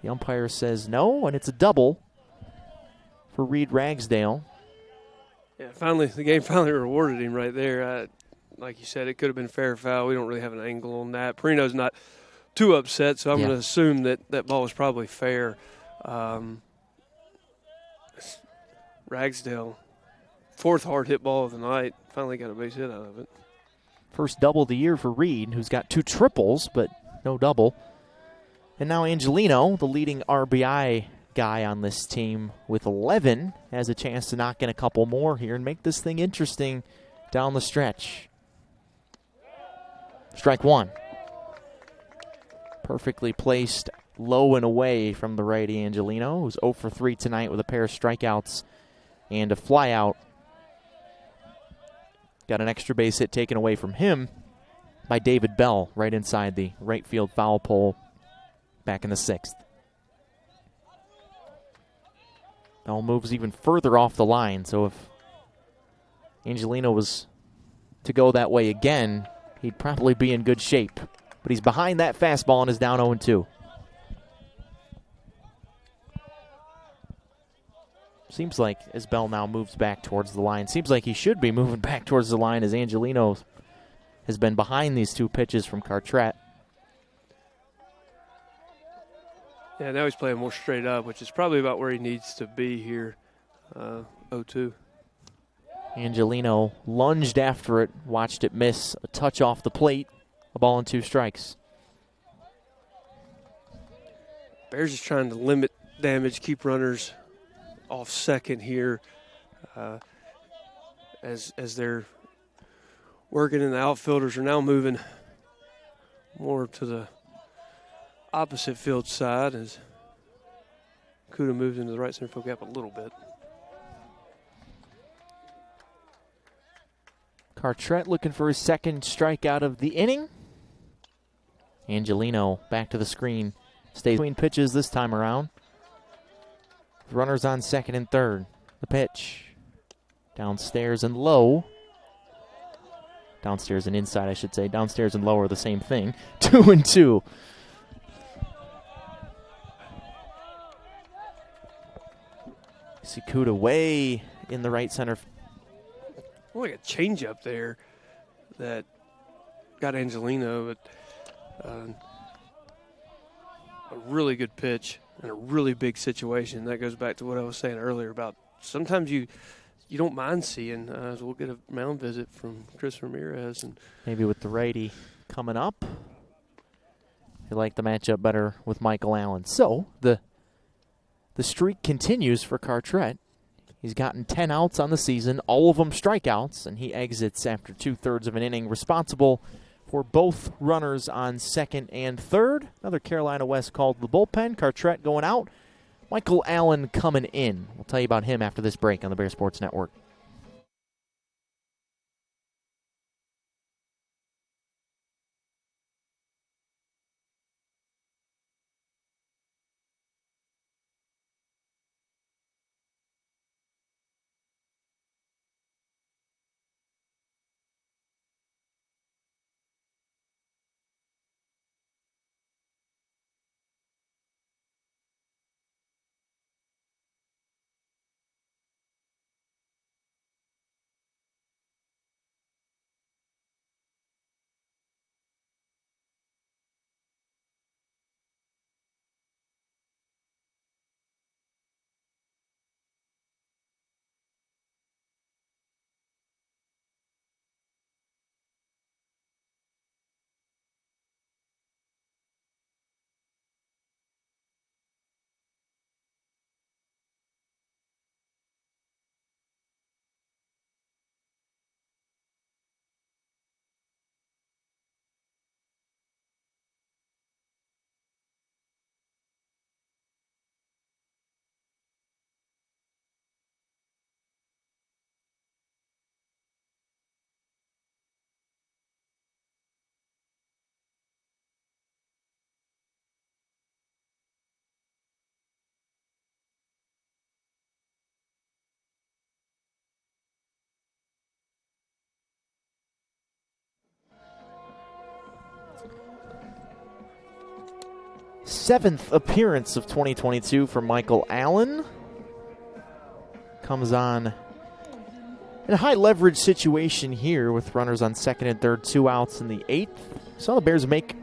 the umpire says no, and it's a double for Reed Ragsdale. Yeah, the game finally rewarded him right there. Like you said, it could have been fair or foul. We don't really have an angle on that. Perino's not too upset, so I'm going to assume that ball was probably fair. Ragsdale, 4th hard hit ball of the night, finally got a base hit out of it. First double of the year for Reed, who's got 2 triples, but no double. And now Angelino, the leading RBI guy on this team with 11, has a chance to knock in a couple more here and make this thing interesting down the stretch. Strike 1. Perfectly placed low and away from the righty Angelino, who's 0 for 3 tonight with a pair of strikeouts and a flyout. Got an extra base hit taken away from him by David Bell right inside the right field foul pole back in the 6th. Bell moves even further off the line, so if Angelino was to go that way again, he'd probably be in good shape. But he's behind that fastball and is down 0-2. Seems like as Bell now moves back towards the line, seems like he should be moving back towards the line as Angelino has been behind these 2 pitches from Cartret. Yeah, now he's playing more straight up, which is probably about where he needs to be here. 0-2. Angelino lunged after it, watched it miss, a touch off the plate, a ball and 2 strikes. Bears is trying to limit damage, keep runners off second here as they're working, and the outfielders are now moving more to the opposite field side as Kuda moves into the right center field gap a little bit. Cartrett looking for his second strikeout of the inning. Angelino back to the screen. Stays between pitches this time around. Runners on second and third. The pitch. Downstairs and low. Downstairs and inside, I should say. Downstairs and low are the same thing. 2-2. Kuda way in the right center. Like a changeup there that got Angelino, but a really good pitch and a really big situation. That goes back to what I was saying earlier about sometimes you don't mind seeing. As we'll get a mound visit from Chris Ramirez, and maybe with the righty coming up, you like the matchup better with Michael Allen. So the streak continues for Cartrett. He's gotten 10 outs on the season, all of them strikeouts, and he exits after 2/3 of an inning, responsible for both runners on second and third. Another Carolina West called the bullpen. Cartrett going out. Michael Allen coming in. We'll tell you about him after this break on the Bear Sports Network. Seventh appearance of 2022 for Michael Allen. Comes on in a high leverage situation here with runners on second and third, 2 outs in the 8th. Saw the Bears make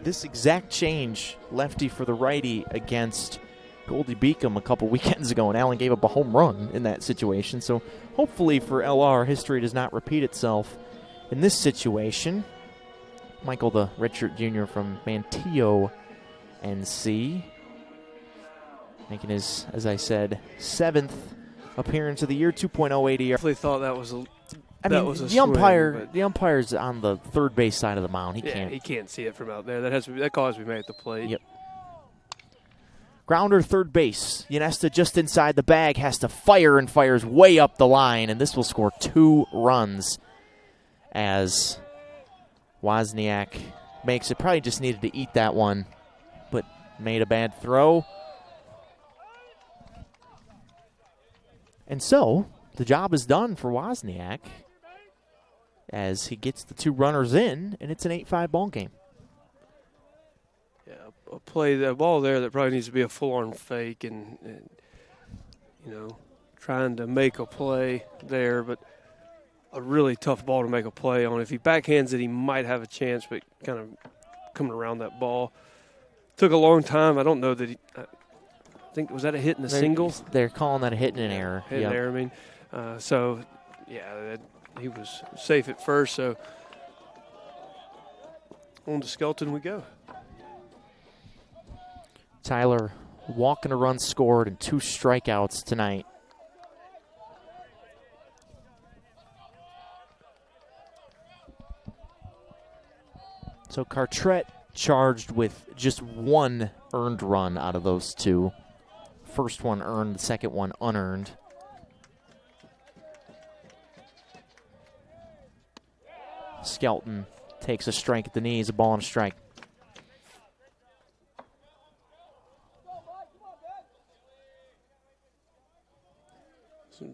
this exact change, lefty for the righty, against Goldie Beacom a couple weekends ago, and Allen gave up a home run in that situation. So hopefully for LR, history does not repeat itself in this situation. Michael, the redshirt junior from Mantillo, NC, making his, as I said, 7th appearance of the year, 2.08 ERA. Definitely thought that was a. The umpire, the umpire's on the third base side of the mound. He can't see it from out there. That call has to be made at the plate. Yep. Grounder, third base. Ynesta just inside the bag, has to fire and fires way up the line, and this will score 2 runs as Wozniak makes it. Probably just needed to eat that one, but made a bad throw. And so the job is done for Wozniak as he gets the 2 runners in, and it's an 8-5 ball game. Yeah, a ball there that probably needs to be a full-on fake and trying to make a play there, but a really tough ball to make a play on. If he backhands it, he might have a chance, but kind of coming around that ball. Took a long time. I don't know that I think, was that a hit in the single? They're calling that a hit and an error. Hit and error, I mean. He was safe at first, so on to Skelton we go. Tyler walking a run scored and 2 strikeouts tonight. So Cartrett charged with just 1 earned run out of those 2 first one earned, the second one unearned. Skelton takes a strike at the knees, a ball and a strike. Some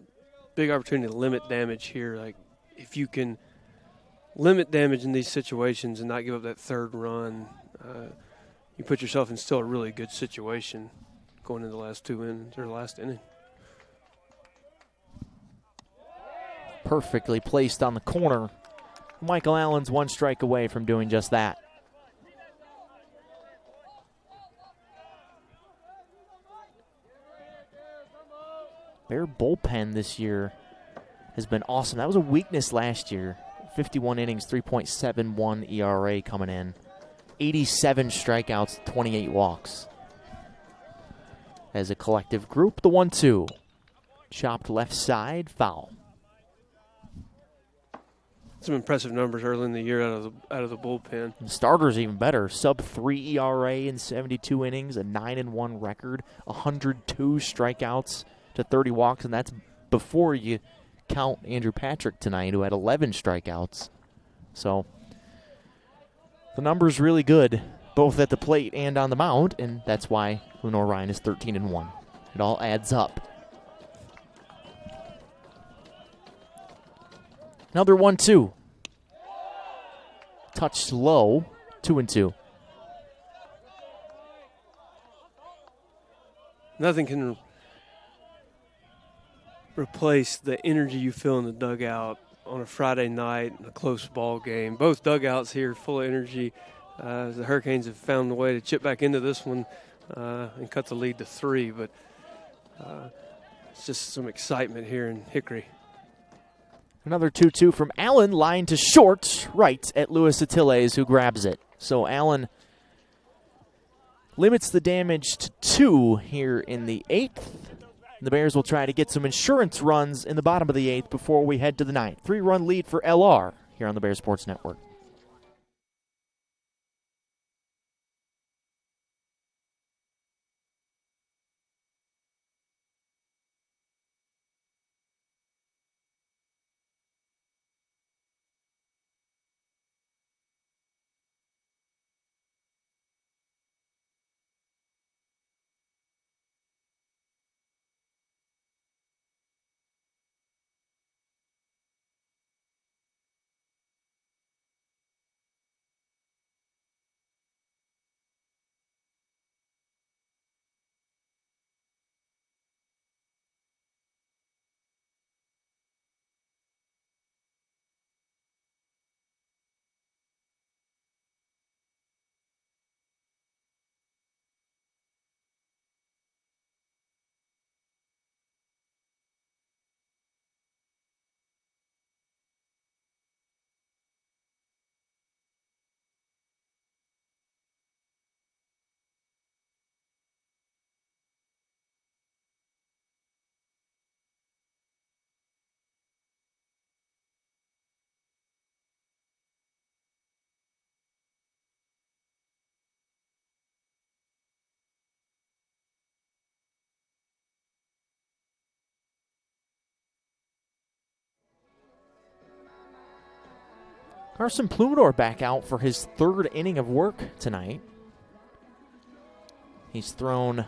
big opportunity to limit damage here. Like, if you can limit damage in these situations and not give up that third run, you put yourself in still a really good situation going into the last 2 innings or last inning. Perfectly placed on the corner. Michael Allen's one strike away from doing just that. Bear bullpen this year has been awesome. That was a weakness last year. 51 innings, 3.71 ERA coming in. 87 strikeouts, 28 walks. As a collective group, the 1-2. Chopped left side, foul. Some impressive numbers early in the year out of the bullpen. The starters even better. Sub-3 ERA in 72 innings, a 9-1 record, 102 strikeouts to 30 walks, and that's before you count Andrew Patrick tonight, who had 11 strikeouts. So the number's really good, both at the plate and on the mound, and that's why Lenoir-Rhyne is 13-1. It all adds up. Another 1-2. Touched low, 2-2. Nothing can replace the energy you feel in the dugout on a Friday night in a close ball game. Both dugouts here full of energy. The Hurricanes have found a way to chip back into this one and cut the lead to 3, but it's just some excitement here in Hickory. Another 2-2 from Allen, line to short, right at Luis Atiles, who grabs it. So Allen limits the damage to 2 here in the 8th. The Bears will try to get some insurance runs in the bottom of the 8th before we head to the 9th. 3-run lead for LR here on the Bears Sports Network. Carson Plumidor back out for his 3rd inning of work tonight. He's thrown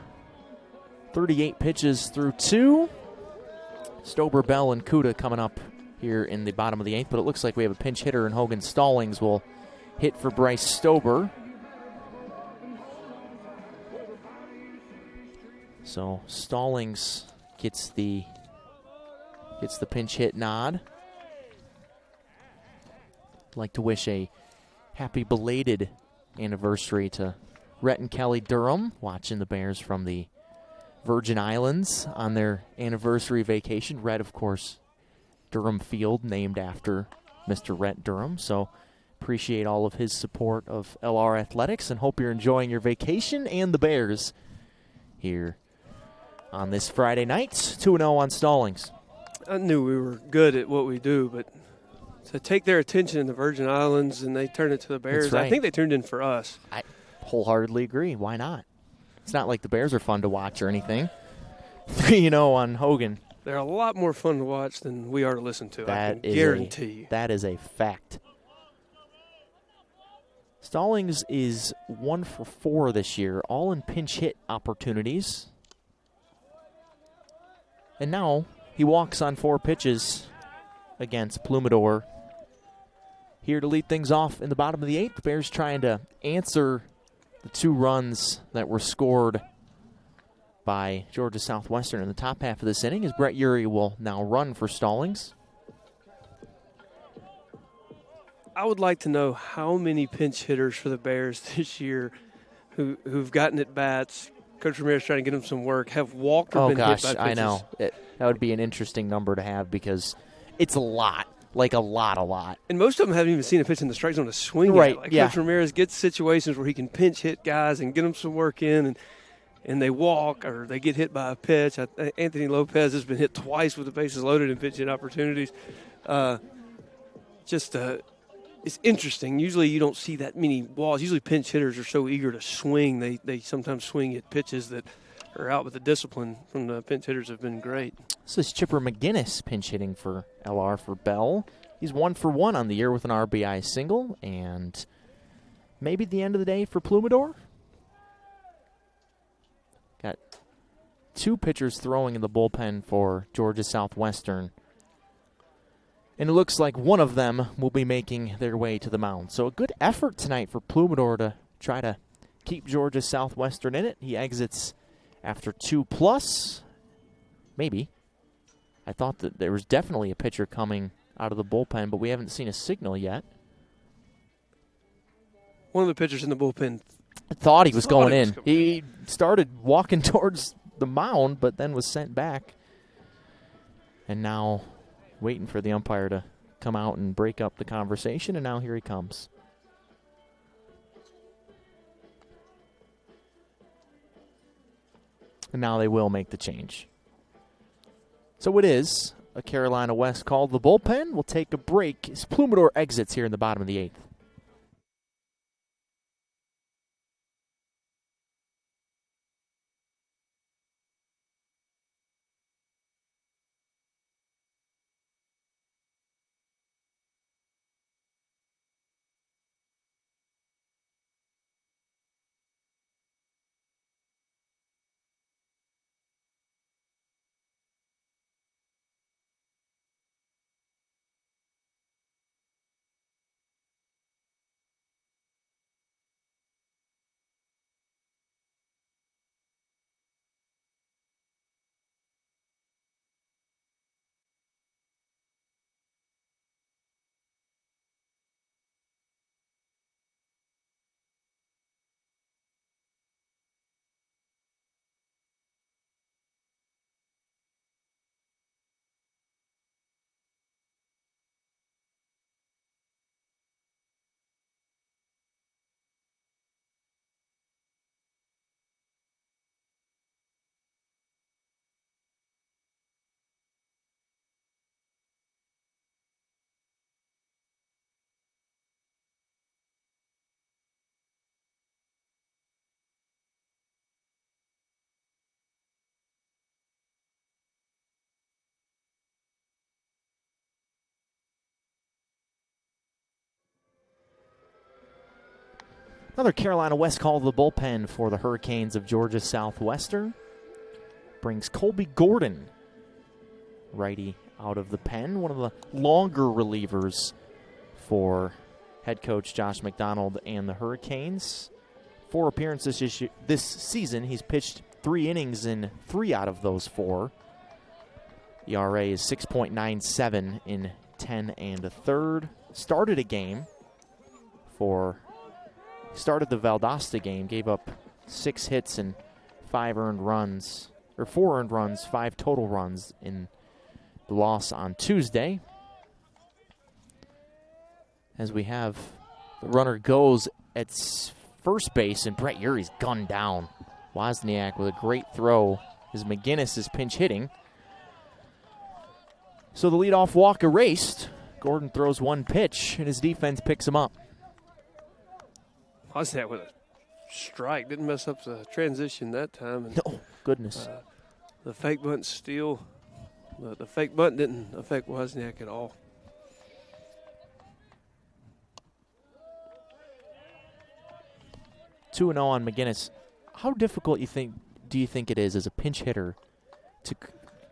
38 pitches through 2. Stober, Bell, and Kuda coming up here in the bottom of the 8th, but it looks like we have a pinch hitter, and Hogan Stallings will hit for Bryce Stober. So Stallings gets the pinch hit nod. I'd like to wish a happy belated anniversary to Rhett and Kelly Durham, watching the Bears from the Virgin Islands on their anniversary vacation. Rhett, of course, Durham Field, named after Mr. Rhett Durham. So appreciate all of his support of LR Athletics and hope you're enjoying your vacation and the Bears here on this Friday night. 2-0 on Stallings. I knew we were good at what we do, but to take their attention in the Virgin Islands and they turn it to the Bears, That's right. I think they turned in for us. I wholeheartedly agree. Why not? It's not like the Bears are fun to watch or anything. 3-0 on Hogan. They're a lot more fun to watch than we are to listen to, I can guarantee you. That is a fact. Stallings is 1 for 4 this year, all in pinch hit opportunities. And now he walks on 4 pitches against Plumador. Here to lead things off in the bottom of the 8th, the Bears trying to answer the 2 runs that were scored by Georgia Southwestern in the top half of this inning, as Brett Urey will now run for Stallings. I would like to know how many pinch hitters for the Bears this year who've gotten at bats, Coach Ramirez trying to get them some work, have walked or been hit by pitches. I know. That would be an interesting number to have because it's a lot. Like a lot. And most of them haven't even seen a pitch in the strike zone to swing right, at. Like yeah. Coach Ramirez gets situations where he can pinch hit guys and get them some work in, and they walk or they get hit by a pitch. Anthony Lopez has been hit twice with the bases loaded in pitch hit opportunities. It's interesting. Usually you don't see that many walls. Usually pinch hitters are so eager to swing. They sometimes swing at pitches that are out, but the discipline from the pinch hitters have been great. This is Chipper McGinnis pinch hitting for LR for Bell. He's 1 for 1 on the year with an RBI single, and maybe the end of the day for Plumador. Got 2 pitchers throwing in the bullpen for Georgia Southwestern. And it looks like one of them will be making their way to the mound. So a good effort tonight for Plumador to try to keep Georgia Southwestern in it. He exits after 2+. Maybe. I thought that there was definitely a pitcher coming out of the bullpen, but we haven't seen a signal yet. One of the pitchers in the bullpen thought he was going in. He started walking towards the mound, but then was sent back. And now waiting for the umpire to come out and break up the conversation, and now here he comes. And now they will make the change. So it is a Carolina West call. The bullpen will take a break as Plumador exits here in the bottom of the 8th. Another Carolina West call to the bullpen for the Hurricanes of Georgia Southwestern. Brings Colby Gordon, righty, out of the pen. One of the longer relievers for head coach Josh Mcdonald and the Hurricanes. 4 appearances this season. He's pitched 3 innings in 3 out of those 4. ERA is 6.97 in 10 1/3. Started a game started the Valdosta game, gave up 6 hits and 4 earned runs, 5 total runs in the loss on Tuesday. As we have the runner goes at first base, and Brett Urey's gunned down. Wozniak with a great throw as McGinnis is pinch hitting. So the leadoff walk erased. Gordon throws 1 pitch, and his defense picks him up. Wozniak with a strike. Didn't mess up the transition that time. And, no, goodness. The fake bunt still, the fake bunt didn't affect Wozniak at all. Two and 0 on McGinnis. How difficult do you think it is as a pinch hitter to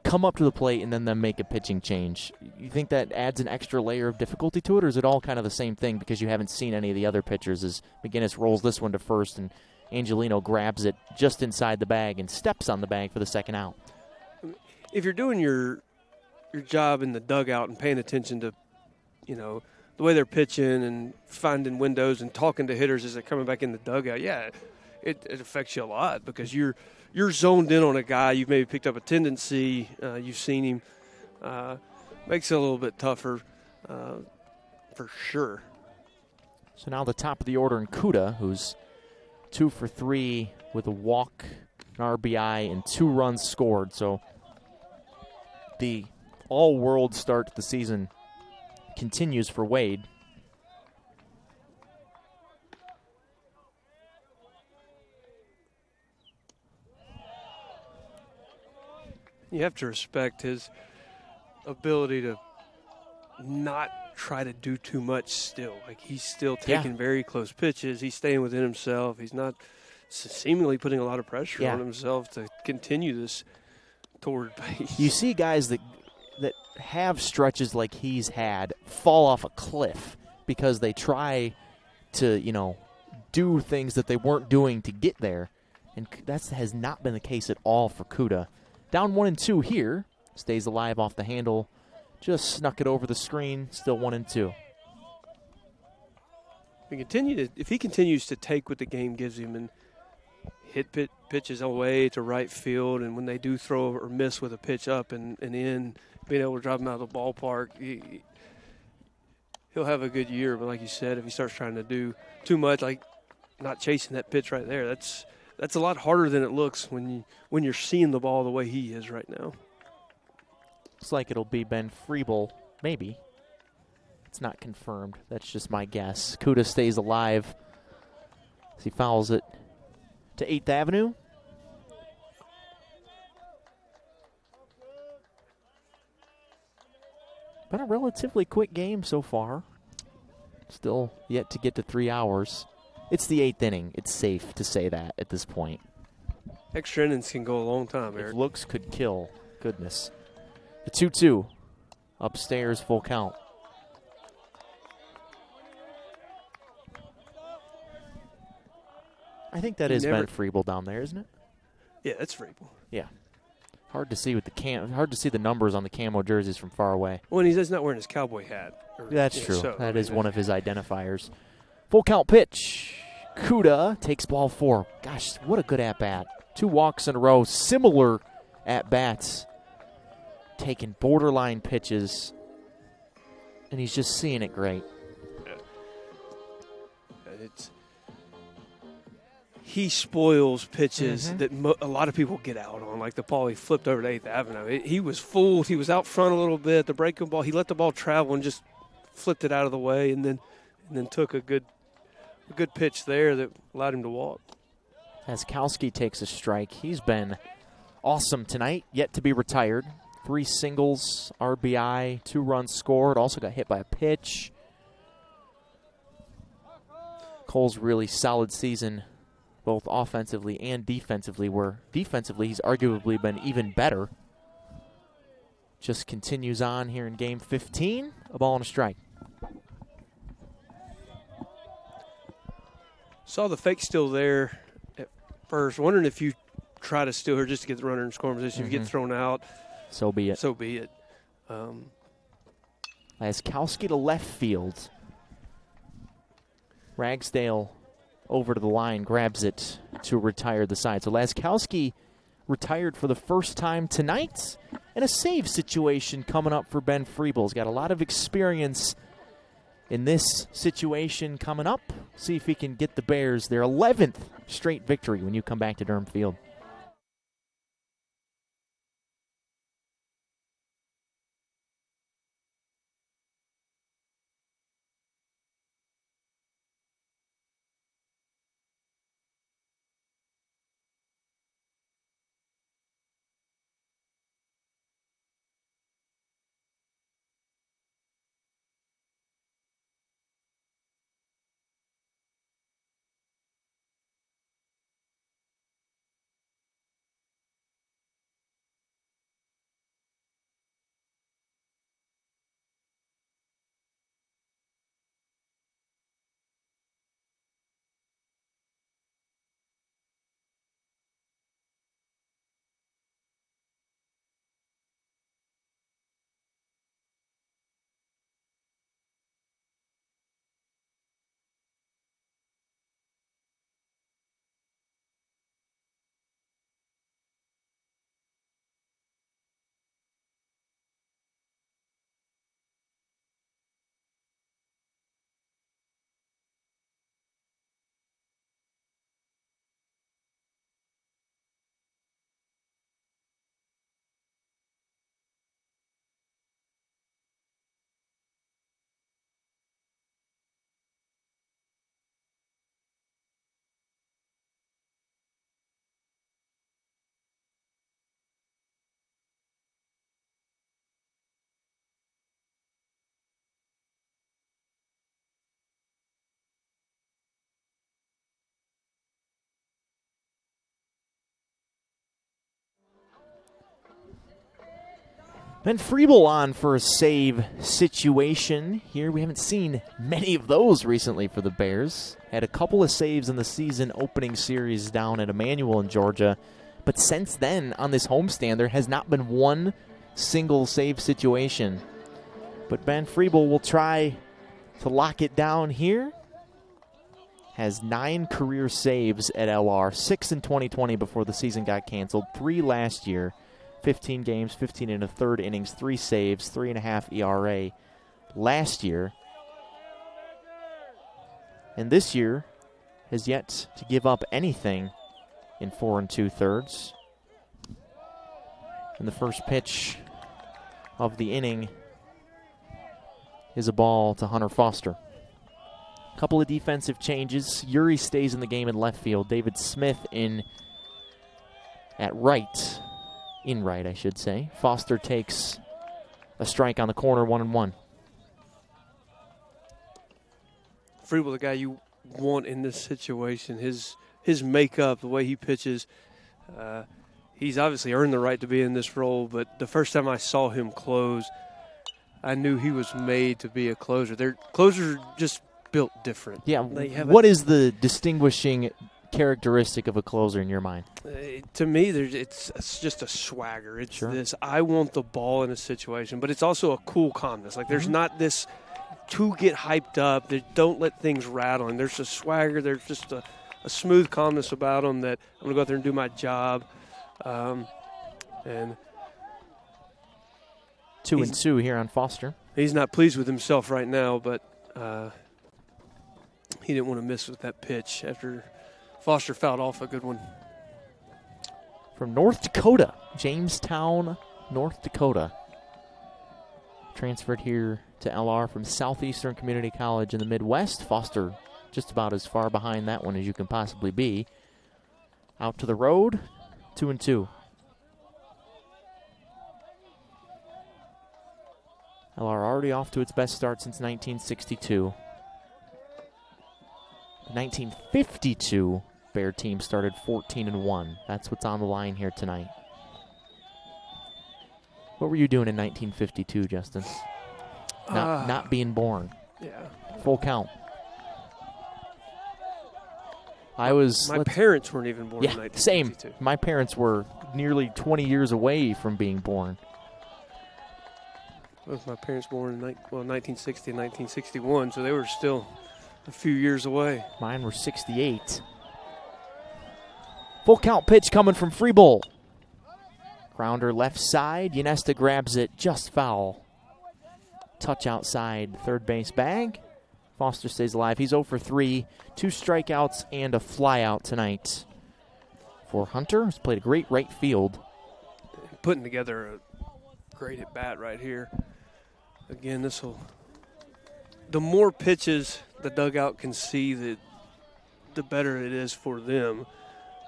come up to the plate and then make a pitching change? You think that adds an extra layer of difficulty to it, or is it all kind of the same thing because you haven't seen any of the other pitchers as McGinnis rolls this one to first and Angelino grabs it just inside the bag and steps on the bag for the second out? If you're doing your job in the dugout and paying attention to, the way they're pitching and finding windows and talking to hitters as they're coming back in the dugout, yeah, it affects you a lot because you're zoned in on a guy. You've maybe picked up a tendency. You've seen him. Makes it a little bit tougher for sure. So now the top of the order in Kuda, who's 2 for 3 with a walk, an RBI, and 2 runs scored. So the all-world start to the season continues for Wade. You have to respect his ability to not try to do too much still. Like, he's still taking very close pitches. He's staying within himself. He's not seemingly putting a lot of pressure on himself to continue this toward base. You see guys that have stretches like he's had fall off a cliff because they try to, do things that they weren't doing to get there. And that has not been the case at all for Kuda. Down 1-2 here. Stays alive off the handle. Just snuck it over the screen. Still 1-2. If he continues to take what the game gives him and hit pitches away to right field, and when they do throw or miss with a pitch up and in, being able to drive him out of the ballpark, he'll have a good year. But like you said, if he starts trying to do too much, like not chasing that pitch right there, that's a lot harder than it looks when you're seeing the ball the way he is right now. Looks like it'll be Ben Friebel, maybe. It's not confirmed. That's just my guess. Kuda stays alive as he fouls it to 8th Avenue. Been a relatively quick game so far. Still yet to get to 3 hours. It's the 8th inning. It's safe to say that at this point. Extra innings can go a long time, Eric. If looks could kill, goodness. The 2-2. Upstairs, full count. I think that is Ben Friebel down there, isn't it? Yeah, that's Friebel. Yeah. Hard to see with hard to see the numbers on the camo jerseys from far away. Well, and he's not wearing his cowboy hat. That's true. So, that is one of his identifiers. Full count pitch. Kuda takes ball 4. Gosh, what a good at-bat. 2 walks in a row. Similar at-bats. Taking borderline pitches. And he's just seeing it great. He spoils pitches that a lot of people get out on, like the ball he flipped over to 8th Avenue. He was fooled. He was out front a little bit. The breaking ball, he let the ball travel and just flipped it out of the way, and then took a good pitch there that allowed him to walk. Laskowski takes a strike. He's been awesome tonight, yet to be retired. 3 singles, RBI, 2 runs scored. Also got hit by a pitch. Cole's really solid season, both offensively and defensively, where defensively he's arguably been even better. Just continues on here in game 15. A ball and a strike. Saw the fake still there at first. Wondering if you try to steal her just to get the runner in scoring position. If you get thrown out, so be it. So be it. Laskowski to left field. Ragsdale over to the line, grabs it to retire the side. So Laskowski retired for the first time tonight. And a save situation coming up for Ben Friebel. He's got a lot of experience in this situation coming up. See if he can get the Bears their 11th straight victory when you come back to Durham Field. Ben Friebel on for a save situation here. We haven't seen many of those recently for the Bears. Had a couple of saves in the season opening series down at Emmanuel in Georgia. But since then, on this homestand, there has not been one single save situation. But Ben Friebel will try to lock it down here. Has 9 career saves at LR, 6 in 2020 before the season got canceled, 3 last year. 15 games, 15 in a third innings, 3 saves, 3.5 ERA last year. And this year has yet to give up anything in 4 2/3. And the first pitch of the inning is a ball to Hunter Foster. A couple of defensive changes. Uri stays in the game in left field. David Smith in right, I should say. Foster takes a strike on the corner, 1-1. Friebel, the guy you want in this situation, his makeup, the way he pitches, he's obviously earned the right to be in this role, but the first time I saw him close, I knew he was made to be a closer. Their closers are just built different. Yeah, what is the distinguishing characteristic of a closer in your mind? To me, it's just a swagger. It's this, I want the ball in a situation, but it's also a cool calmness. Like, there's not this to get hyped up. Don't let things rattle. And there's a swagger. There's just a smooth calmness about him that I'm going to go out there and do my job. And 2-2 here on Foster. He's not pleased with himself right now, but he didn't want to miss with that pitch after Foster fouled off a good one. From North Dakota, Jamestown, North Dakota. Transferred here to LR from Southeastern Community College in the Midwest. Foster just about as far behind that one as you can possibly be. Out to the road, 2-2. LR already off to its best start since 1962. 1952 Bear team started 14-1. That's what's on the line here tonight. What were you doing in 1952, Justin? Not being born. Yeah. Full count. My parents weren't even born in 1952. Same. My parents were nearly 20 years away from being born. Both my parents born in 1960 and 1961, so they were still a few years away. Mine were 68. Full count pitch coming from Friebel. Grounder left side. Yanesta grabs it just foul. Touch outside third base bag. Foster stays alive. He's 0 for 3. 2 strikeouts and a flyout tonight for Hunter, who's played a great right field. Putting together a great at bat right here. Again, the more pitches the dugout can see, the better it is for them.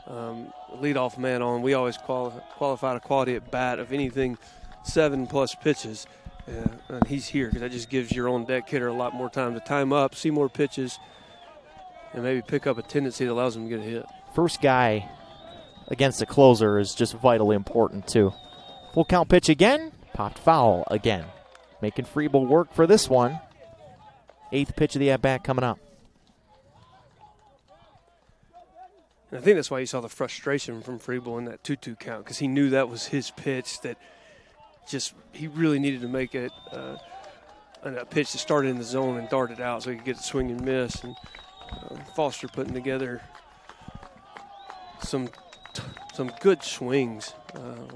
Leadoff man on, we always qualify a quality at bat of anything 7+ pitches. And he's here because that just gives your on deck hitter a lot more time to time up, see more pitches, and maybe pick up a tendency that allows him to get a hit. First guy against a closer is just vitally important, too. Full count pitch again, popped foul again. Making Friebel work for this one. 8th pitch of the at-bat coming up. And I think that's why you saw the frustration from Friebel in that 2-2 count, because he knew that was his pitch, that just he really needed to make it a pitch that started in the zone and darted out so he could get a swing and miss. And Foster putting together some good swings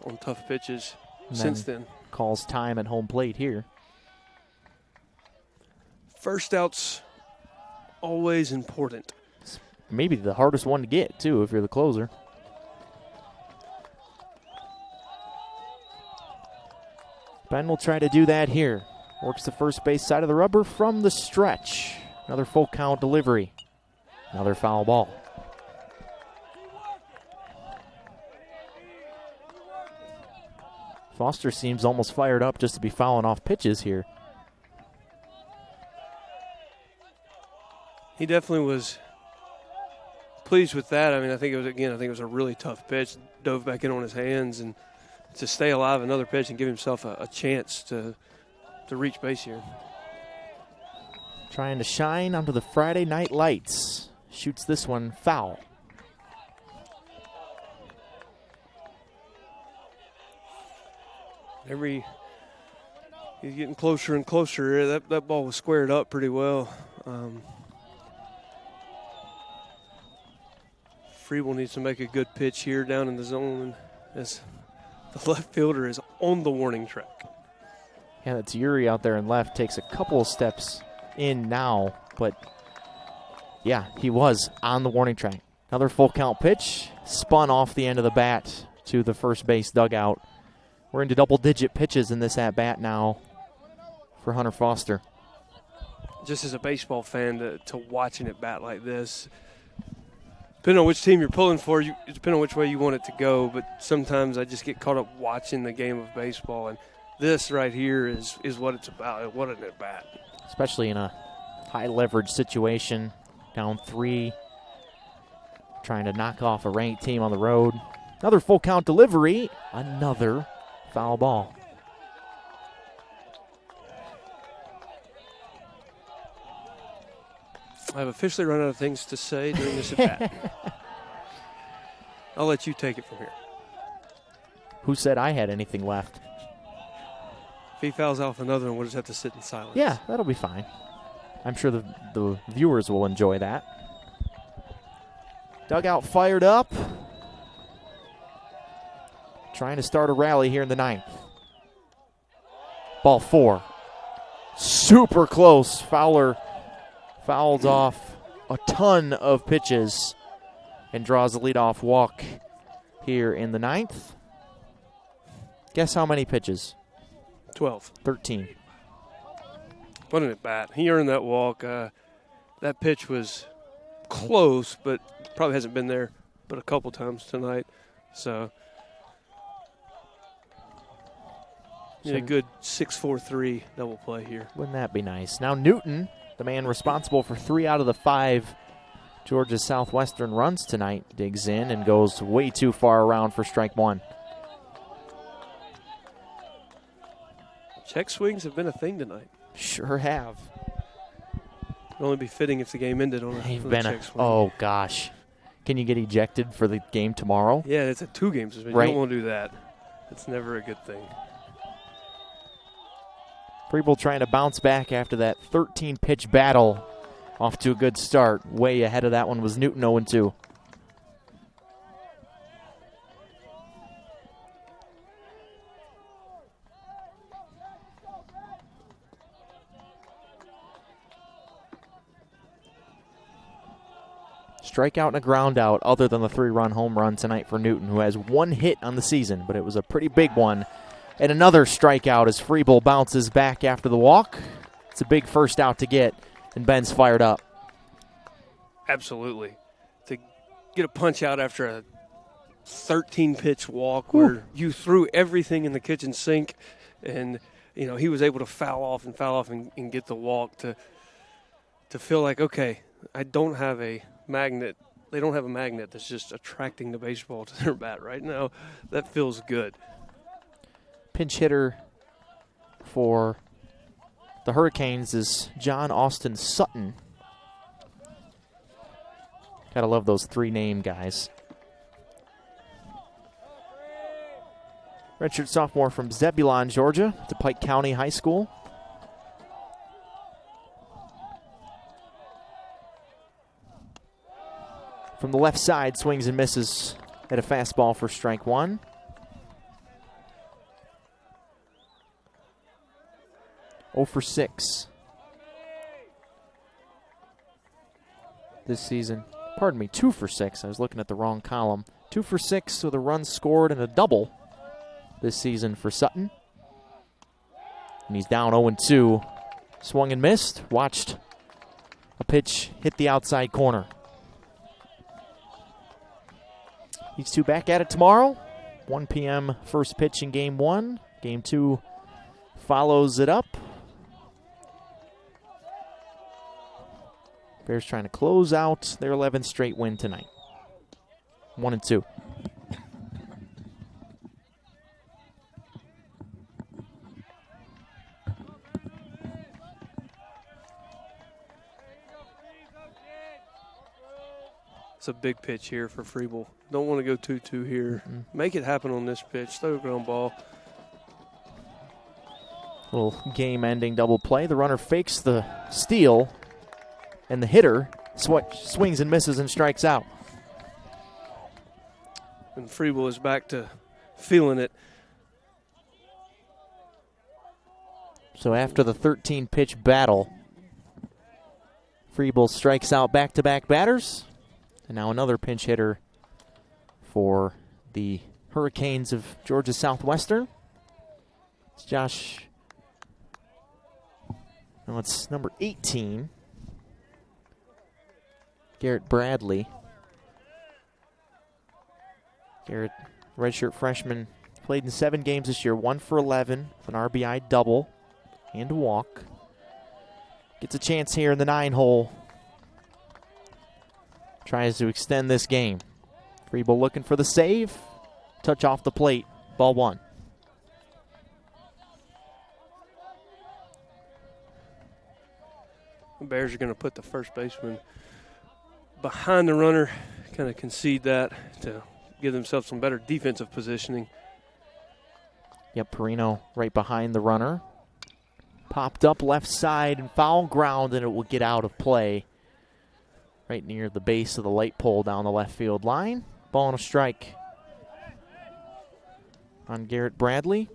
on tough pitches since then. Calls time at home plate here. First out's always important. It's maybe the hardest one to get, too, if you're the closer. Ben will try to do that here. Works the first base side of the rubber from the stretch. Another full count delivery. Another foul ball. Foster seems almost fired up just to be fouling off pitches here. He definitely was pleased with that. I mean, I think it was a really tough pitch. Dove back in on his hands, and to stay alive another pitch and give himself a chance to reach base here. Trying to shine under the Friday night lights. Shoots this one foul. He's getting closer and closer. That ball was squared up pretty well. Freeble needs to make a good pitch here down in the zone as the left fielder is on the warning track. Yeah, that's Yuri out there in left. Takes a couple of steps in now, but yeah, he was on the warning track. Another full count pitch, spun off the end of the bat to the first base dugout. We're into double-digit pitches in this at-bat now for Hunter Foster. Just as a baseball fan, to watching it bat like this, depending on which team you're pulling for, depending on which way you want it to go, but sometimes I just get caught up watching the game of baseball, and this right here is what it's about. What an at-bat. Especially in a high-leverage situation, down 3, trying to knock off a ranked team on the road. Another full count delivery, another foul ball. I've officially run out of things to say during this at-bat. I'll let you take it from here. Who said I had anything left? If he fouls off another one, we'll just have to sit in silence. Yeah, that'll be fine. I'm sure the viewers will enjoy that. Dugout fired up. Trying to start a rally here in the 9th. Ball 4. Super close. Fowler fouls off a ton of pitches and draws the leadoff walk here in the 9th. Guess how many pitches? 12. 13. What an at-bat. He earned that walk. That pitch was close, but probably hasn't been there but a couple times tonight. So, a good 6-4-3 double play here. Wouldn't that be nice? Now Newton, the man responsible for 3 out of the 5 Georgia Southwestern runs tonight, digs in and goes way too far around for strike 1. Check swings have been a thing tonight. Sure have. It'd only be fitting if the game ended on a check swing. Oh, gosh. Can you get ejected for the game tomorrow? Yeah, it's a 2-game suspension. Right. You don't want to do that. It's never a good thing. Preble trying to bounce back after that 13-pitch battle. Off to a good start. Way ahead of that one was Newton 0-2. Strikeout and a ground out other than the 3-run home run tonight for Newton, who has 1 hit on the season, but it was a pretty big one. And another strikeout as Freeble bounces back after the walk. It's a big first out to get, and Ben's fired up. Absolutely. To get a punch out after a 13-pitch walk where you threw everything in the kitchen sink, and he was able to foul off and get the walk to feel like, okay, I don't have a magnet. They don't have a magnet that's just attracting the baseball to their bat right now. That feels good. Pinch hitter for the Hurricanes is John Austin Sutton. Gotta love those 3-name guys. Redshirt sophomore from Zebulon, Georgia, to Pike County High School. From the left side, swings and misses at a fastball for strike 1. Oh for 6 this season. Pardon me, 2 for 6. I was looking at the wrong column. 2 for 6 with a run scored and a double this season for Sutton. And he's down 0-2. Swung and missed. Watched a pitch hit the outside corner. These two back at it tomorrow. 1 p.m. first pitch in Game 1. Game 2 follows it up. Bears trying to close out their 11th straight win tonight. 1-2. a big pitch here for Freeble. Don't want to go 2-2 here. Make it happen on this pitch. Throw a ground ball. Little game-ending double play. The runner fakes the steal, and the hitter swings and misses and strikes out. And Freeble is back to feeling it. So after the 13-pitch battle, Freeble strikes out back-to-back batters. And now another pinch hitter for the Hurricanes of Georgia Southwestern. It's Josh. No, it's number 18. Garrett Bradley. Garrett, redshirt freshman, played in 7 games this year, 1 for 11, with an RBI double and a walk. Gets a chance here in the 9-hole. Tries to extend this game. Freeble looking for the save. Touch off the plate. Ball 1. The Bears are going to put the first baseman behind the runner, kind of concede that to give themselves some better defensive positioning. Yep, Perino right behind the runner. Popped up left side and foul ground, and it will get out of play right near the base of the light pole down the left field line. Ball and a strike on Garrett Bradley.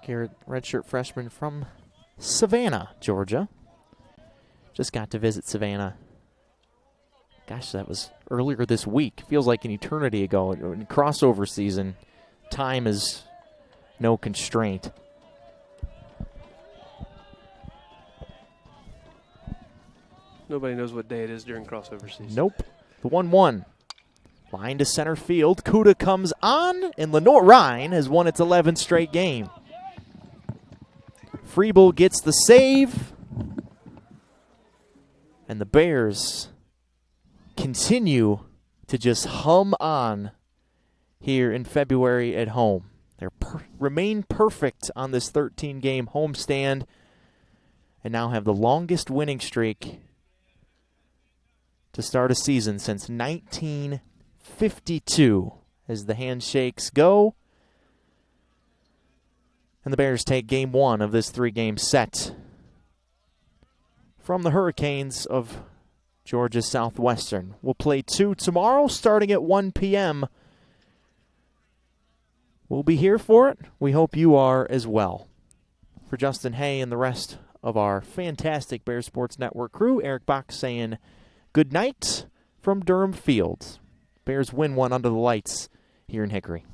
Garrett, redshirt freshman from Savannah, Georgia. Just got to visit Savannah. Gosh, that was earlier this week. Feels like an eternity ago. In crossover season, time is no constraint. Nobody knows what day it is during crossover season. Nope. The 1-1. Line to center field. Kuda comes on, and Lenoir-Rhyne has won its 11th straight game. Freeble gets the save, and the Bears continue to just hum on here in February at home. They remain perfect on this 13-game homestand and now have the longest winning streak to start a season since 1952 as the handshakes go. And the Bears take game 1 of this 3-game set from the Hurricanes of Georgia Southwestern. We'll play 2 tomorrow starting at 1 p.m. We'll be here for it. We hope you are as well. For Justin Hay and the rest of our fantastic Bears Sports Network crew, Eric Bach saying good night from Durham Field. Bears win 1 under the lights here in Hickory.